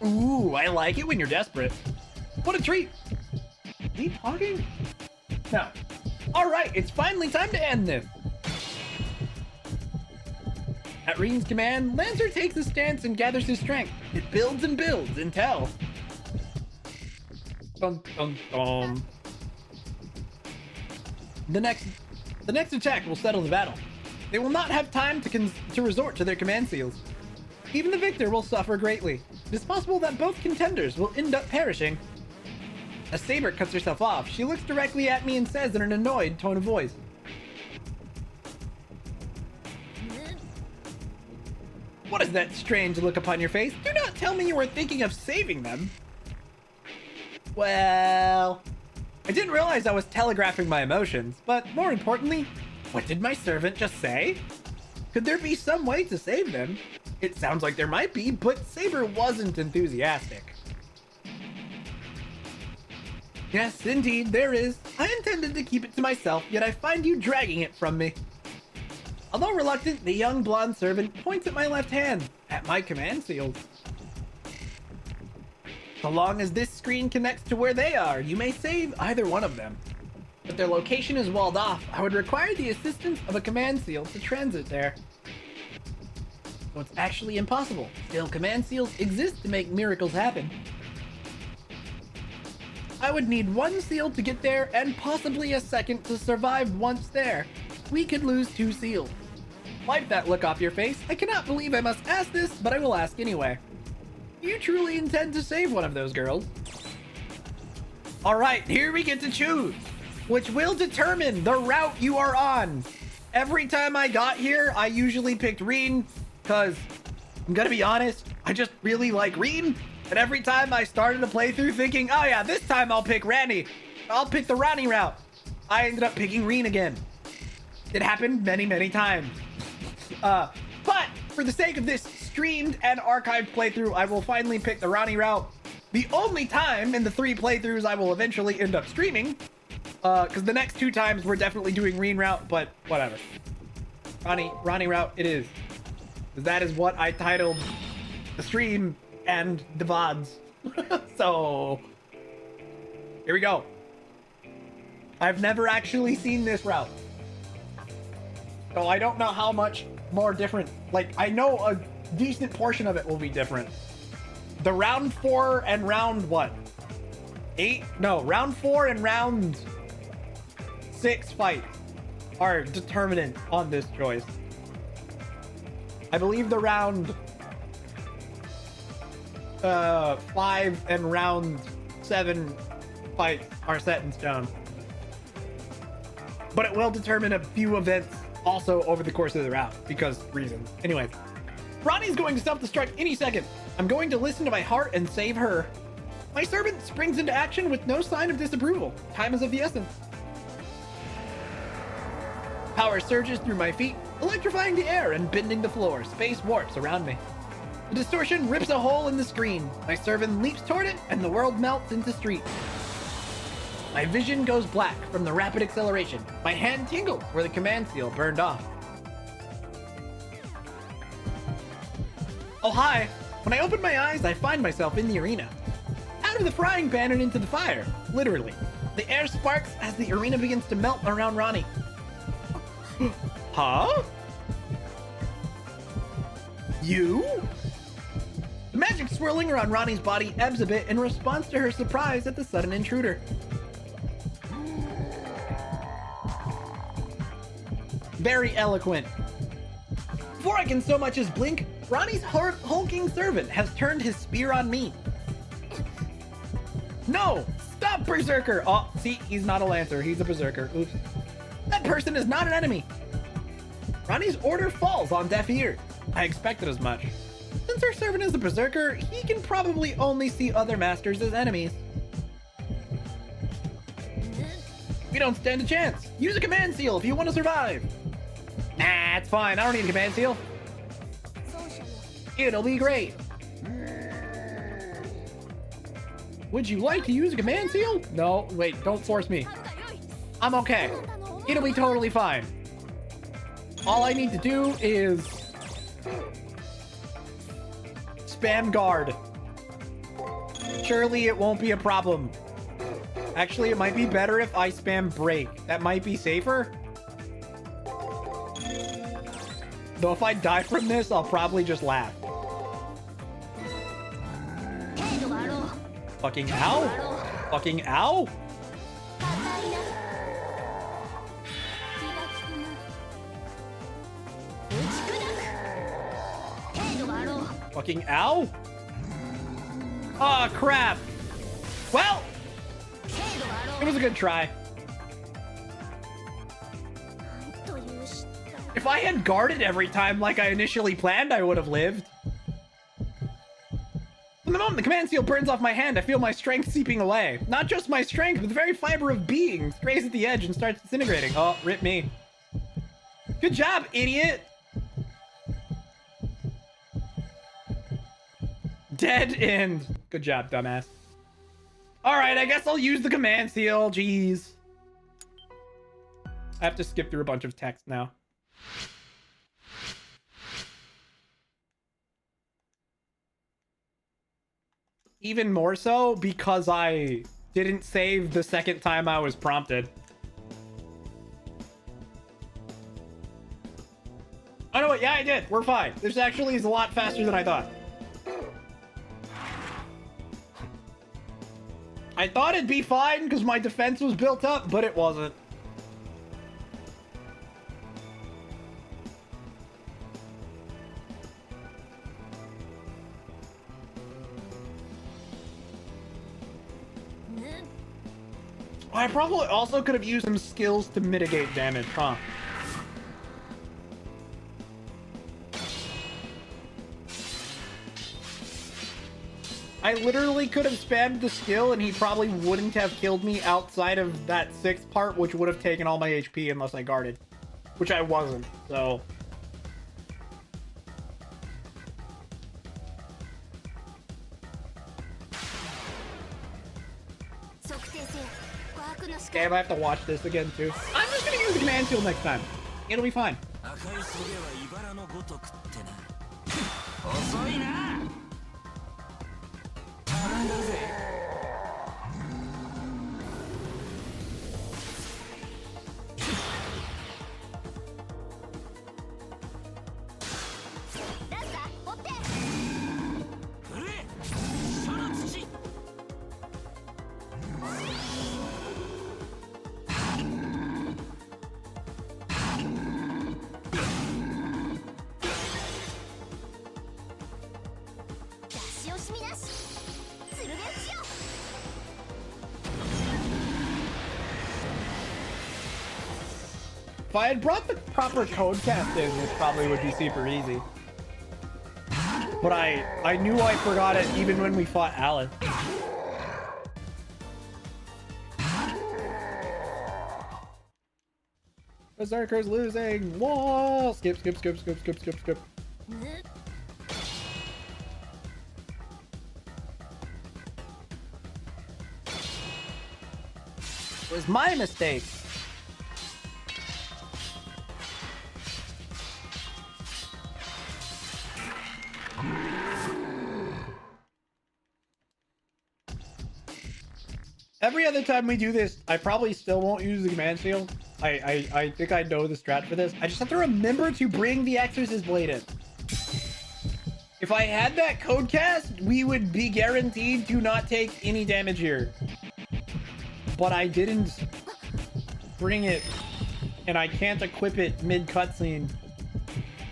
Ooh, I like it when you're desperate. What a treat. Is he talking? No. All right, it's finally time to end this. At Reen's command, Lancer takes a stance and gathers his strength. It builds and builds until... Dun, dun, dun. The next attack will settle the battle. They will not have time to resort to their command seals. Even the victor will suffer greatly. It is possible that both contenders will end up perishing. As Saber cuts herself off, she looks directly at me and says in an annoyed tone of voice, "What is that strange look upon your face? Do not tell me you were thinking of saving them." Well, I didn't realize I was telegraphing my emotions, but more importantly, what did my servant just say? Could there be some way to save them? It sounds like there might be, but Saber wasn't enthusiastic. Yes, indeed, there is. I intended to keep it to myself, yet I find you dragging it from me. Although reluctant, the young blonde servant points at my left hand, at my command seals. So long as this screen connects to where they are, you may save either one of them. If their location is walled off, I would require the assistance of a command seal to transit there. So it's actually impossible. Still, command seals exist to make miracles happen. I would need one seal to get there and possibly a second to survive once there. We could lose 2 seals. Wipe that look off your face. I cannot believe I must ask this, but I will ask anyway. Do you truly intend to save one of those girls? Alright, here we get to choose, which will determine the route you are on. Every time I got here, I usually picked Reen, because I'm gonna be honest, I just really like Reen. And every time I started a playthrough thinking, oh yeah, this time I'll pick Rani. I'll pick the Rani route. I ended up picking Reen again. It happened many, many times. But for the sake of this streamed and archived playthrough, I will finally pick the Rani route. The only time in the 3 playthroughs I will eventually end up streaming, because the next 2 times we're definitely doing Reen route, but whatever. Rani route it is. Because that is what I titled the stream and the VODs. So, here we go. I've never actually seen this route. So I don't know how much more different. Like, I know a decent portion of it will be different. The round 4 and round what? 8? No, round 4 and round 6 fight are determinant on this choice. I believe the round 5 and round 7 fights are set in stone. But it will determine a few events also over the course of the route, because reasons. Anyway, Rani's going to self-destruct any second. I'm going to listen to my heart and save her. My servant springs into action with no sign of disapproval. Time is of the essence. Power surges through my feet, electrifying the air and bending the floor. Space warps around me. The distortion rips a hole in the screen. My servant leaps toward it, and the world melts into street. My vision goes black from the rapid acceleration. My hand tingles where the command seal burned off. Oh, hi. When I open my eyes, I find myself in the arena. Out of the frying pan and into the fire. Literally. The air sparks as the arena begins to melt around Rani. Huh? You? The magic swirling around Rani's body ebbs a bit in response to her surprise at the sudden intruder. Very eloquent. Before I can so much as blink, Rani's hulking servant has turned his spear on me. No! Stop, Berserker! Oh, see, he's not a Lancer, he's a Berserker. Oops. That person is not an enemy! Rani's order falls on deaf ears. I expected as much. Since our servant is a Berserker, he can probably only see other masters as enemies. We don't stand a chance. Use a command seal if you want to survive. Nah, it's fine. I don't need a command seal. It'll be great. Would you like to use a command seal? No, wait, don't force me. I'm okay. It'll be totally fine. All I need to do is spam guard. Surely it won't be a problem. Actually, it might be better if I spam break. That might be safer. Though if I die from this, I'll probably just laugh. Fucking ow! Fucking ow! Fucking ow! Oh crap! Well, it was a good try. If I had guarded every time like I initially planned, I would have lived. From the moment the command seal burns off my hand, I feel my strength seeping away. Not just my strength, but the very fiber of being strays at the edge and starts disintegrating. Oh, rip me. Good job, idiot! Dead end. Good job, dumbass. Alright, I guess I'll use the command seal. Jeez. I have to skip through a bunch of text now. Even more so because I didn't save the second time I was prompted. Oh no, wait, yeah, I did. We're fine. This actually is a lot faster than I thought. I thought it'd be fine because my defense was built up, but it wasn't. I probably also could have used some skills to mitigate damage, huh? I literally could have spammed the skill and he probably wouldn't have killed me outside of that 6th part, which would have taken all my HP unless I guarded. Which I wasn't, so... Damn, I have to watch this again too. I'm just gonna use the command seal next time. It'll be fine. If I had brought the proper code cast in, this probably would be super easy. But I knew I forgot it even when we fought Alice. Berserker's losing. Whoa! Skip. It was my mistake. Every other time we do this, I probably still won't use the command shield. I think I know the strat for this. I just have to remember to bring the Exorcist Blade in. If I had that code cast, we would be guaranteed to not take any damage here. But I didn't bring it, and I can't equip it mid cutscene.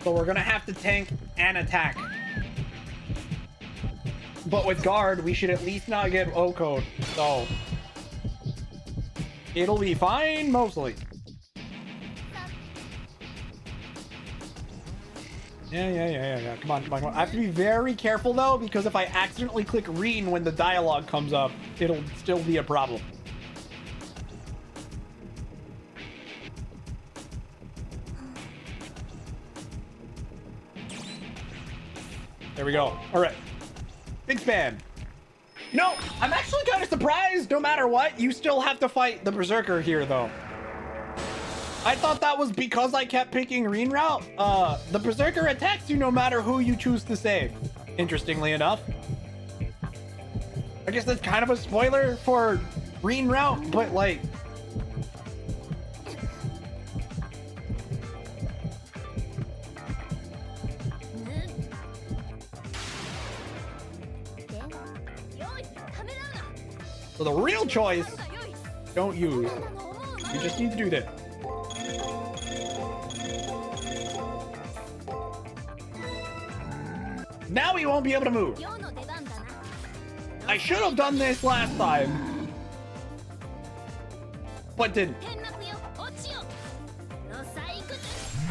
So we're gonna have to tank and attack. But with guard, we should at least not get O code. So it'll be fine mostly. Yeah. Come on. I have to be very careful though, because if I accidentally click Reen when the dialogue comes up, it'll still be a problem. There we go. All right. Big span. You know, I'm actually kind of surprised, no matter what, you still have to fight the Berserker here, though. I thought that was because I kept picking Reen route. The Berserker attacks you no matter who you choose to save, interestingly enough. I guess that's kind of a spoiler for Reen route, but like... So the real choice, don't use. You just need to do this. Now he won't be able to move. I should have done this last time, but didn't.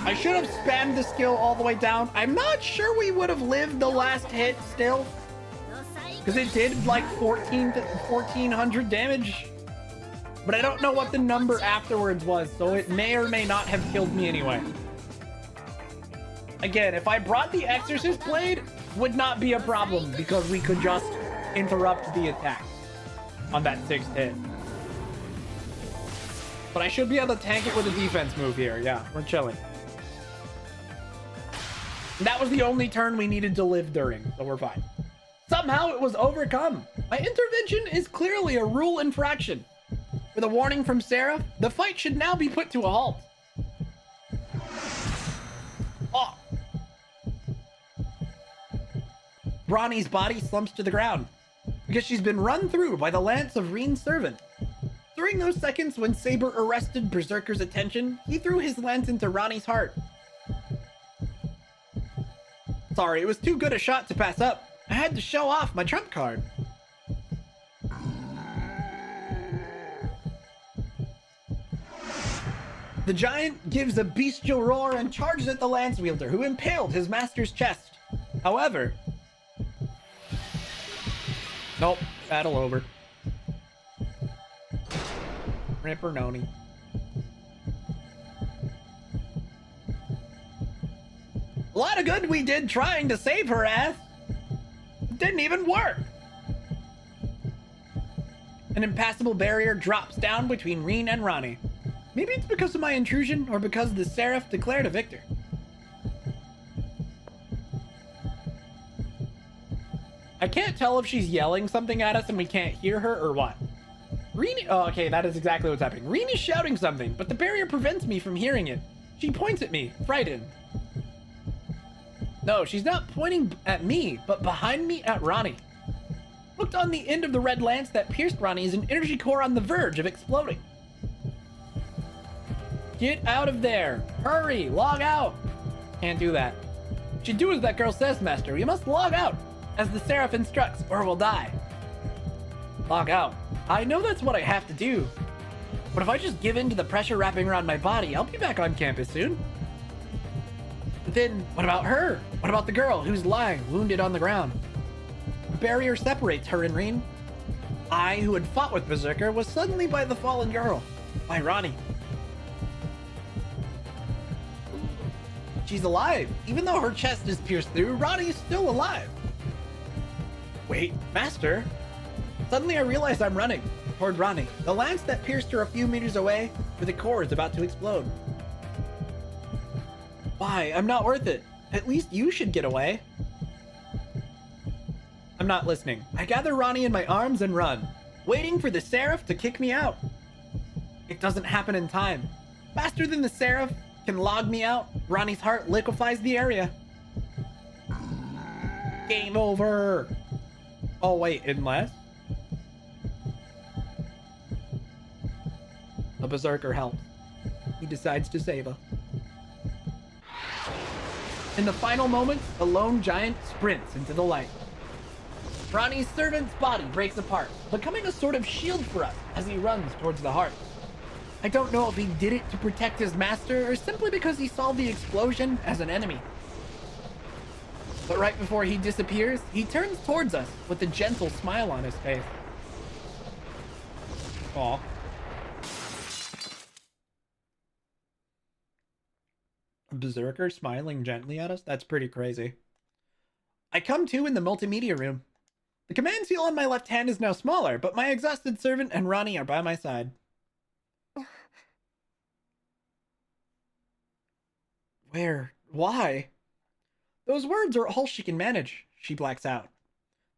I should have spammed the skill all the way down. I'm not sure we would have lived the last hit still, because it did like 1400 damage, but I don't know what the number afterwards was, so it may or may not have killed me anyway. Again, if I brought the Exorcist Blade, would not be a problem because we could just interrupt the attack on that 6th hit. But I should be able to tank it with a defense move here. Yeah, we're chilling. That was the only turn we needed to live during, so we're fine. Somehow it was overcome. My intervention is clearly a rule infraction. With a warning from Sarah, the fight should now be put to a halt. Oh. Rani's body slumps to the ground because she's been run through by the lance of Reen's servant. During those seconds when Saber arrested Berserker's attention, he threw his lance into Rani's heart. Sorry, it was too good a shot to pass up. I had to show off my trump card. The giant gives a bestial roar and charges at the lance wielder, who impaled his master's chest. However... Nope, battle over. Ripper Noni. A lot of good we did trying to save her ass. It didn't even work. An impassable barrier drops down between Reen and Rani. Maybe it's because of my intrusion or because the Seraph declared a victor. I can't tell if she's yelling something at us and we can't hear her or what. Reen... Oh, okay, that is exactly what's happening. Reen is shouting something, but the barrier prevents me from hearing it. She points at me, frightened. No, she's not pointing at me, but behind me at Rani. Looked on the end of the red lance that pierced Rani is an energy core on the verge of exploding. Get out of there. Hurry, log out. Can't do that. Should do as that girl says, Master. We must log out, as the Seraph instructs, or we'll die. Log out. I know that's what I have to do. But if I just give in to the pressure wrapping around my body, I'll be back on campus soon. But then, what about her? What about the girl who's lying, wounded on the ground? A barrier separates her and Reen. I, who had fought with Berserker, was suddenly by the fallen girl, by Rani. She's alive. Even though her chest is pierced through, Rani is still alive. Wait, Master? Suddenly I realize I'm running toward Rani. The lance that pierced her a few meters away, where the core is about to explode. Why? I'm not worth it. At least you should get away. I'm not listening. I gather Rani in my arms and run, waiting for the Seraph to kick me out. It doesn't happen in time. Faster than the Seraph can log me out, Rani's heart liquefies the area. Game over. Oh wait, unless a Berserker helps. He decides to save her. In the final moments, a lone giant sprints into the light. Rani's servant's body breaks apart, becoming a sort of shield for us as he runs towards the heart. I don't know if he did it to protect his master or simply because he saw the explosion as an enemy. But right before he disappears, he turns towards us with a gentle smile on his face. Aw. A Berserker smiling gently at us? That's pretty crazy. I come to in the multimedia room. The command seal on my left hand is now smaller, but my exhausted servant and Rani are by my side. Where? Why? Those words are all she can manage, she blacks out.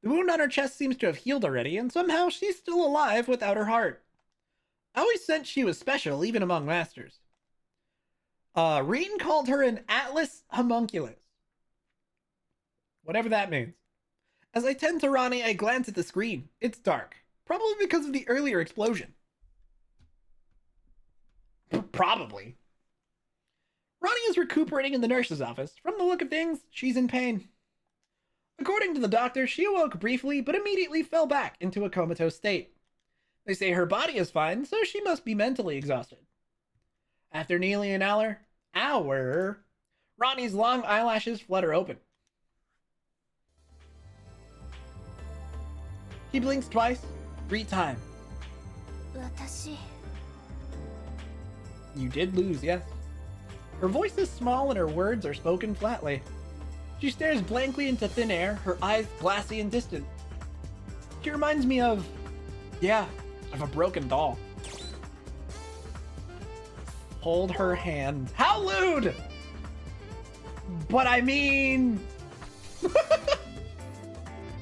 The wound on her chest seems to have healed already, and somehow she's still alive without her heart. I always sensed she was special, even among masters. Reen called her an Atlas homunculus. Whatever that means. As I tend to Rani, I glance at the screen. It's dark, probably because of the earlier explosion. Probably. Rani is recuperating in the nurse's office. From the look of things, she's in pain. According to the doctor, she awoke briefly, but immediately fell back into a comatose state. They say her body is fine, so she must be mentally exhausted. After nearly an hour, Rani's long eyelashes flutter open. He blinks twice, 3 times. You did lose, yes. Her voice is small and her words are spoken flatly. She stares blankly into thin air, her eyes glassy and distant. She reminds me of a broken doll. Hold her hand. How lewd! But I mean...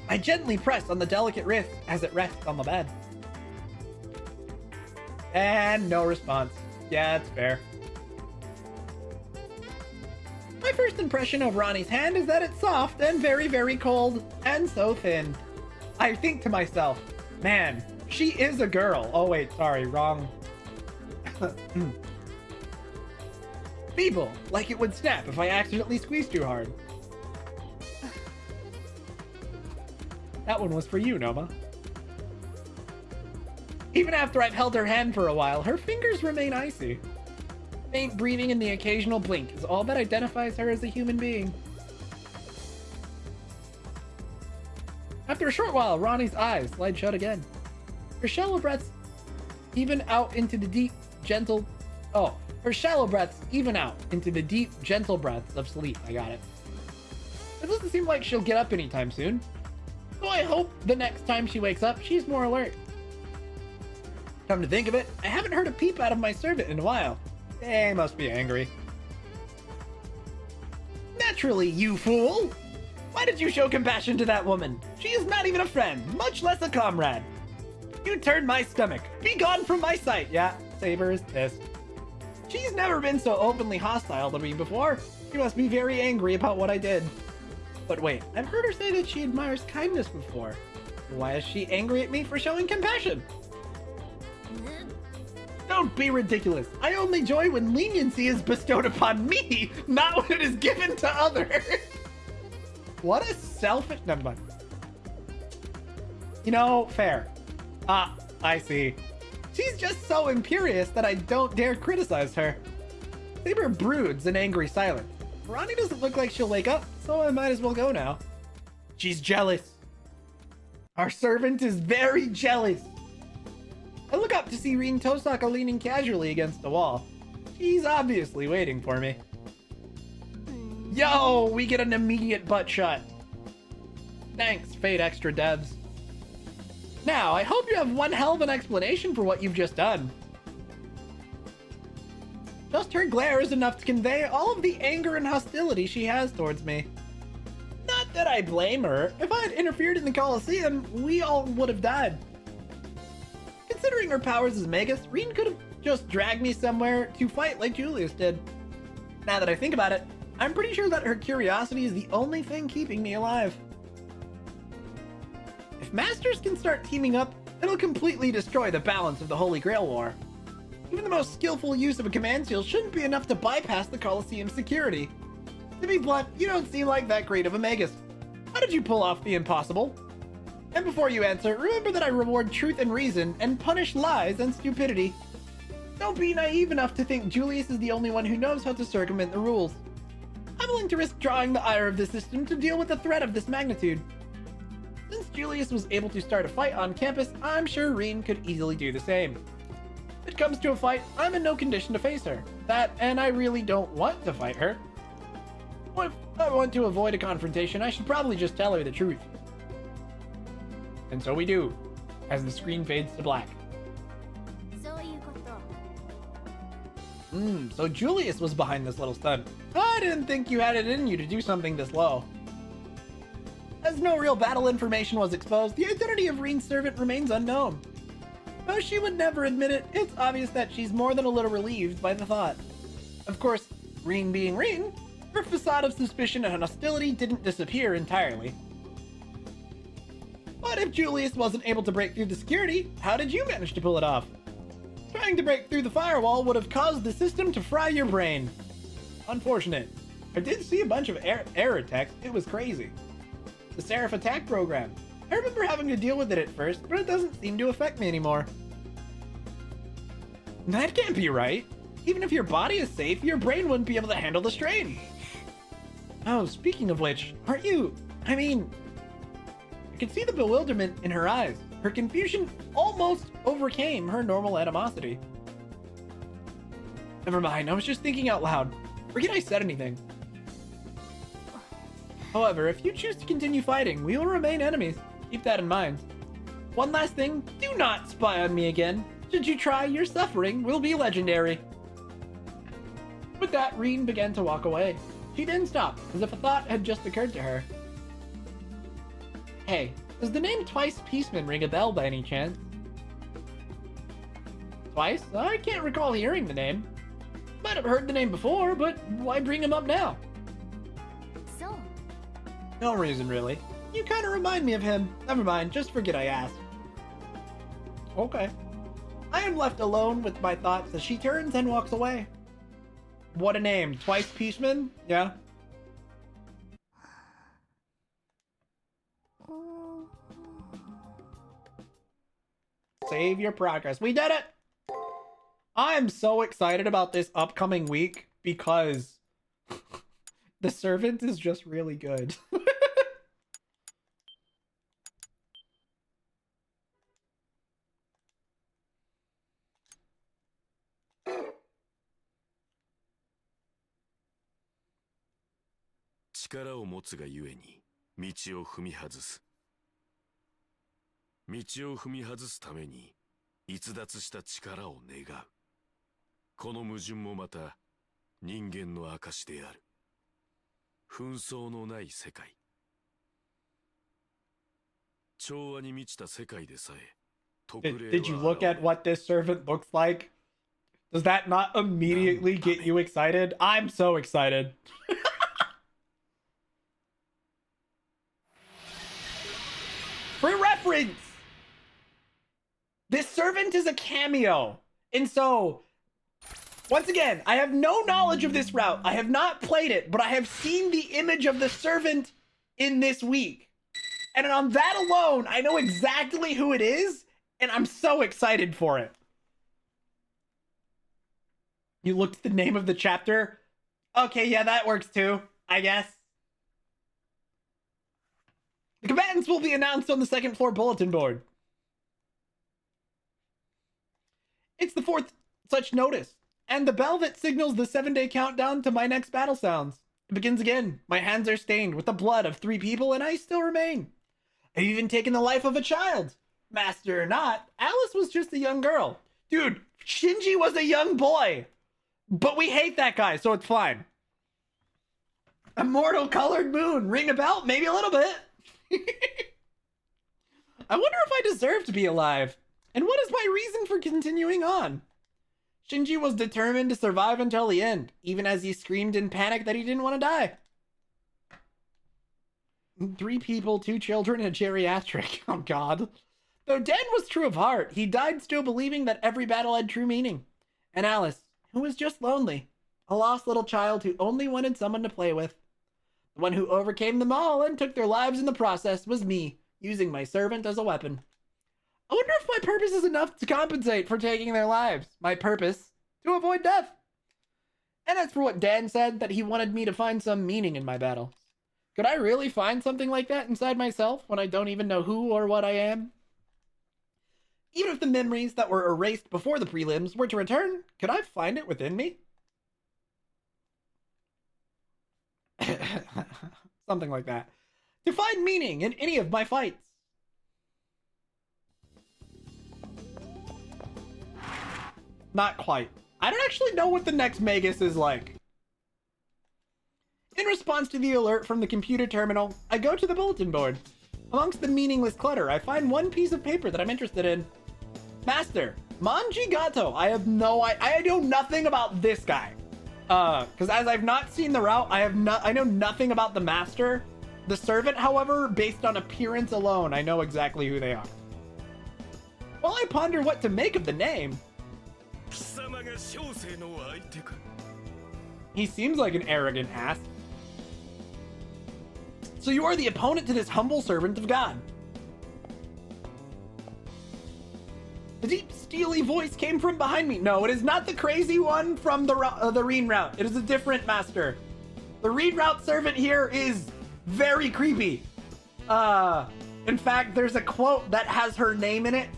I gently press on the delicate wrist as it rests on the bed. And no response. Yeah, it's fair. My first impression of Rani's hand is that it's soft and very, very cold, and so thin. I think to myself, man, she is a girl. Oh wait, sorry, wrong. Feeble, like it would snap if I accidentally squeezed too hard. That one was for you, Noma. Even after I've held her hand for a while, her fingers remain icy. Faint breathing and the occasional blink is all that identifies her as a human being. After a short while, Rani's eyes slide shut again. Her shallow breaths even out into the deep, gentle... her shallow breaths even out into the deep, gentle breaths of sleep. I got it. It doesn't seem like she'll get up anytime soon. So I hope the next time she wakes up, she's more alert. Come to think of it, I haven't heard a peep out of my servant in a while. They must be angry. Naturally, you fool! Why did you show compassion to that woman? She is not even a friend, much less a comrade. You turned my stomach. Be gone from my sight. Yeah, Saber is pissed. She's never been so openly hostile to me before. She must be very angry about what I did. But wait, I've heard her say that she admires kindness before. Why is she angry at me for showing compassion? Don't be ridiculous. I only joy when leniency is bestowed upon me, not when it is given to others. What a selfish... Never mind. You know, fair. I see. She's just so imperious that I don't dare criticize her. Saber broods in angry silence. Rani doesn't look like she'll wake up, so I might as well go now. She's jealous. Our servant is very jealous. I look up to see Rin Tosaka leaning casually against the wall. She's obviously waiting for me. Yo, we get an immediate butt shot. Thanks, Fate Extra devs. Now, I hope you have one hell of an explanation for what you've just done. Just her glare is enough to convey all of the anger and hostility she has towards me. Not that I blame her. If I had interfered in the Colosseum, we all would have died. Considering her powers as Magus, Rin could have just dragged me somewhere to fight like Julius did. Now that I think about it, I'm pretty sure that her curiosity is the only thing keeping me alive. If Masters can start teaming up, it'll completely destroy the balance of the Holy Grail War. Even the most skillful use of a command seal shouldn't be enough to bypass the Colosseum security. To be blunt, you don't seem like that great of a Magus. How did you pull off the impossible? And before you answer, remember that I reward truth and reason and punish lies and stupidity. Don't be naive enough to think Julius is the only one who knows how to circumvent the rules. I'm willing to risk drawing the ire of the system to deal with a threat of this magnitude. Since Julius was able to start a fight on campus, I'm sure Rin could easily do the same. If it comes to a fight, I'm in no condition to face her. That, and I really don't want to fight her. If I want to avoid a confrontation, I should probably just tell her the truth. And so we do, as the screen fades to black. So Julius was behind this little stunt. I didn't think you had it in you to do something this low. As no real battle information was exposed, the identity of Rin's servant remains unknown. Though she would never admit it, it's obvious that she's more than a little relieved by the thought. Of course, Rin being Rin, her facade of suspicion and hostility didn't disappear entirely. But if Julius wasn't able to break through the security, how did you manage to pull it off? Trying to break through the firewall would have caused the system to fry your brain. Unfortunate. I did see a bunch of error text. It was crazy. The Seraph attack program. I remember having to deal with it at first, but it doesn't seem to affect me anymore. That can't be right. Even if your body is safe, your brain wouldn't be able to handle the strain. Oh, speaking of which, aren't you... I could see the bewilderment in her eyes. Her confusion almost overcame her normal animosity. Never mind, I was just thinking out loud. Forget I said anything. However, if you choose to continue fighting, we will remain enemies. Keep that in mind. One last thing, do not spy on me again. Should you try, your suffering will be legendary. With that, Rin began to walk away. She didn't stop, as if a thought had just occurred to her. Hey, does the name Twice Peaceman ring a bell by any chance? Twice? I can't recall hearing the name. Might have heard the name before, but why bring him up now? So? No reason, really. You kind of remind me of him. Never mind, just forget I asked. Okay. I am left alone with my thoughts as she turns and walks away. What a name. Twice Peaceman? Yeah. Save your progress. We did it! I'm so excited about this upcoming week because the servant is just really good.力を持つがゆえに道を踏み外す。道を踏み外すために逸脱した力を願う。この矛盾もまた人間の証である。紛争のない世界。調和に満ちた世界でさえ。Did you look at what this servant looks like? Does that not immediately get you excited? I'm so excited. For reference, this servant is a cameo. And so, once again, I have no knowledge of this route. I have not played it, but I have seen the image of the servant in this week. And on that alone, I know exactly who it is, and I'm so excited for it. You looked at the name of the chapter? Okay, yeah, that works too, I guess. The combatants will be announced on the second floor bulletin board. It's the fourth such notice, and the bell that signals the 7-day countdown to my next battle sounds. It begins again. My hands are stained with the blood of 3 people, and I still remain. I've even taken the life of a child. Master or not, Alice was just a young girl. Dude, Shinji was a young boy. But we hate that guy, so it's fine. Immortal colored moon. Ring a bell? Maybe a little bit. I wonder if I deserve to be alive. And what is my reason for continuing on? Shinji was determined to survive until the end, even as he screamed in panic that he didn't want to die. 3 people, 2 children, and a geriatric. Oh god. Though Dan was true of heart, he died still believing that every battle had true meaning. And Alice, who was just lonely, a lost little child who only wanted someone to play with. The one who overcame them all and took their lives in the process was me, using my servant as a weapon. I wonder if my purpose is enough to compensate for taking their lives. My purpose, to avoid death. And as for what Dan said, that he wanted me to find some meaning in my battle. Could I really find something like that inside myself when I don't even know who or what I am? Even if the memories that were erased before the prelims were to return, could I find it within me? Something like that. To find meaning in any of my fights. Not quite. I don't actually know what the next Magus is like. In response to the alert from the computer terminal, I go to the bulletin board. Amongst the meaningless clutter, I find one piece of paper that I'm interested in. Master, Manji Gato. I know nothing about this guy. Because as I've not seen the route, I know nothing about the master. The servant, however, based on appearance alone, I know exactly who they are. While I ponder what to make of the name, he seems like an arrogant ass. So you are the opponent to this humble servant of God. The deep, steely voice came from behind me. No, it is not the crazy one from the Reen route. It is a different master. The Reen route servant here is very creepy. In fact, there's a quote that has her name in it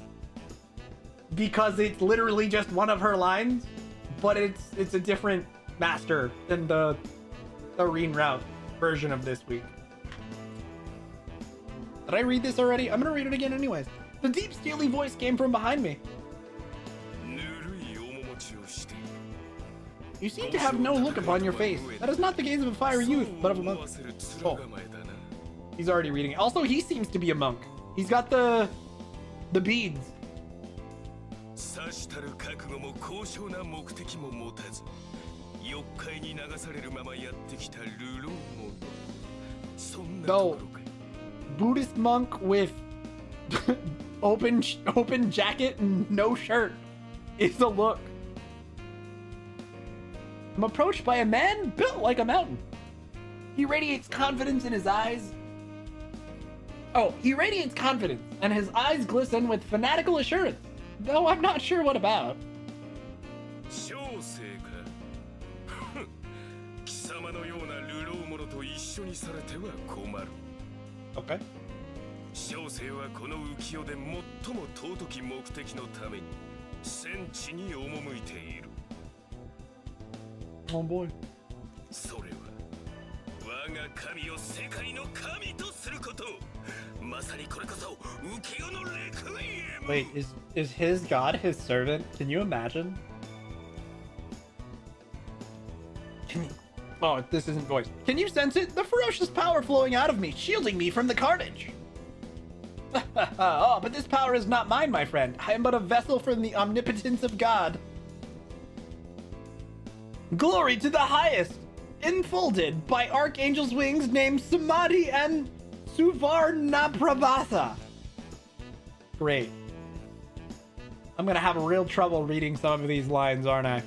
because it's literally just one of her lines, but it's a different master than the Reen route version of this week. Did I read this already? I'm gonna read it again anyways. The deep, steely voice came from behind me. You seem to have no look upon your face. That is not the gaze of a fiery youth, but of a monk. Oh. He's already reading it. Also, he seems to be a monk. He's got the beads. Though, Buddhist monk with open jacket and no shirt is a look. I'm approached by a man built like a mountain. He radiates confidence in his eyes. Oh, he radiates confidence, and his eyes glisten with fanatical assurance, though I'm not sure what about. Okay. Oh boy. Wait, is his god his servant? Can you imagine? Oh, this isn't voice. Can you sense it? The ferocious power flowing out of me, shielding me from the carnage. Oh, but this power is not mine, my friend. I am but a vessel from the omnipotence of God. Glory to the highest, enfolded by archangels' wings named Samadhi and Suvarnaprabhatha. Great. I'm gonna have real trouble reading some of these lines, aren't I?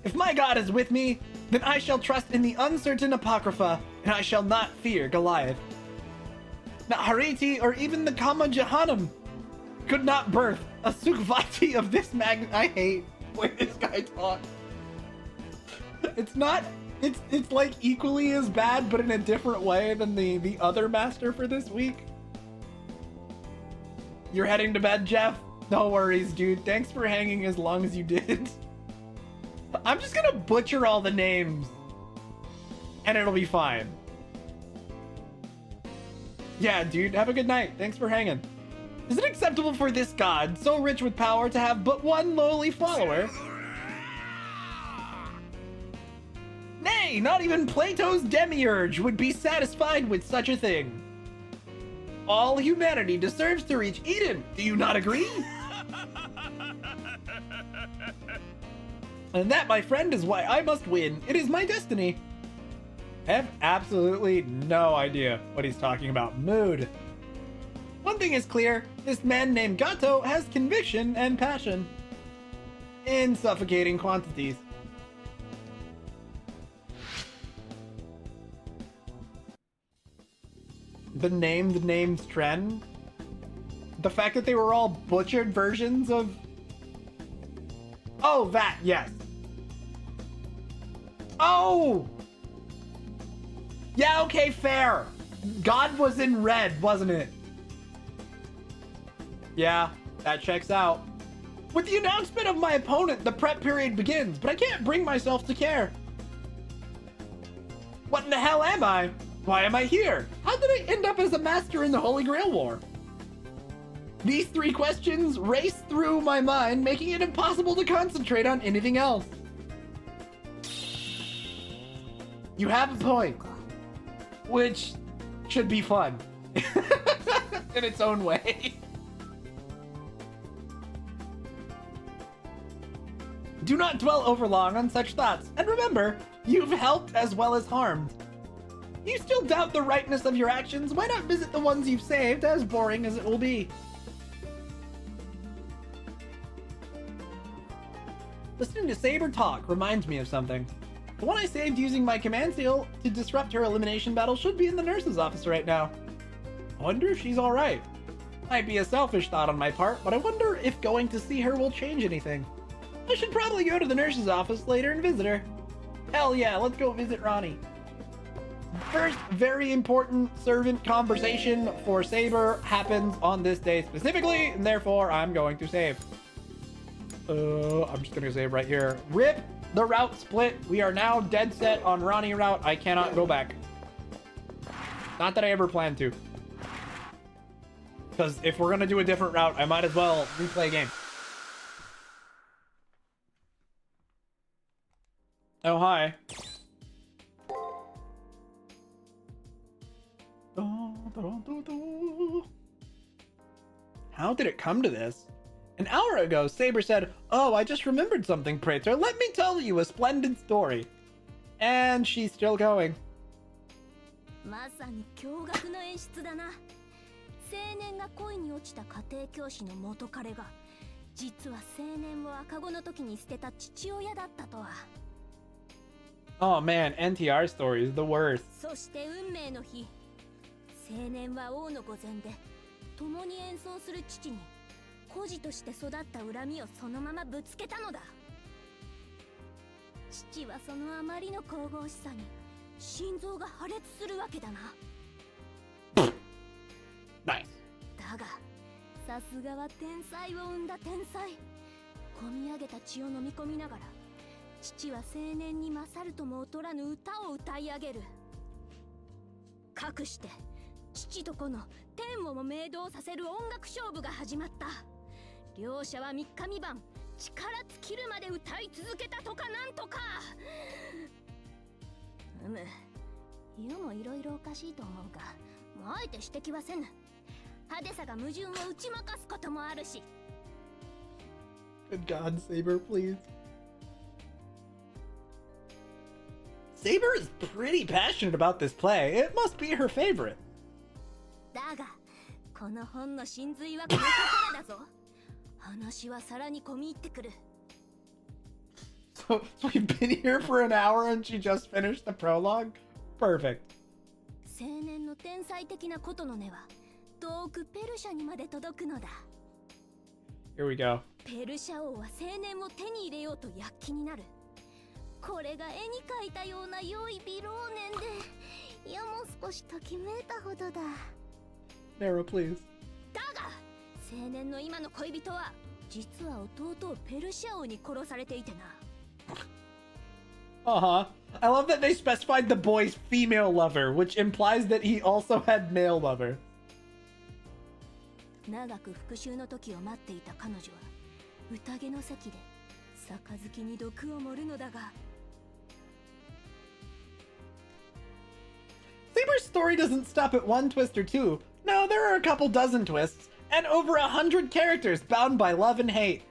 If my God is with me, then I shall trust in the uncertain Apocrypha, and I shall not fear Goliath. Not Hariti or even the Kama Jahanam could not birth a Sukvati of this I hate the way this guy talks. It's not. It's like equally as bad, but in a different way than the other master for this week. You're heading to bed, Jeff? No worries, dude. Thanks for hanging as long as you did. I'm just gonna butcher all the names, and it'll be fine. Yeah, dude. Have a good night. Thanks for hanging. Is it acceptable for this god, so rich with power, to have but one lowly follower? Nay, not even Plato's demiurge would be satisfied with such a thing. All humanity deserves to reach Eden. Do you not agree? And that, my friend, is why I must win. It is my destiny. I have absolutely no idea what he's talking about. Mood. One thing is clear. This man named Gato has conviction and passion. In suffocating quantities. The name's trend. The fact that they were all butchered versions of... Oh, that, yes. Oh! Yeah, okay, fair. God was in red, wasn't it? Yeah, that checks out. With the announcement of my opponent, the prep period begins, but I can't bring myself to care. What in the hell am I? Why am I here? How did I end up as a master in the Holy Grail War? These three questions race through my mind, making it impossible to concentrate on anything else. You have a point, which should be fun in its own way. Do not dwell overlong on such thoughts, and remember, you've helped as well as harmed. You still doubt the rightness of your actions? Why not visit the ones you've saved, as boring as it will be? Listening to Saber talk reminds me of something. The one I saved using my command seal to disrupt her elimination battle should be in the nurse's office right now. I wonder if she's alright. Might be a selfish thought on my part, but I wonder if going to see her will change anything. I should probably go to the nurse's office later and visit her. Hell yeah, let's go visit Rani. First, very important servant conversation for Saber happens on this day specifically, and therefore I'm going to save. I'm just gonna save right here. RIP, the route split. We are now dead set on Rani route. I cannot go back. Not that I ever plan to. Because if we're gonna do a different route, I might as well replay a game. Oh, hi. How did it come to this? An hour ago, Saber said, "Oh, I just remembered something, Praetor. Let me tell you a splendid story." And she's still going. まさに驚愕の演出だな。青年が恋に落ちた家庭教師の元彼が、実は青年を赤子の時に捨てた父親だったとは。Oh man, NTR story is the worst. そして運命の日、青年は王の御前で共に演奏する父に孤児として育った恨みをそのままぶつけたのだ。父はそのあまりの神々しさに心臓が破裂するわけだな。Nice. だがさすがは天才を生んだ天才。込み上げた血を飲み込みながら父は青年に勝るとも劣らぬ歌を歌い上げる。かくして父と子の天をも明動させる音楽勝負が始まった。両者は三日三晩力尽きるまで歌い続けたとかなんとか。言うもいろいろおかしいと思うが、もうあえて指摘はせぬ。派手さが矛盾を打ち負かすこともあるし。Good God, Saber, please. Saber is pretty passionate about this play. It must be her favorite. だが、この本の真髄はこのところだぞ。話はさらに込み入ってくる。So we've been here for an hour and she just finished the prologue? Perfect. 青年の天才的なことの根は遠くペルシャにまで届くのだ。Here we go. ペルシャ王は青年を手に入れようと躍起になる。これが絵に描いたような良い美老年で、いやもう少しときめいたほどだ。 Nero, please. だが青年の今の恋人は実は弟をペルシア王に殺されていてな。Uh-huh. I love that they specified the boy's female lover, which implies that he also had male lover. 長く復讐の時を待っていた彼女は宴の席で杯に毒を盛るのだが。 Saber's story doesn't stop at one twist or two. No, there are a couple dozen twists, and over 100 characters bound by love and hate.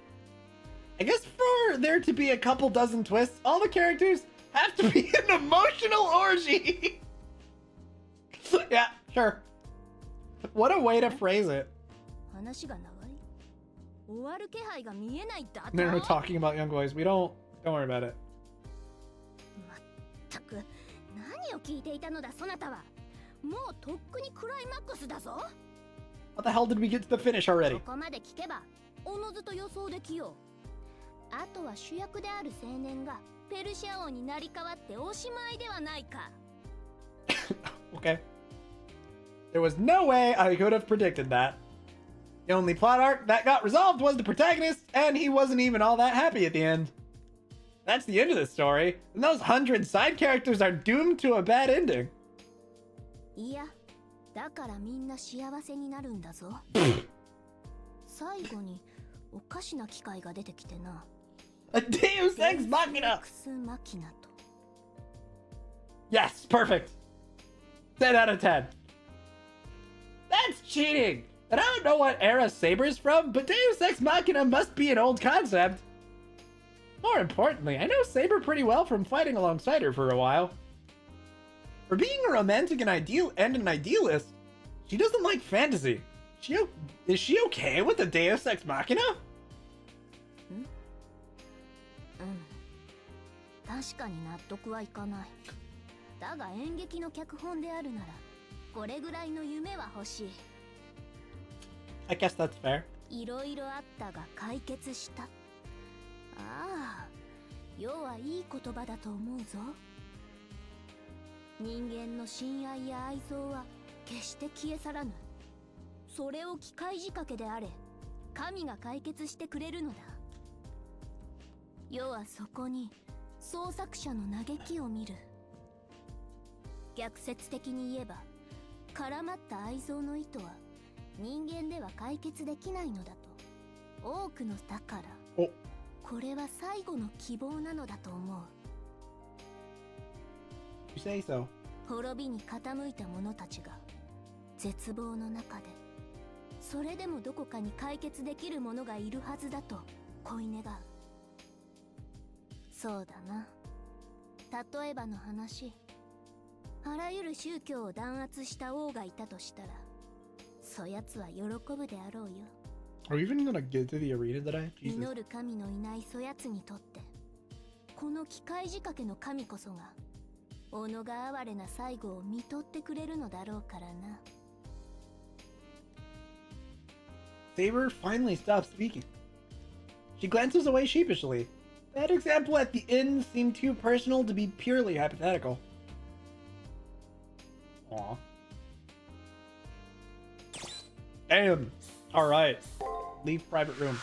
I guess for there to be a couple dozen twists, all the characters have to be an emotional orgy. Yeah, sure. What a way to phrase it. 話が長い。終わる気配が見えないだと。 No, we're talking about young boys. Don't worry about it. まったく何を聞いていたのだそなたは。もうとっくにクライマックスだぞ。 What the hell did we get to the finish already? ここまで聞けばおのずと予想できよう。あとは主役である青年がペルシア王になり変わっておしまいではないか。 Okay. There was no way I could have predicted that. The only plot arc that got resolved was the protagonist, and he wasn't even all that happy at the end. That's the end of the story, and those 100 side characters are doomed to a bad ending. いや、だからみんな幸せになるんだぞ。最後におかしな機械が出てきてな。A Deus Ex Machina! マキナと。 Yes, perfect. 10 out of 10. That's cheating! And I don't know what era Saber's from, but Deus Ex Machina must be an old concept. More importantly, I know Saber pretty well from fighting alongside her for a while. For being a romantic and an idealist, she doesn't like fantasy. Is she okay with the Deus Ex Machina? 確かに納得はいかない。だが演劇の脚本であるならこれぐらいの夢は欲しい。 I guess that's fair. いろいろあったが解決した。ああ、要はいい言葉だと思うぞ。人間の親愛や愛憎は決して消え去らぬ。それを機械仕掛けであれ、神が解決してくれるのだ。要はそこに創作者の嘆きを見る。逆説的に言えば、絡まった愛憎の糸は人間では解決できないのだと。多くのだから、これは最後の希望なのだと思う。 You say so. 滅びに傾いた者たちが絶望の中で、それでもどこかに解決できる者がいるはずだと恋願う。そうだな。例えばの話、あらゆる宗教を弾圧した王がいたとしたら、そやつは喜ぶであろうよ。 Are we even gonna get to the arena today? Jesus. 祈る神のいないそやつにとって、この機械仕掛けの神こそが己が哀れな最後を見とってくれるのだろうからな。 Saber finally stops speaking. She glances away sheepishly. That example at the end seemed too personal to be purely hypothetical. Aw. Damn. Alright. Leave private room.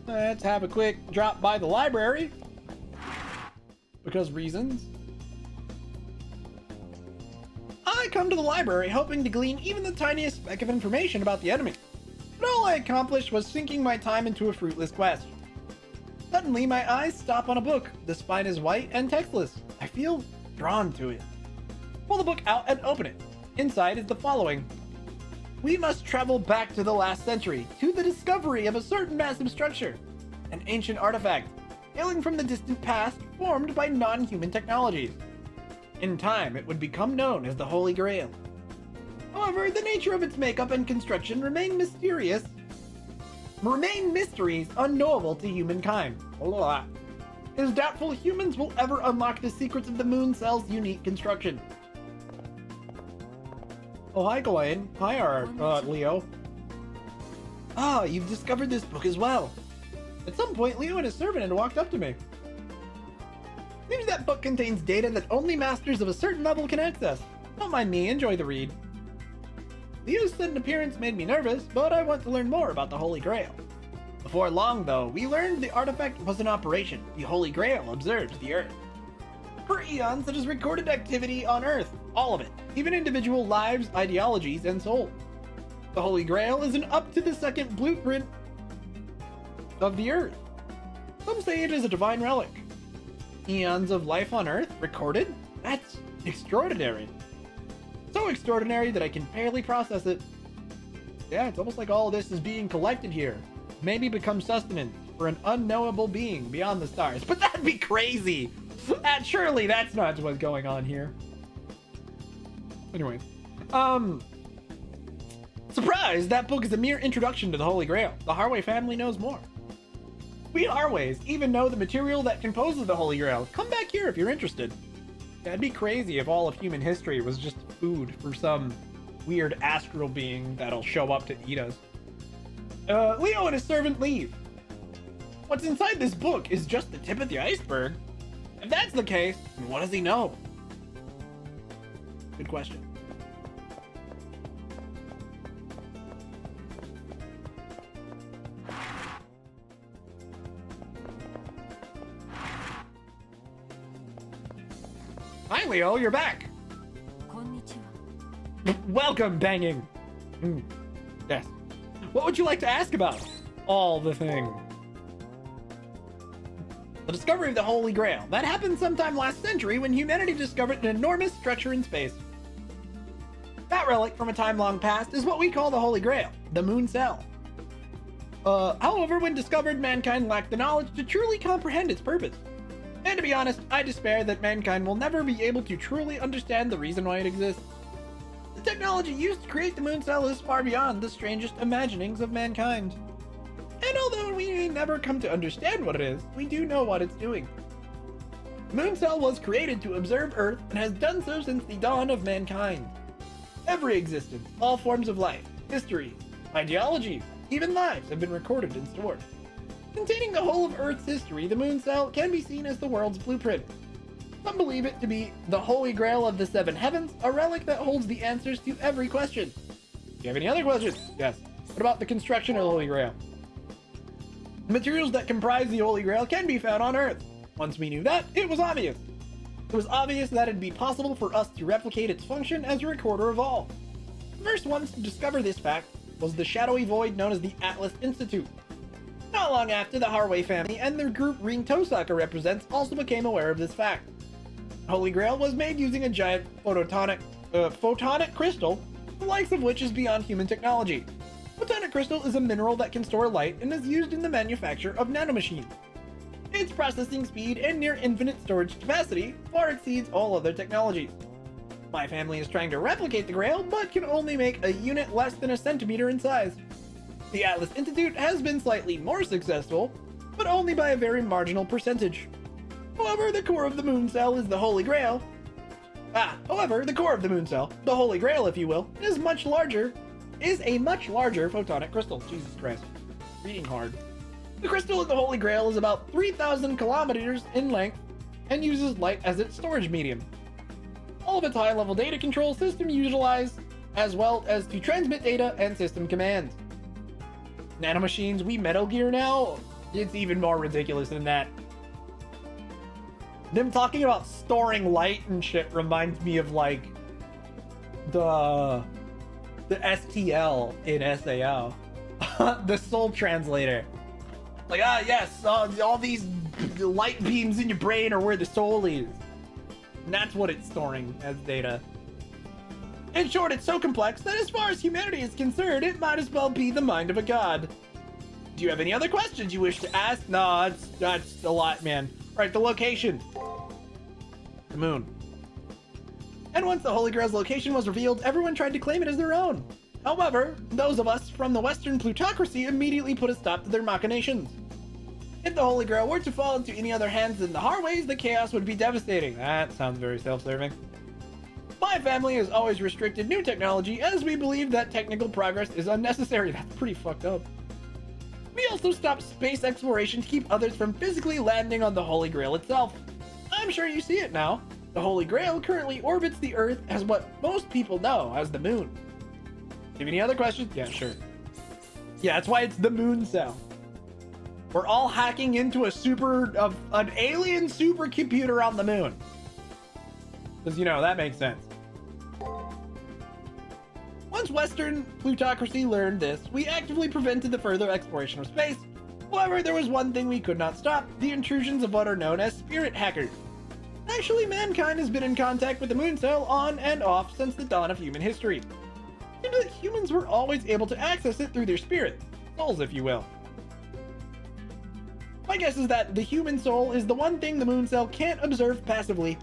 Let's have a quick drop by the library. Because reasons. I come to the library hoping to glean even the tiniest speck of information about the enemy. But all I accomplished was sinking my time into a fruitless quest. Suddenly, my eyes stop on a book. The spine is white and textless. I feel drawn to it. Pull the book out and open it. Inside is the following. We must travel back to the last century, to the discovery of a certain massive structure. An ancient artifact, hailing from the distant past, formed by non-human technologies. In time, it would become known as the Holy Grail. However, the nature of its makeup and construction remain mysteries unknowable to humankind. It is doubtful humans will ever unlock the secrets of the moon cell's unique construction. Oh, hi, Glenn. Hi, Leo. Ah, you've discovered this book as well. At some point, Leo and his servant had walked up to me. Seems that book contains data that only masters of a certain level can access. Don't mind me, enjoy the read. Leo's sudden appearance made me nervous, but I want to learn more about the Holy Grail. Before long, though, we learned the artifact was in operation. The Holy Grail observes the Earth. For eons, it has recorded activity on Earth, all of it, even individual lives, ideologies, and souls. The Holy Grail is an up-to-the-second blueprint of the Earth. Some say it is a divine relic. Eons of life on Earth recorded? That's extraordinary. So extraordinary that I can barely process it. Yeah, it's almost like all this is being collected here. Maybe become sustenance for an unknowable being beyond the stars. But that'd be crazy! Surely that's not what's going on here. Anyway. Surprise! That book is a mere introduction to the Holy Grail. The Harway family knows more. We Harways even know the material that composes the Holy Grail. Come back here if you're interested. That'd be crazy if all of human history was just food for some weird astral being that'll show up to eat us. Leo and his servant leave. What's inside this book is just the tip of the iceberg. If that's the case, then what does he know? Good question. Hi, Leo, you're back. Welcome, banging. Yes. What would you like to ask about? All the thing. The discovery of the Holy Grail. That happened sometime last century when humanity discovered an enormous structure in space. That relic from a time long past is what we call the Holy Grail, the Moon Cell. However, when discovered, mankind lacked the knowledge to truly comprehend its purpose. And to be honest, I despair that mankind will never be able to truly understand the reason why it exists. The technology used to create the Moon Cell is far beyond the strangest imaginings of mankind. And although we may never come to understand what it is, we do know what it's doing. The Moon Cell was created to observe Earth and has done so since the dawn of mankind. Every existence, all forms of life, histories, ideologies, even lives have been recorded and stored. Containing the whole of Earth's history, the Moon Cell can be seen as the world's blueprint. Some believe it to be the Holy Grail of the Seven Heavens, a relic that holds the answers to every question. Do you have any other questions? Yes. What about the construction of the Holy Grail? The materials that comprise the Holy Grail can be found on Earth. Once we knew that, it was obvious. It was obvious that it'd be possible for us to replicate its function as a recorder of all. The first ones to discover this fact was the shadowy void known as the Atlas Institute. Not long after, the Harway family and their group Ring Tosaka represents also became aware of this fact. The Holy Grail was made using a giant photonic crystal, the likes of which is beyond human technology. Photonic crystal is a mineral that can store light and is used in the manufacture of nanomachines. Its processing speed and near infinite storage capacity far exceeds all other technologies. My family is trying to replicate the Grail, but can only make a unit less than a centimeter in size. The Atlas Institute has been slightly more successful, but only by a very marginal percentage. However, the core of the Moon Cell is the Holy Grail. However, the core of the Moon Cell, the Holy Grail if you will, is a much larger photonic crystal. Jesus Christ. Reading hard. The crystal in the Holy Grail is about 3,000 kilometers in length and uses light as its storage medium. All of its high-level data control system utilized as well as to transmit data and system commands. Nanomachines, we Metal Gear now? It's even more ridiculous than that. Them talking about storing light and shit reminds me of like the STL in SAO. The soul translator. Like, yes, all these light beams in your brain are where the soul is. And that's what it's storing as data. In short, it's so complex that as far as humanity is concerned, it might as well be the mind of a god. Do you have any other questions you wish to ask? No, that's a lot, man. Alright, the location. The moon. And once the Holy Grail's location was revealed, everyone tried to claim it as their own. However, those of us from the Western plutocracy immediately put a stop to their machinations. If the Holy Grail were to fall into any other hands than the Harways, the chaos would be devastating. That sounds very self-serving. My family has always restricted new technology as we believe that technical progress is unnecessary. That's pretty fucked up. We also stopped space exploration to keep others from physically landing on the Holy Grail itself. I'm sure you see it now. The Holy Grail currently orbits the Earth as what most people know as the moon. Have any other questions? Yeah, sure. Yeah, that's why it's the moon cell. We're all hacking into an alien supercomputer on the moon. Because, you know, that makes sense. Once Western plutocracy learned this, we actively prevented the further exploration of space. However, there was one thing we could not stop: the intrusions of what are known as spirit hackers. Actually, mankind has been in contact with the moon cell on and off since the dawn of human history. It seems that humans were always able to access it through their spirit, souls if you will. My guess is that the human soul is the one thing the moon cell can't observe passively.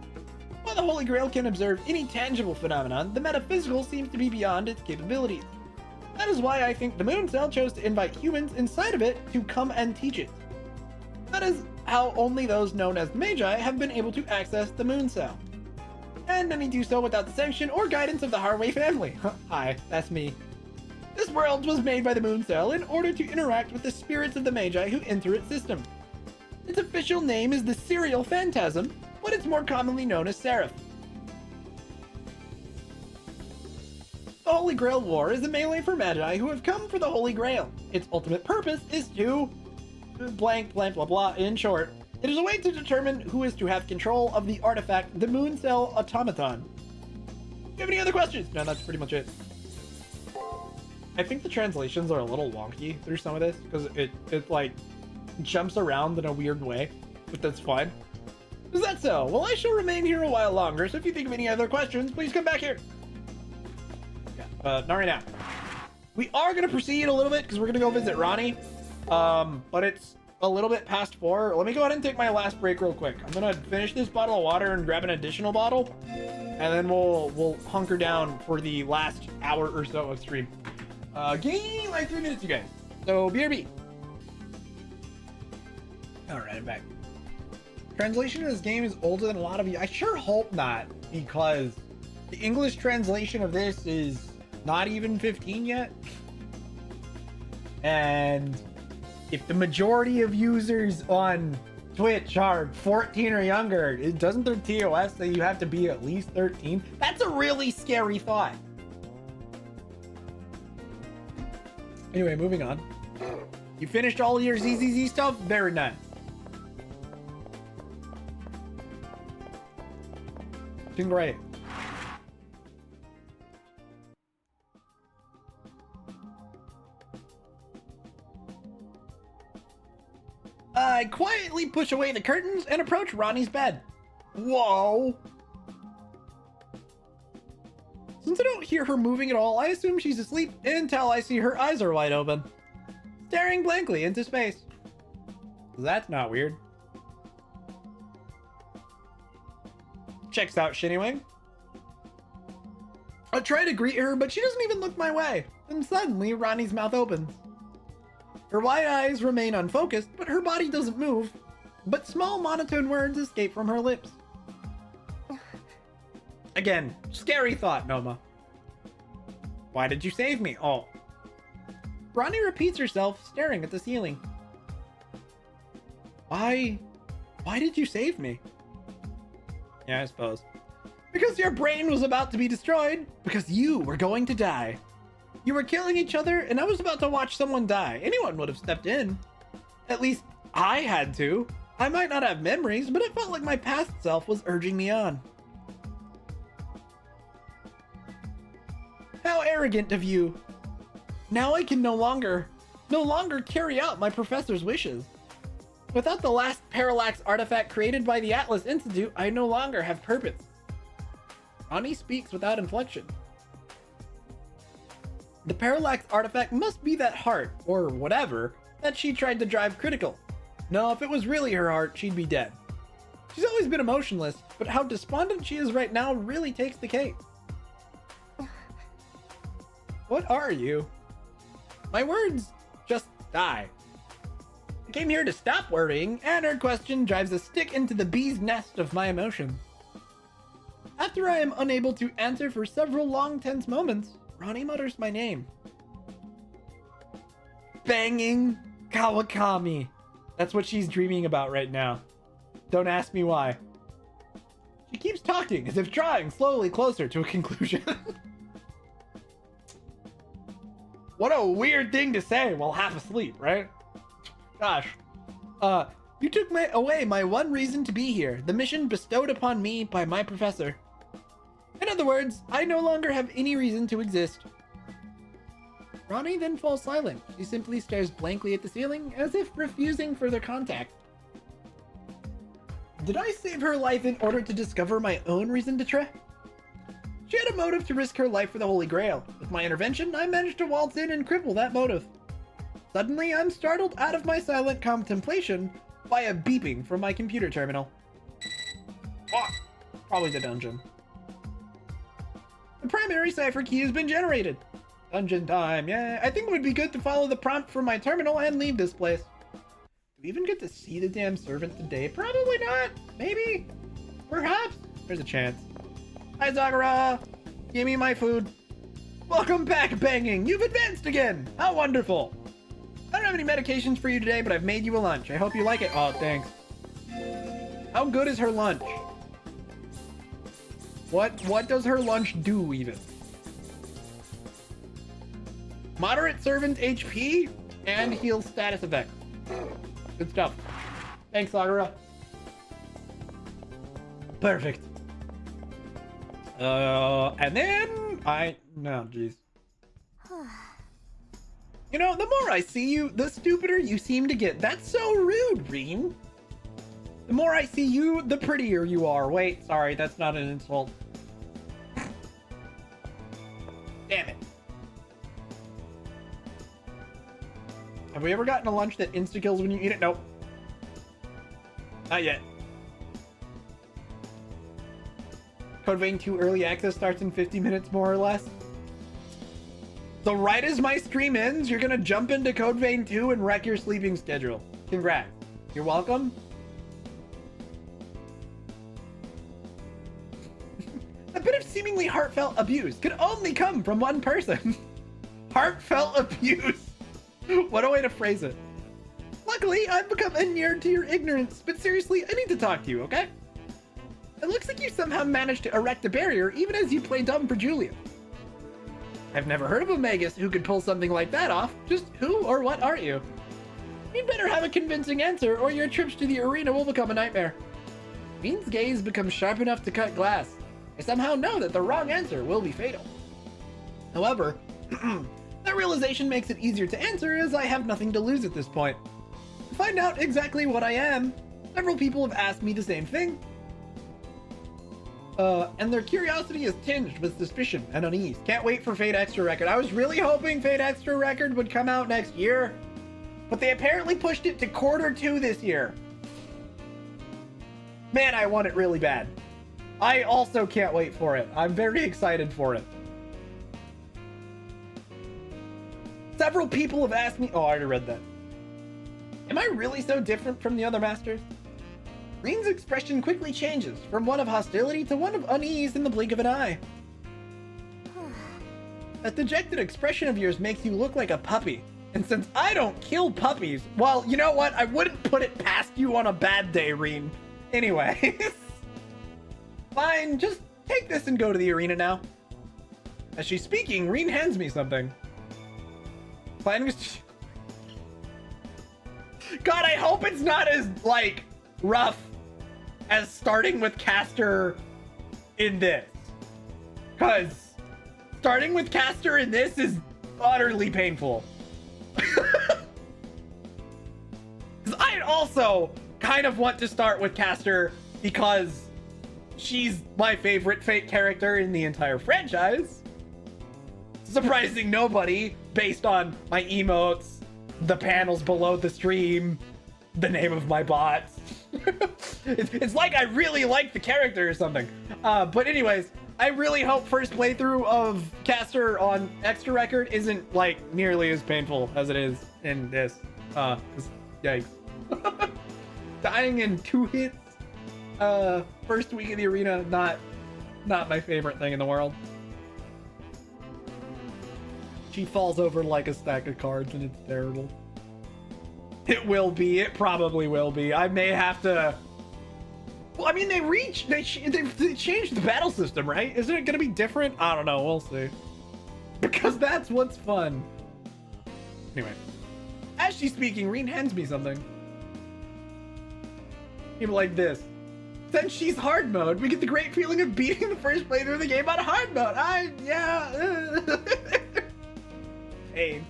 While the Holy Grail can observe any tangible phenomenon, the metaphysical seems to be beyond its capabilities. That is why I think the moon cell chose to invite humans inside of it to come and teach it. That is how only those known as Magi have been able to access the moon cell. And many do so without the sanction or guidance of the Harway family. Hi, that's me. This world was made by the moon cell in order to interact with the spirits of the Magi who enter its system. Its official name is the Serial Phantasm, but it's more commonly known as Seraph. The Holy Grail War is a melee for Magi who have come for the Holy Grail. Its ultimate purpose is to... blank, blank, blah, blah. In short, it is a way to determine who is to have control of the artifact, the Moon Cell Automaton. Do you have any other questions? No, that's pretty much it. I think the translations are a little wonky through some of this, because it like jumps around in a weird way, but that's fine. Is that so? Well, I shall remain here a while longer, so if you think of any other questions, please come back here. Yeah, not right now. We are going to proceed a little bit, because we're going to go visit Rani. But it's a little bit past 4. Let me go ahead and take my last break real quick. I'm going to finish this bottle of water and grab an additional bottle, and then we'll hunker down for the last hour or so of stream. Give me like 3 minutes, you guys. So, BRB. Alright, I'm back. Translation of this game is older than a lot of you. I sure hope not, because the English translation of this is not even 15 yet. And if the majority of users on Twitch are 14 or younger, doesn't their TOS say you have to be at least 13? That's a really scary thought. Anyway, moving on. You finished all your ZZZ stuff? Very nice. Doing great. I quietly push away the curtains and approach Rani's bed. Whoa. Since I don't hear her moving at all, I assume she's asleep until I see her eyes are wide open, staring blankly into space. That's not weird. Checks out Shinnywing. I try to greet her, but she doesn't even look my way. And suddenly, Rani's mouth opens. Her wide eyes remain unfocused, but her body doesn't move. But small monotone words escape from her lips. Again, scary thought, Noma. Why did you save me? Oh. Rani repeats herself, staring at the ceiling. Why did you save me? Yeah, I suppose. Because your brain was about to be destroyed. Because you were going to die. You were killing each other, and I was about to watch someone die. Anyone would have stepped in. At least, I had to. I might not have memories, but it felt like my past self was urging me on. How arrogant of you. Now I can no longer carry out my professor's wishes. Without the last parallax artifact created by the Atlas Institute, I no longer have purpose. Rani speaks without inflection. The parallax artifact must be that heart, or whatever, that she tried to drive critical. No, if it was really her heart, she'd be dead. She's always been emotionless, but how despondent she is right now really takes the cake. What are you? My words just die. I came here to stop worrying, and her question drives a stick into the bee's nest of my emotions. After I am unable to answer for several long, tense moments, Rani mutters my name. Banging Kawakami. That's what she's dreaming about right now. Don't ask me why. She keeps talking as if drawing slowly closer to a conclusion. What a weird thing to say while half asleep, right? Gosh. You took away my one reason to be here, the mission bestowed upon me by my professor. In other words, I no longer have any reason to exist. Rani then falls silent. She simply stares blankly at the ceiling, as if refusing further contact. Did I save her life in order to discover my own reason to try? She had a motive to risk her life for the Holy Grail. With my intervention, I managed to waltz in and cripple that motive. Suddenly, I'm startled out of my silent contemplation by a beeping from my computer terminal. Oh, probably the dungeon. The primary cipher key has been generated. Dungeon time, yeah. I think it would be good to follow the prompt from my terminal and leave this place. Do we even get to see the damn servant today? Probably not. Maybe. Perhaps. There's a chance. Hi, Zagara. Give me my food. Welcome back, Banging. You've advanced again. How wonderful. I don't have any medications for you today, but I've made you a lunch. I hope you like it. Oh, thanks. How good is her lunch? What does her lunch do, even? Moderate servant HP and heal status effect. Good stuff. Thanks, Sagura. Perfect. And then no, jeez. You know, the more I see you, the stupider you seem to get. That's so rude, Reen. The more I see you, the prettier you are. Wait, sorry, that's not an insult. Damn it. Have we ever gotten a lunch that insta-kills when you eat it? Nope. Not yet. Code Vein 2 early access starts in 50 minutes, more or less. So right as my stream ends, you're gonna jump into Code Vein 2 and wreck your sleeping schedule. Congrats. You're welcome. A bit of seemingly heartfelt abuse could only come from one person. Heartfelt abuse. What a way to phrase it. Luckily, I've become inured to your ignorance, but seriously, I need to talk to you, okay? It looks like you somehow managed to erect a barrier even as you play dumb for Julia. I've never heard of a Magus who could pull something like that off. Just who or what are you? You'd better have a convincing answer or your trips to the arena will become a nightmare. Bean's gaze becomes sharp enough to cut glass. I somehow know that the wrong answer will be fatal. However, that realization makes it easier to answer as I have nothing to lose at this point. To find out exactly what I am, several people have asked me the same thing. And their curiosity is tinged with suspicion and unease. Can't wait for Fate Extra Record. I was really hoping Fate Extra Record would come out next year, but they apparently pushed it to Q2 this year. Man, I want it really bad. I also can't wait for it. I'm very excited for it. Several people have asked me... Oh, I already read that. Am I really so different from the other masters? Reen's expression quickly changes from one of hostility to one of unease in the blink of an eye. That dejected expression of yours makes you look like a puppy. And since I don't kill puppies, well, you know what? I wouldn't put it past you on a bad day, Reen. Anyways. Fine, just take this and go to the arena now. As she's speaking, Reen hands me something. Planning is... God, I hope it's not as, like, rough as starting with Caster in this. Because starting with Caster in this is utterly painful. Because I also kind of want to start with Caster because she's my favorite Fate character in the entire franchise. Surprising nobody based on my emotes, the panels below the stream, the name of my bots. It's like I really like the character or something. But anyways, I really hope first playthrough of Caster on Extra Record isn't like nearly as painful as it is in this. 'Cause, yikes. Dying in 2 hits first week of the arena, Not my favorite thing in the world. She falls over like a stack of cards and it's terrible. It will be. It probably will be. I may have to... Well, I mean, they changed the battle system, right? Isn't it going to be different? I don't know. We'll see. Because that's what's fun. Anyway. As she's speaking, Reen hands me something. People like this. Since she's hard mode, we get the great feeling of beating the first playthrough of the game on hard mode. Yeah. Hey.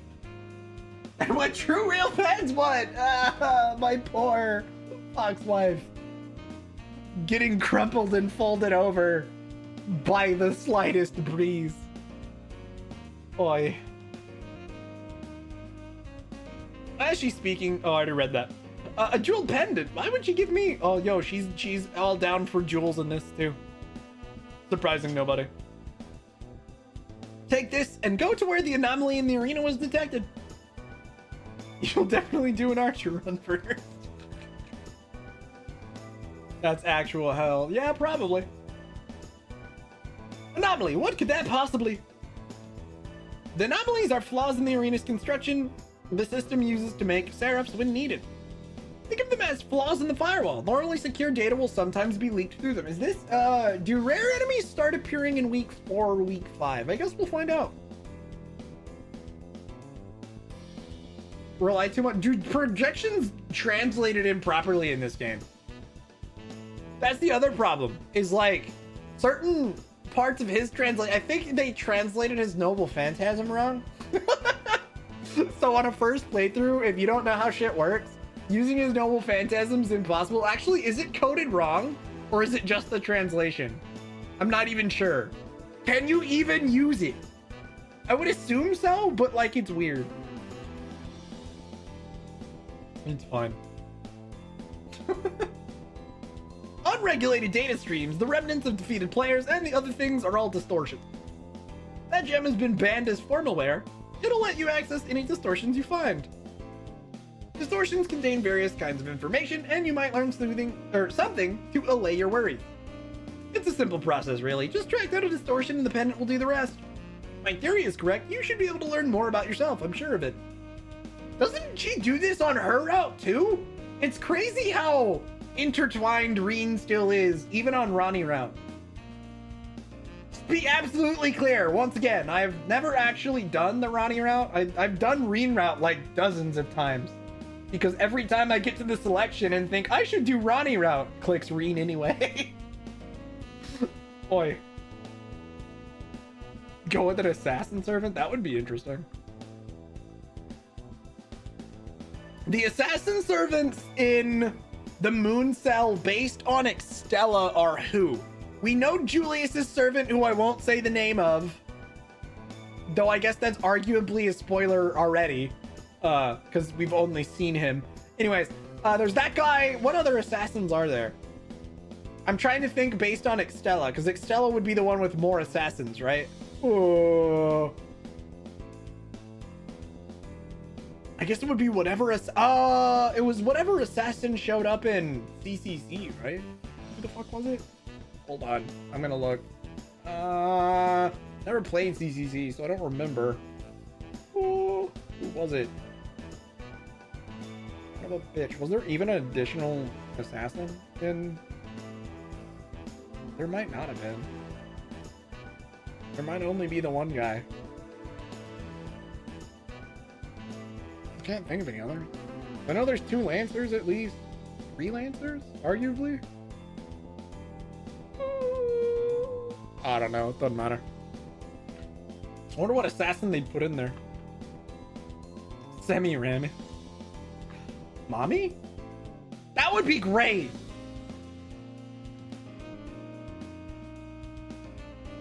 And what true real fans want. My poor fox wife. Getting crumpled and folded over by the slightest breeze. Boy. As she's speaking, oh, I already read that. A jeweled pendant. Why would she give me? Oh, yo, she's all down for jewels in this too. Surprising nobody. Take this and go to where the anomaly in the arena was detected. You'll definitely do an archer run first. That's actual hell. Yeah, probably. Anomaly. What could that possibly? The anomalies are flaws in the arena's construction the system uses to make seraphs when needed. Think of them as flaws in the firewall. Normally secure data will sometimes be leaked through them. Is this, do rare enemies start appearing in week 4 or week 5? I guess we'll find out. Rely too much. Dude, projections translated improperly in this game. That's the other problem, is like certain parts of his translate. I think they translated his noble phantasm wrong. So on a first playthrough, if you don't know how shit works, using his noble phantasm is impossible. Actually, is it coded wrong? Or is it just the translation? I'm not even sure. Can you even use it? I would assume so, but like it's weird. It's fine. Unregulated data streams, the remnants of defeated players, and the other things are all distortions. That gem has been banned as formalware. It'll let you access any distortions you find. Distortions contain various kinds of information, and you might learn something to allay your worries. It's a simple process, really. Just track down a distortion and the pendant will do the rest. My theory is correct. You should be able to learn more about yourself. I'm sure of it. Doesn't she do this on her route too? It's crazy how intertwined Reen still is, even on Rani route. Be absolutely clear, once again, I've never actually done the Rani route. I've done Reen route like dozens of times. Because every time I get to the selection and think, I should do Rani route, clicks Reen anyway. Boy. Go with an assassin servant? That would be interesting. The assassin servants in the Moon Cell based on Extella are who? We know Julius's servant, who I won't say the name of. Though I guess that's arguably a spoiler already. Because we've only seen him. Anyways, there's that guy. What other assassins are there? I'm trying to think based on Extella, because Extella would be the one with more assassins, right? Oh. I guess it would be whatever it was whatever assassin showed up in CCC, right? Who the fuck was it? Hold on, I'm gonna look. Never played CCC, so I don't remember. Oh, who was it? What a bitch. Was there even an additional assassin in? There might not have been. There might only be the one guy. I can't think of any others. I know there's 2 Lancers at least. 3 Lancers, arguably. I don't know. It doesn't matter. I wonder what assassin they'd put in there. Semi-Rami. Mommy? That would be great.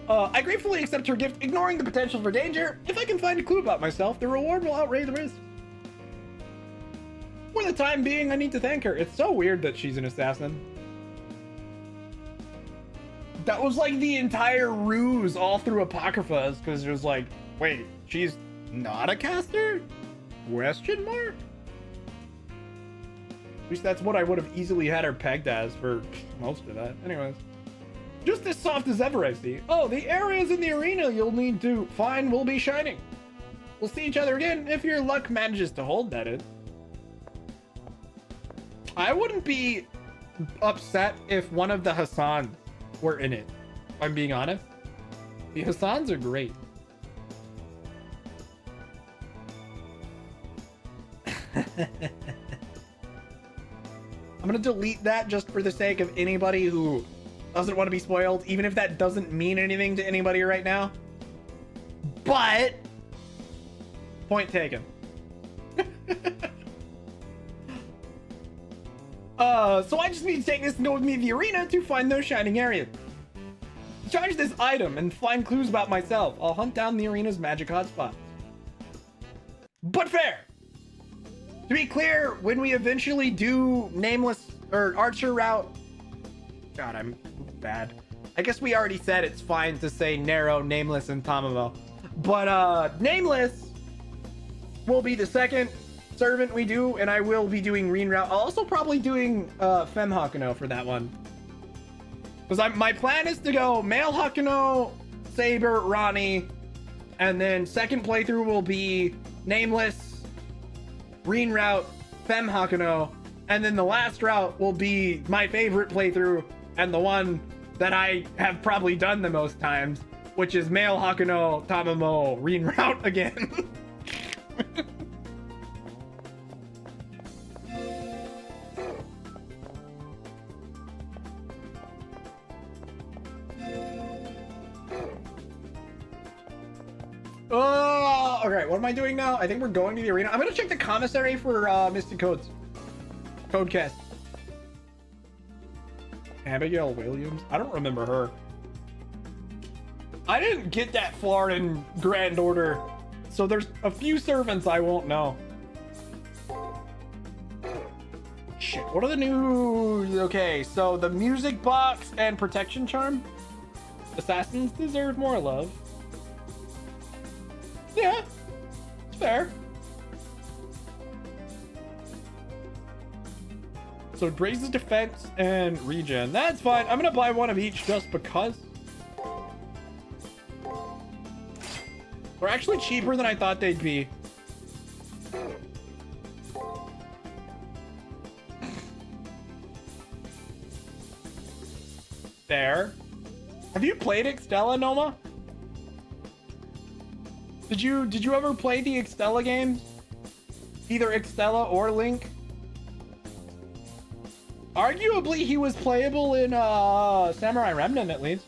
I gratefully accept her gift, ignoring the potential for danger. If I can find a clue about myself, the reward will outweigh the risk. For the time being, I need to thank her. It's so weird that she's an assassin. That was like the entire ruse all through Apocrypha, because it was like, wait, she's not a caster? Question mark? At least that's what I would have easily had her pegged as for most of that. Anyways. Just as soft as ever, I see. Oh, the areas in the arena you'll need to find will be shining. We'll see each other again if your luck manages to hold, that is. I wouldn't be upset if one of the Hassans were in it, if I'm being honest. The Hassans are great. I'm gonna delete that just for the sake of anybody who doesn't want to be spoiled, even if that doesn't mean anything to anybody right now. But point taken. So I just need to take this and go with me to the arena to find those shining areas. Charge this item and find clues about myself. I'll hunt down the arena's magic hotspot. But fair. To be clear, when we eventually do nameless or archer route, God, I'm bad. I guess we already said it's fine to say narrow, nameless, and Tamamo. But nameless will be the second servant we do, and I will be doing green route. I'll also probably doing Femme Hakuno for that one. Because my plan is to go male Hakuno, Saber, Rani, and then second playthrough will be nameless, green route, Femme Hakuno, and then the last route will be my favorite playthrough and the one that I have probably done the most times, which is male Hakuno, Tamamo, green route again. Oh, okay. What am I doing now? I think we're going to the arena. I'm gonna check the commissary for Mystic Codes. Codecast. Abigail Williams? I don't remember her. I didn't get that far in Grand Order, so there's a few servants I won't know. Shit, what are the new... Okay, so the music box and protection charm? Assassins deserve more love. Yeah, it's fair. So it raises defense and regen. That's fine. I'm gonna buy one of each just because. They're actually cheaper than I thought they'd be. There. Have you played Extella, Noma? Did you ever play the Extella games? Either Extella or Link? Arguably, he was playable in Samurai Remnant, at least.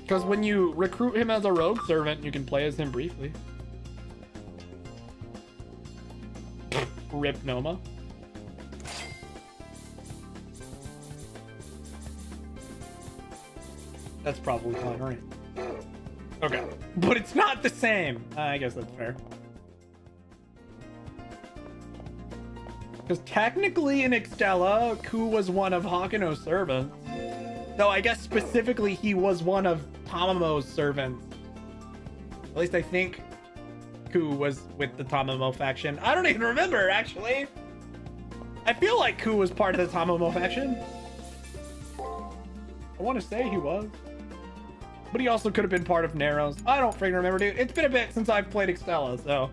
Because when you recruit him as a rogue servant, you can play as him briefly. Rip Noma. That's probably fine, right? Okay. But it's not the same. I guess that's fair. Because technically in Extella, Ku was one of Hakuno's servants. Though I guess specifically he was one of Tamamo's servants. At least I think Ku was with the Tamamo faction. I don't even remember, actually. I feel like Ku was part of the Tamamo faction. I want to say he was. But he also could have been part of Narrows. I don't freaking remember, dude. It's been a bit since I've played Extella, so...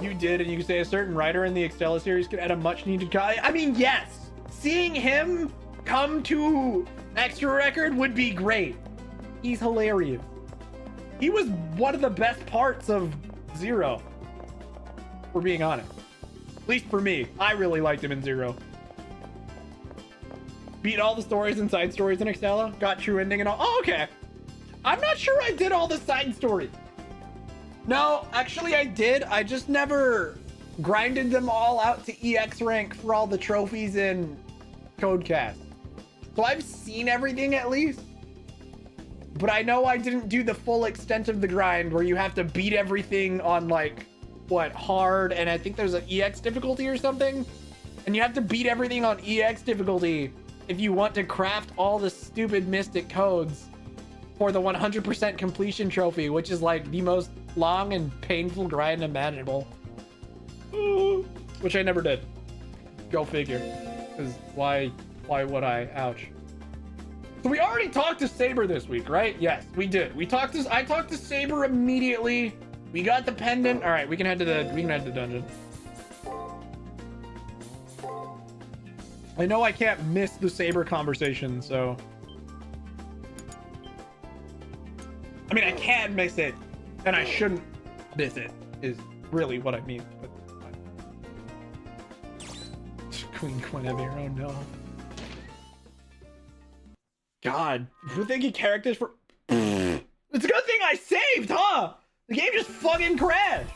You did, and you can say a certain writer in the Extella series could add a much-needed... I mean, yes! Seeing him come to Extra Record would be great. He's hilarious. He was one of the best parts of Zero. For being honest. At least for me. I really liked him in Zero. Beat all the stories and side stories in Extella. Got true ending and all. Oh, okay. I'm not sure I did all the side stories. No, actually I did. I just never grinded them all out to EX rank for all the trophies in Codecast. So I've seen everything at least. But I know I didn't do the full extent of the grind where you have to beat everything on like, what, hard, and I think there's an EX difficulty or something. And you have to beat everything on EX difficulty if you want to craft all the stupid mystic codes for the 100% completion trophy, which is like the most long and painful grind imaginable. Which I never did. Go figure. Because why would I? Ouch. So we already talked to Saber this week, right? Yes, we did. I talked to Saber immediately. We got the pendant. All right, we can head to the dungeon. I know I can't miss the Saber conversation, so I mean I can miss it, and I shouldn't miss it, is really what I mean. But Queen Guinevere, oh no. God, we're thinking characters for it's a good thing I saved, huh? The game just fucking crashed.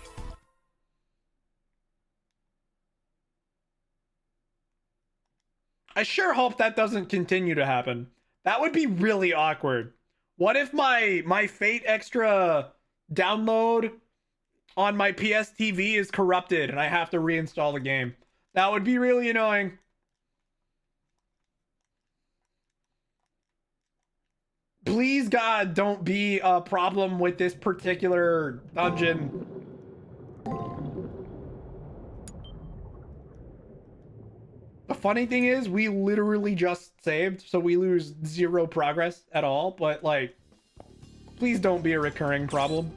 I sure hope that doesn't continue to happen. That would be really awkward. What if my Fate Extra download on my PSTV is corrupted and I have to reinstall the game? That would be really annoying. Please, God, don't be a problem with this particular dungeon. The funny thing is, we literally just saved, so we lose 0 progress at all, but like, please don't be a recurring problem.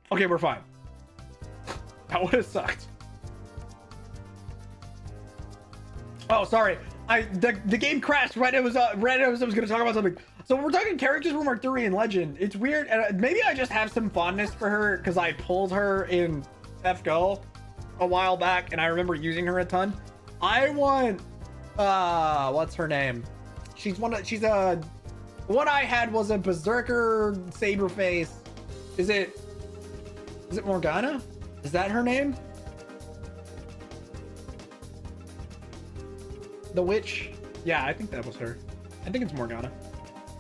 Okay, we're fine. That would have sucked. Oh, sorry. The game crashed right as I was going to talk about something. So we're talking characters from Arthurian legend. It's weird, and maybe I just have some fondness for her because I pulled her in FGO a while back, and I remember using her a ton. I want what's her name? What I had was a berserker saber face. Is it Morgana? Is that her name? The witch? Yeah, I think that was her. I think it's Morgana.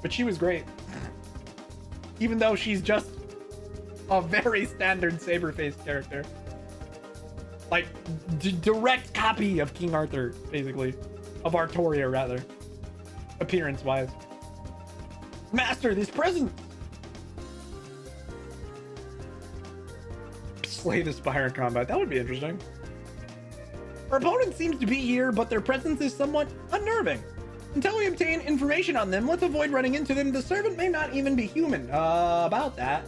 But she was great. Even though she's just a very standard saber-faced character. Like, direct copy of King Arthur, basically. Of Artoria, rather. Appearance-wise. Master, this present! Slay the Spire in combat. That would be interesting. Our opponent seems to be here, but their presence is somewhat unnerving. Until we obtain information on them, let's avoid running into them. The servant may not even be human. About that.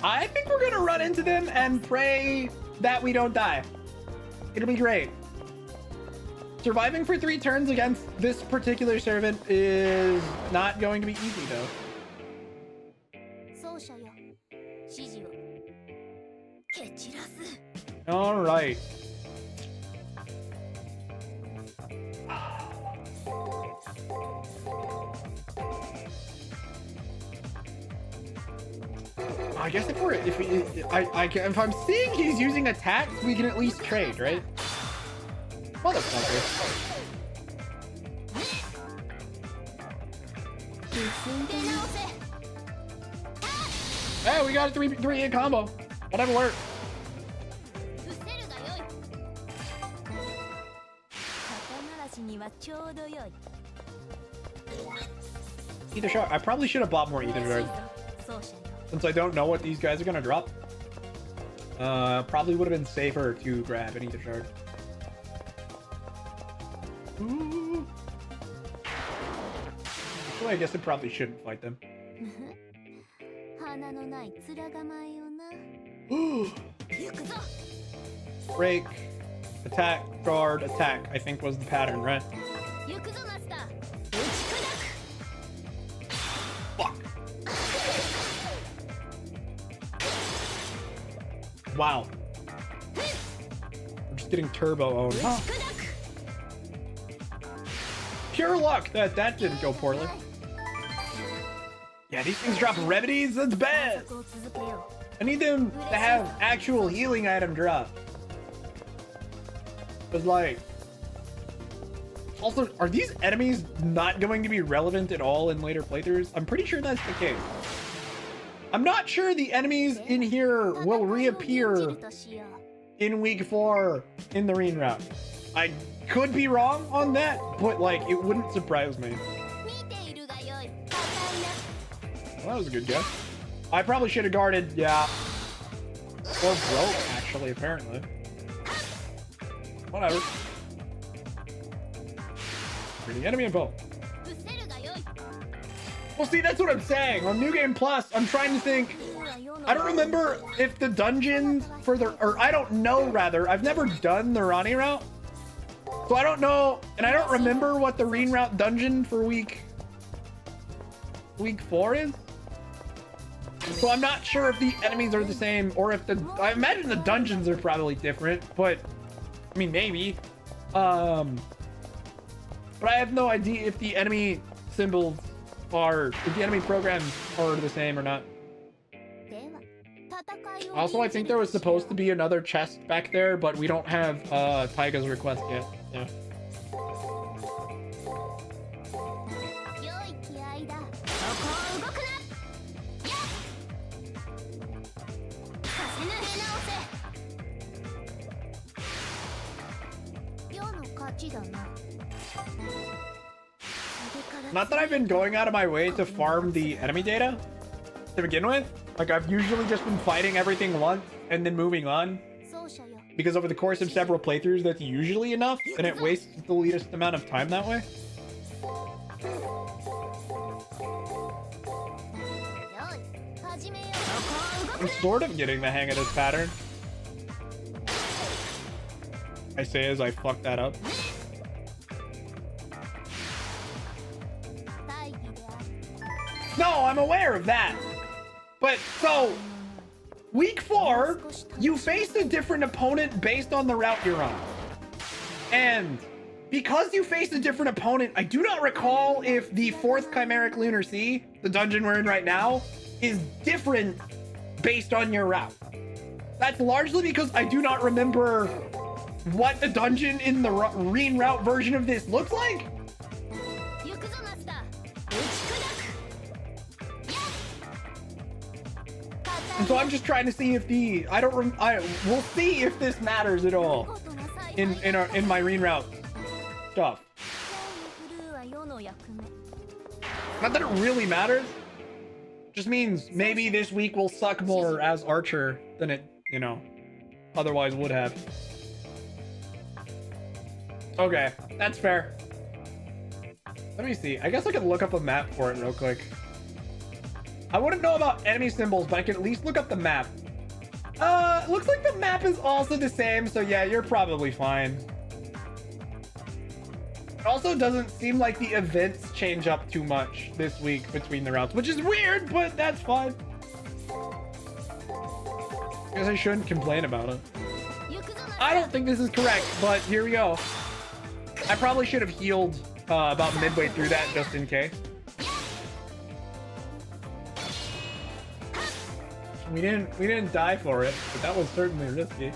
I think we're gonna run into them and pray that we don't die. It'll be great. Surviving for 3 turns against this particular servant is not going to be easy, though. All right. I guess if I'm seeing he's using attacks, we can at least trade, right? Motherfucker. Hey, we got a 3-hit combo. Whatever worked. Ether shard. I probably should have bought more ether shards. Since I don't know what these guys are gonna drop. Probably would have been safer to grab an ether shard. Ooh. So I guess I probably shouldn't fight them. Break, attack, guard, attack, I think was the pattern, right? Fuck. Wow. I'm just getting turbo owned. Huh. Pure luck that didn't go poorly. Yeah, these things drop remedies, that's bad. I need them to have actual healing item drop. But like, also, are these enemies not going to be relevant at all in later playthroughs? I'm pretty sure that's the case. I'm not sure the enemies in here will reappear in week 4 in the Reen route. I could be wrong on that, but like it wouldn't surprise me. Well, that was a good guess. I probably should have guarded, yeah. Or broke, actually, apparently. Whatever. Reading enemy info. Well, see, that's what I'm saying. On New Game Plus, I'm trying to think. I don't remember if the dungeons for the, or I don't know, rather. I've never done the Rani route. So I don't know, and I don't remember what the Reen route dungeon for week 4 is. So I'm not sure if the enemies are the same or if the, I imagine the dungeons are probably different, but I mean, maybe. But I have no idea if the enemy symbols are, if the enemy programs are the same or not. Also, I think there was supposed to be another chest back there, but we don't have Taiga's request yet. Yeah. Not that I've been going out of my way to farm the enemy data to begin with. Like, I've usually just been fighting everything once and then moving on. Because over the course of several playthroughs, that's usually enough, and it wastes the least amount of time that way. I'm sort of getting the hang of this pattern. I say as I fuck that up. No, I'm aware of that. But so, week 4, you face a different opponent based on the route you're on. And because you face a different opponent, I do not recall if the 4th Chimeric Lunar Sea, the dungeon we're in right now, is different based on your route. That's largely because I do not remember what the dungeon in the Reen route version of this looks like. And so I'm just trying to see if the we'll see if this matters at all in my Reen route stuff. Not that it really matters. Just means maybe this week will suck more as Archer than it, you know, otherwise would have. Okay, that's fair. Let me see. I guess I could look up a map for it real quick. I wouldn't know about enemy symbols, but I can at least look up the map. Looks like the map is also the same, so yeah, you're probably fine. It also doesn't seem like the events change up too much this week between the routes, which is weird, but that's fine. I guess I shouldn't complain about it. I don't think this is correct, but here we go. I probably should have healed about midway through that just in case. We didn't die for it, but that was certainly risky.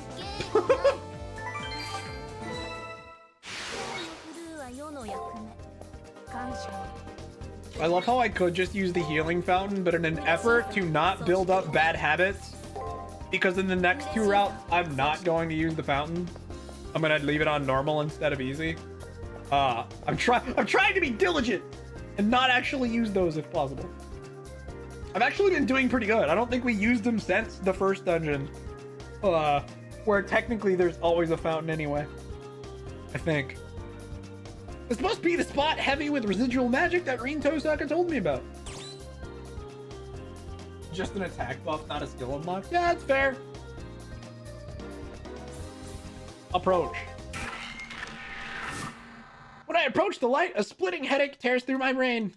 I love how I could just use the healing fountain, but in an effort to not build up bad habits, because in the next 2 routes, I'm not going to use the fountain. I'm gonna leave it on normal instead of easy. I'm trying to be diligent and not actually use those if possible. I've actually been doing pretty good. I don't think we used them since the first dungeon, where technically there's always a fountain anyway. I think. It's supposed to be the spot heavy with residual magic that Reen Tosaka told me about. Just an attack buff, not a skill unlock. Yeah, that's fair. Approach. When I approach the light, a splitting headache tears through my brain,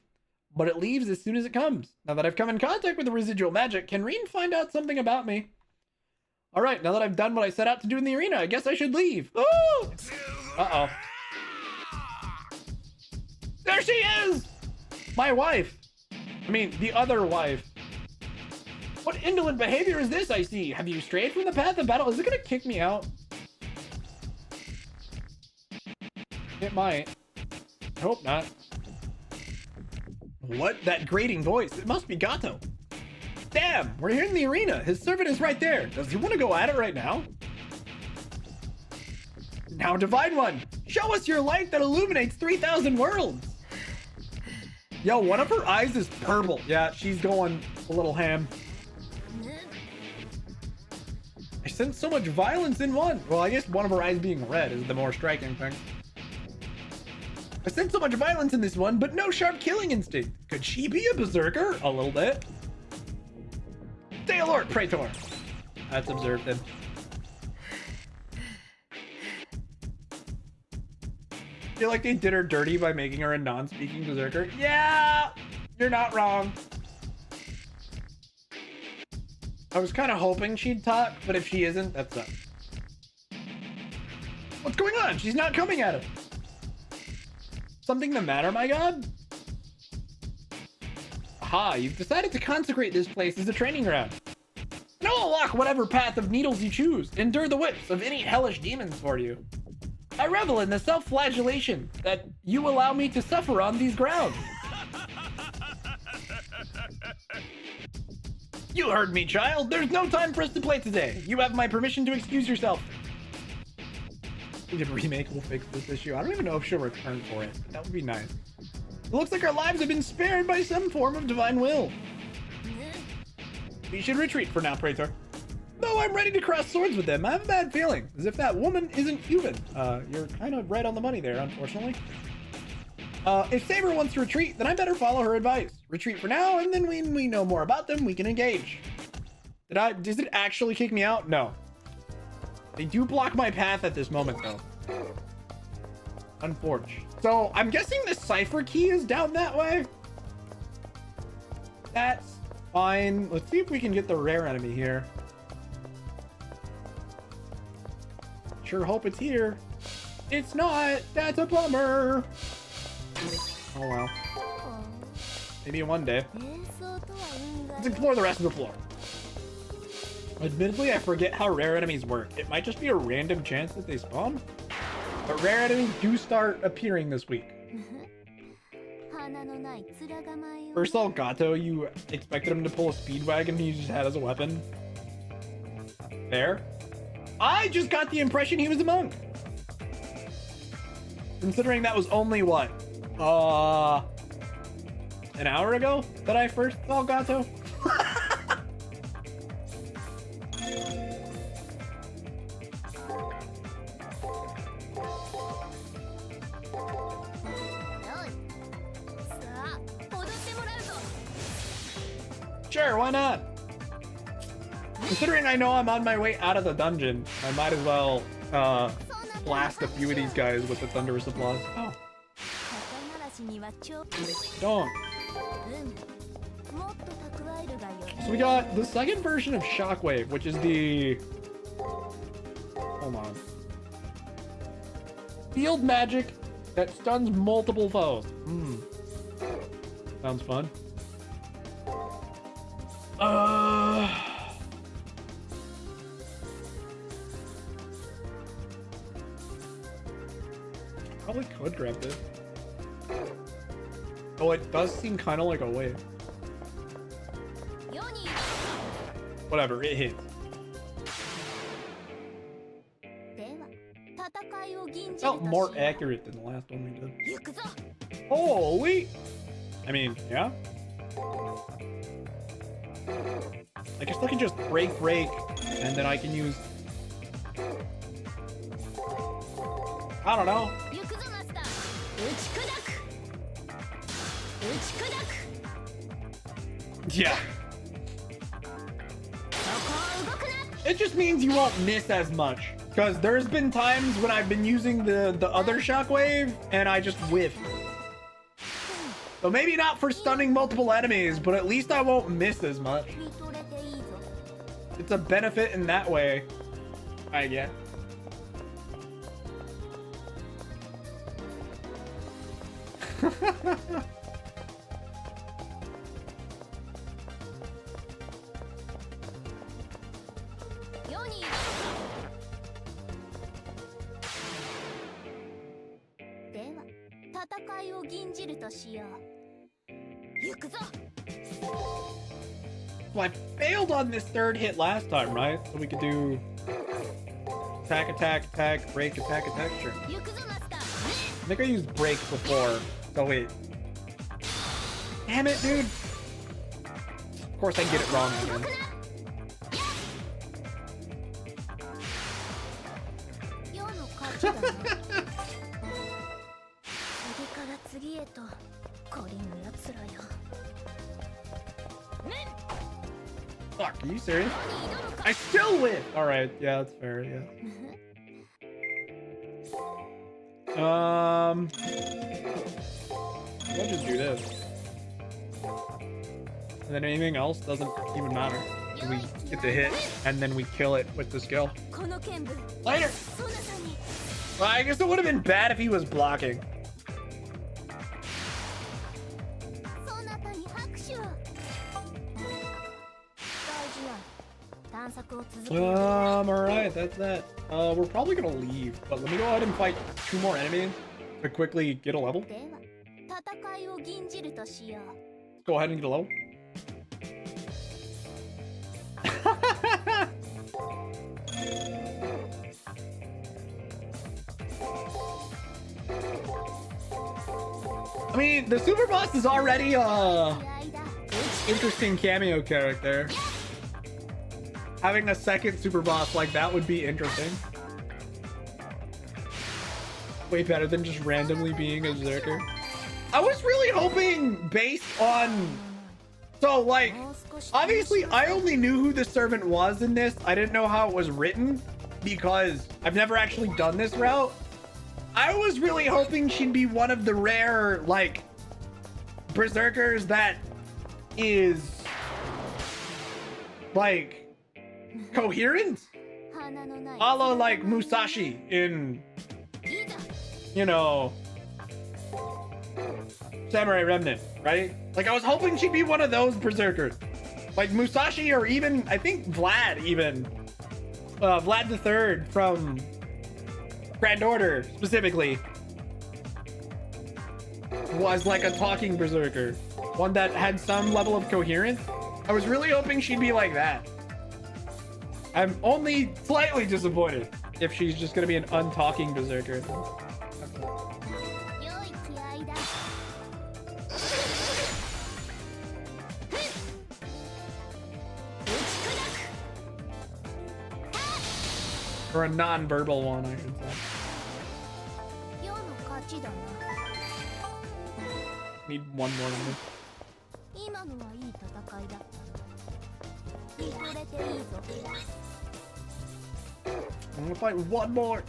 but it leaves as soon as it comes. Now that I've come in contact with the residual magic, can Reen find out something about me? All right, now that I've done what I set out to do in the arena, I guess I should leave. Oh! Uh-oh. There she is! My wife. I mean, the other wife. What indolent behavior is this I see? Have you strayed from the path of battle? Is it gonna kick me out? It might. I hope not. What? That grating voice. It must be Gato. Damn, we're here in the arena. His servant is right there. Does he want to go at it right now? Now, Divine One, show us your light that illuminates 3,000 worlds. Yo, one of her eyes is purple. Yeah, she's going a little ham. I sense so much violence in one. Well, I guess one of her eyes being red is the more striking thing. I sense so much violence in this one, but no sharp killing instinct. Could she be a berserker? A little bit. Stay alert, Praetor. That's observed then. I feel like they did her dirty by making her a non-speaking berserker. Yeah, you're not wrong. I was kind of hoping she'd talk, but if she isn't, that sucks. What's going on? She's not coming at him. Something the matter, my god? Aha, you've decided to consecrate this place as a training ground. And I'll walk whatever path of needles you choose. Endure the whips of any hellish demons for you. I revel in the self-flagellation that you allow me to suffer on these grounds. You heard me, child. There's no time for us to play today. You have my permission to excuse yourself. We could remake will fix this issue. I don't even know if she'll return for it, but that would be nice. It looks like our lives have been spared by some form of divine will. We should retreat for now, Praetor. Though I'm ready to cross swords with them, I have a bad feeling, as if that woman isn't human. You're kind of right on the money there, unfortunately. If Saber wants to retreat, then I better follow her advice. Retreat for now, and then when we know more about them, we can engage. Does it actually kick me out? No. They do block my path at this moment, though. Unfortunate. So, I'm guessing the cipher key is down that way. That's fine. Let's see if we can get the rare enemy here. Sure hope it's here. It's not. That's a bummer. Oh well. Maybe one day. Let's explore the rest of the floor. Admittedly, I forget how rare enemies work. It might just be a random chance that they spawn. But rare enemies do start appearing this week. First Elgato, you expected him to pull a speedwagon he just had as a weapon. There. I just got the impression he was a monk. Considering that was only what? An hour ago that I first saw Gato? Sure, why not? Considering I know I'm on my way out of the dungeon, I might as well blast a few of these guys with the thunderous applause. Oh. Don't. So we got the second version of Shockwave, which is the... Hold on. Field magic that stuns multiple foes. Sounds fun. Probably could grab this. Oh, it does seem kind of like a wave. Whatever, it hits. Felt more accurate than the last one we did. Holy! I mean, yeah. I guess I can just break, and then I can use... I don't know. Yeah. It just means you won't miss as much. Because there's been times when I've been using the other shockwave and I just whiff. So maybe not for stunning multiple enemies, but at least I won't miss as much. It's a benefit in that way, I guess. Well, I failed on this third hit last time, right? So we could do Attack, attack, attack, break, attack, attack. Sure. 行くぞマスター。 I think I used break before. Oh wait. Damn it, dude. Of course I get it wrong again. 世の勝ちだな。次から次へと懲りぬ奴らよ。 Fuck, are you serious? I still win. All right, yeah, that's fair. Yeah. I'll just do this, and then anything else doesn't even matter. We get the hit, and then we kill it with the skill. この剣舞。 Later. そなたに。 Well, I guess it would have been bad if he was blocking. そなたに拍手を。大事な探索を続ける。 All right, that's that. We're probably gonna leave, but let me go ahead and fight 2 more enemies to quickly get a level. では、戦いを吟じるとしよう。 Go ahead and get a level. I mean, the super boss is already 気合だ。 interesting cameo character. Having a second super boss like that would be interesting. Way better than just randomly being a berserker. I was really hoping based on... So, like, obviously I only knew who the servant was in this. I didn't know how it was written because I've never actually done this route. I was really hoping she'd be one of the rare, like, berserkers that is, like, coherent. 花のない。 A la, like, Musashi in, いざ。 you know, Samurai Remnant, right? Like, I was hoping she'd be one of those berserkers. Like, Musashi or even, I think Vlad even. Vlad the Third from Grand Order, specifically, was like a talking berserker. One that had some level of coherence. I was really hoping she'd be like that. I'm only slightly disappointed if she's just gonna be an untalking berserker. 良い気合だ。 Or a non-verbal one, I should say. 世の勝ちだな。 Need one more of them. 今のはいい戦いだった。見とれていいぞ。 I'm gonna fight one more.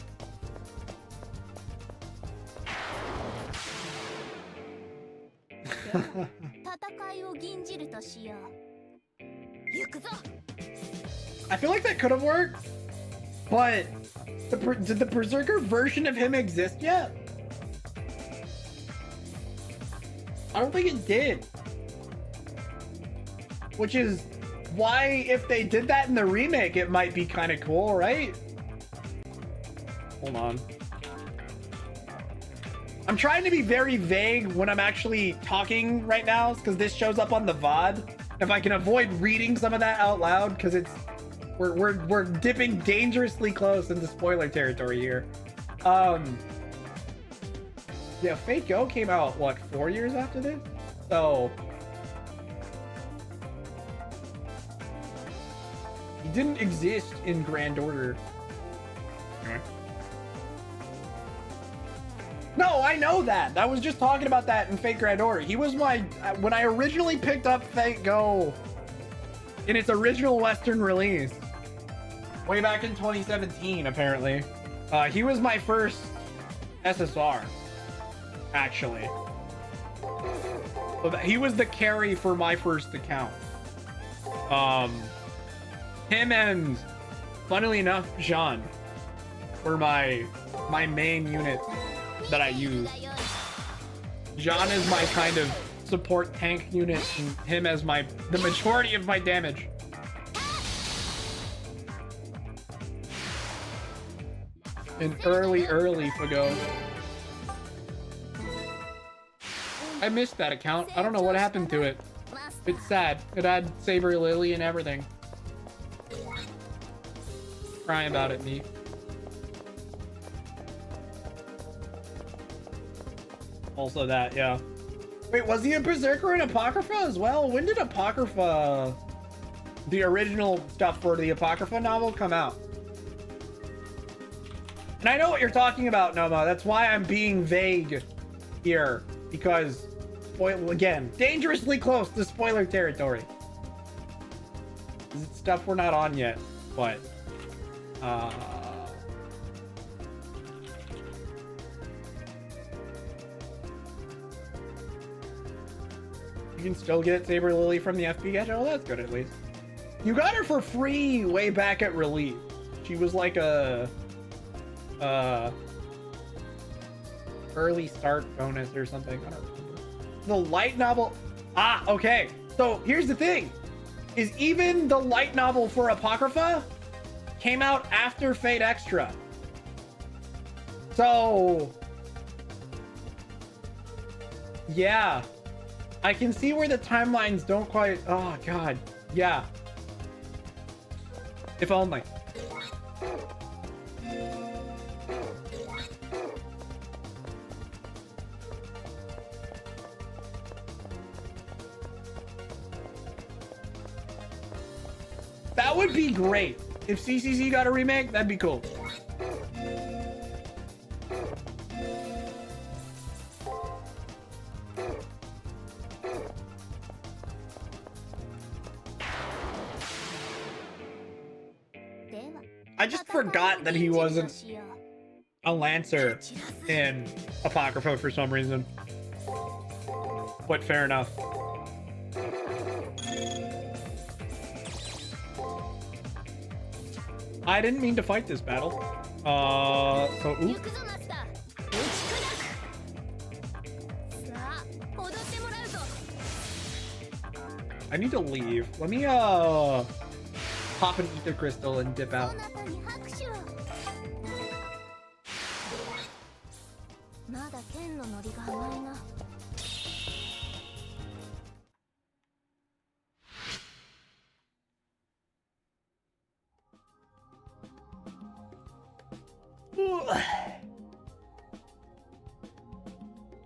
戦いを吟じるとしよう。行くぞ。 I feel like that could have worked, but did the berserker version of him exist yet? I don't think it did. Which is why, if they did that in the remake, it might be kind of cool, right? Hold on. I'm trying to be very vague when I'm actually talking right now, because this shows up on the VOD. If I can avoid reading some of that out loud, because it's we're dipping dangerously close into spoiler territory here. Yeah, Fate Go came out what, 4 years after this? So he didn't exist in Grand Order. Anyway. No, I know that. I was just talking about that in Fate Grand Order. He was my, when I originally picked up Fate Go in its original Western release, way back in 2017, apparently. He was my first SSR, actually. So he was the carry for my first account. Him and, funnily enough, Jean were my main unit that I use. Jean is my kind of support tank unit, and him as the majority of my damage. In early Fago. I missed that account. I don't know what happened to it. It's sad. It had Saber, Lily, and everything. Crying about it, me. Also that, yeah. Wait, was he a Berserker in Apocrypha as well? When did Apocrypha, the original stuff for the Apocrypha novel, come out? And I know what you're talking about, Noma. That's why I'm being vague here. Because, again, dangerously close to spoiler territory. It's stuff we're not on yet, but... You can still get Saber Lily from the FP Gacha? Oh, that's good at least. You got her for free way back at release. She was like a... early start bonus or something. I don't remember. The light novel... Ah, okay. So, here's the thing. Is even the light novel for Apocrypha came out after Fate Extra. So... yeah. I can see where the timelines don't quite... oh, God. Yeah. If only. That would be great. If CCC got a remake, that'd be cool. I just forgot that he wasn't a Lancer in Apocrypha for some reason. But fair enough. I didn't mean to fight this battle. So, ooh. I need to leave. Let me, pop an ether crystal and dip out.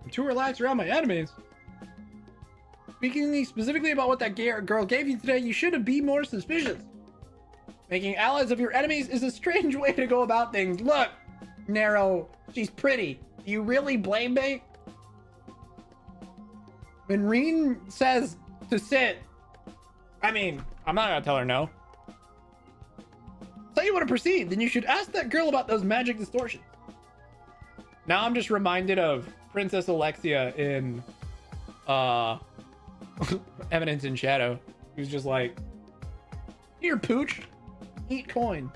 I'm too relaxed around my enemies. Speaking specifically about what that girl gave you today, you should be more suspicious. Making allies of your enemies is a strange way to go about things. Look, Narrow, she's pretty. Do you really blame me? When Reen says to sit, I mean, I'm not gonna tell her no. So you want to proceed, then you should ask that girl about those magic distortions. Now I'm just reminded of Princess Alexia in Eminence in Shadow. He was just like, here, pooch, eat coin.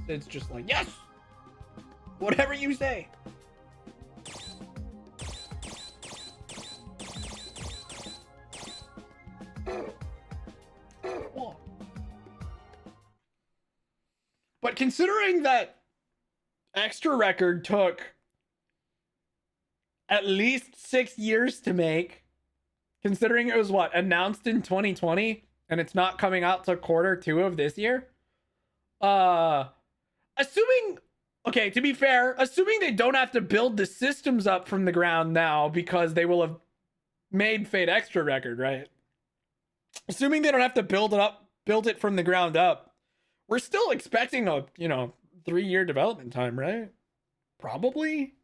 It's just like, yes, whatever you say. But considering that Extra Record took at least 6 years to make, considering it was what, announced in 2020 and it's not coming out till Q2 of this year, assuming, okay, to be fair, assuming they don't have to build the systems up from the ground now because they will have made Fate Extra Record, right? Assuming they don't have to build it from the ground up, we're still expecting a, 3-year development time, right? Probably.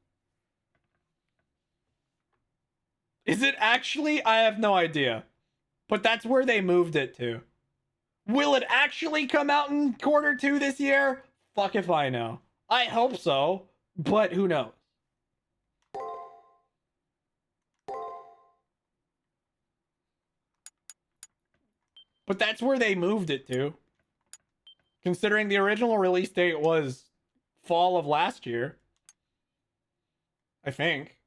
Is it actually? I have no idea. But that's where they moved it to. Will it actually come out in Q2 this year? Fuck if I know. I hope so, but who knows? But that's where they moved it to. Considering the original release date was fall of last year. I think.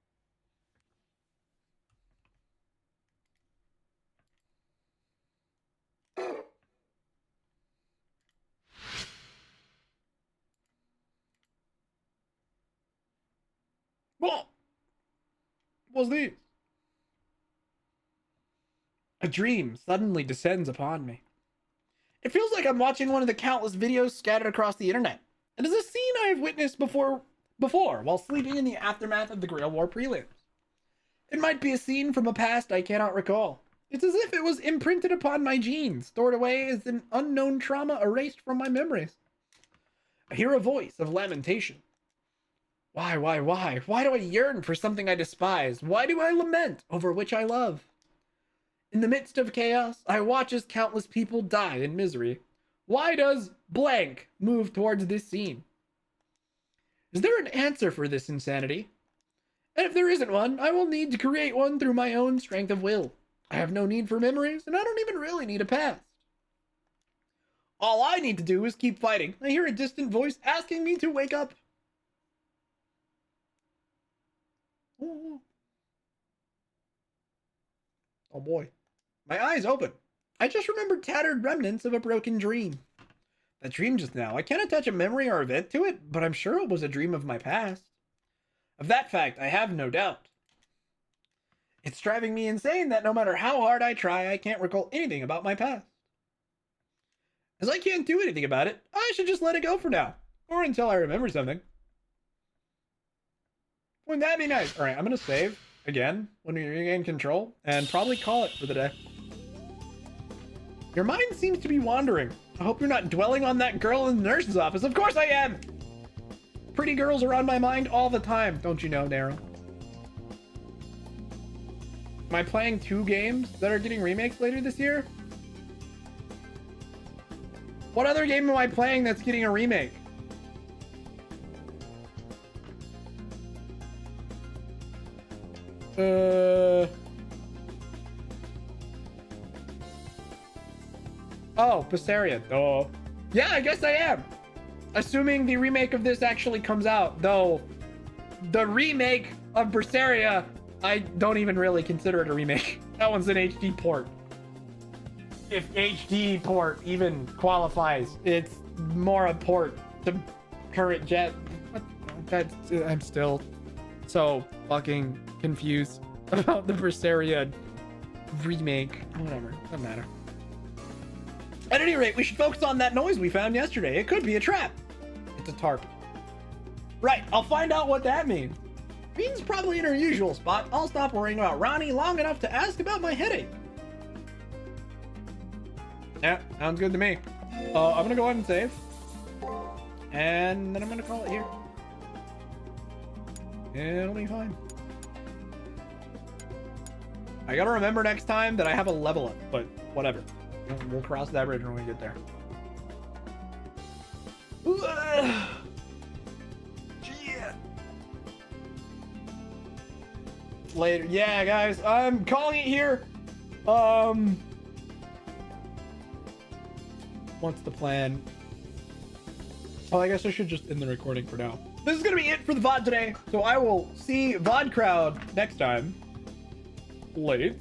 What was these? A dream suddenly descends upon me. It feels like I'm watching one of the countless videos scattered across the internet. It is a scene I have witnessed before before while sleeping in the aftermath of the Grail War prelims. It might be a scene from a past I cannot recall. It's as if it was imprinted upon my genes, stored away as an unknown trauma erased from my memories. I hear a voice of lamentation. Why? Why do I yearn for something I despise? Why do I lament over which I love? In the midst of chaos, I watch as countless people die in misery. Why does blank move towards this scene? Is there an answer for this insanity? And if there isn't one, I will need to create one through my own strength of will. I have no need for memories, and I don't even really need a past. All I need to do is keep fighting. I hear a distant voice asking me to wake up. Oh boy. My eyes open. I just remembered tattered remnants of a broken dream. That dream just now, I can't attach a memory or event to it, but I'm sure it was a dream of my past. Of that fact, I have no doubt. It's driving me insane that no matter how hard I try, I can't recall anything about my past. As I can't do anything about it, I should just let it go for now. Or until I remember something. Wouldn't that be nice? Alright, I'm gonna save again when we regain control and probably call it for the day. Your mind seems to be wandering. I hope you're not dwelling on that girl in the nurse's office. Of course I am! Pretty girls are on my mind all the time, don't you know, Daryl? Am I playing 2 games that are getting remakes later this year? What other game am I playing that's getting a remake? Oh, Berseria. Oh. Yeah, I guess I am. Assuming the remake of this actually comes out, though the remake of Berseria, I don't even really consider it a remake. That one's an HD port. If HD port even qualifies, it's more a port to current gen. I'm still so fucking confused about the Berseria remake. Whatever, doesn't matter. At any rate, we should focus on that noise we found yesterday. It could be a trap. It's a tarp. Right, I'll find out what that means. Bean's probably in her usual spot. I'll stop worrying about Rani long enough to ask about my headache. Yeah, sounds good to me. I'm gonna go ahead and save. And then I'm gonna call it here. It'll be fine. I gotta remember next time that I have a level up, but whatever. We'll cross that bridge when we get there. Yeah. Later. Yeah, guys, I'm calling it here. What's the plan? Oh, I guess I should just end the recording for now. This is gonna be it for the VOD today. So I will see VOD crowd next time. Late.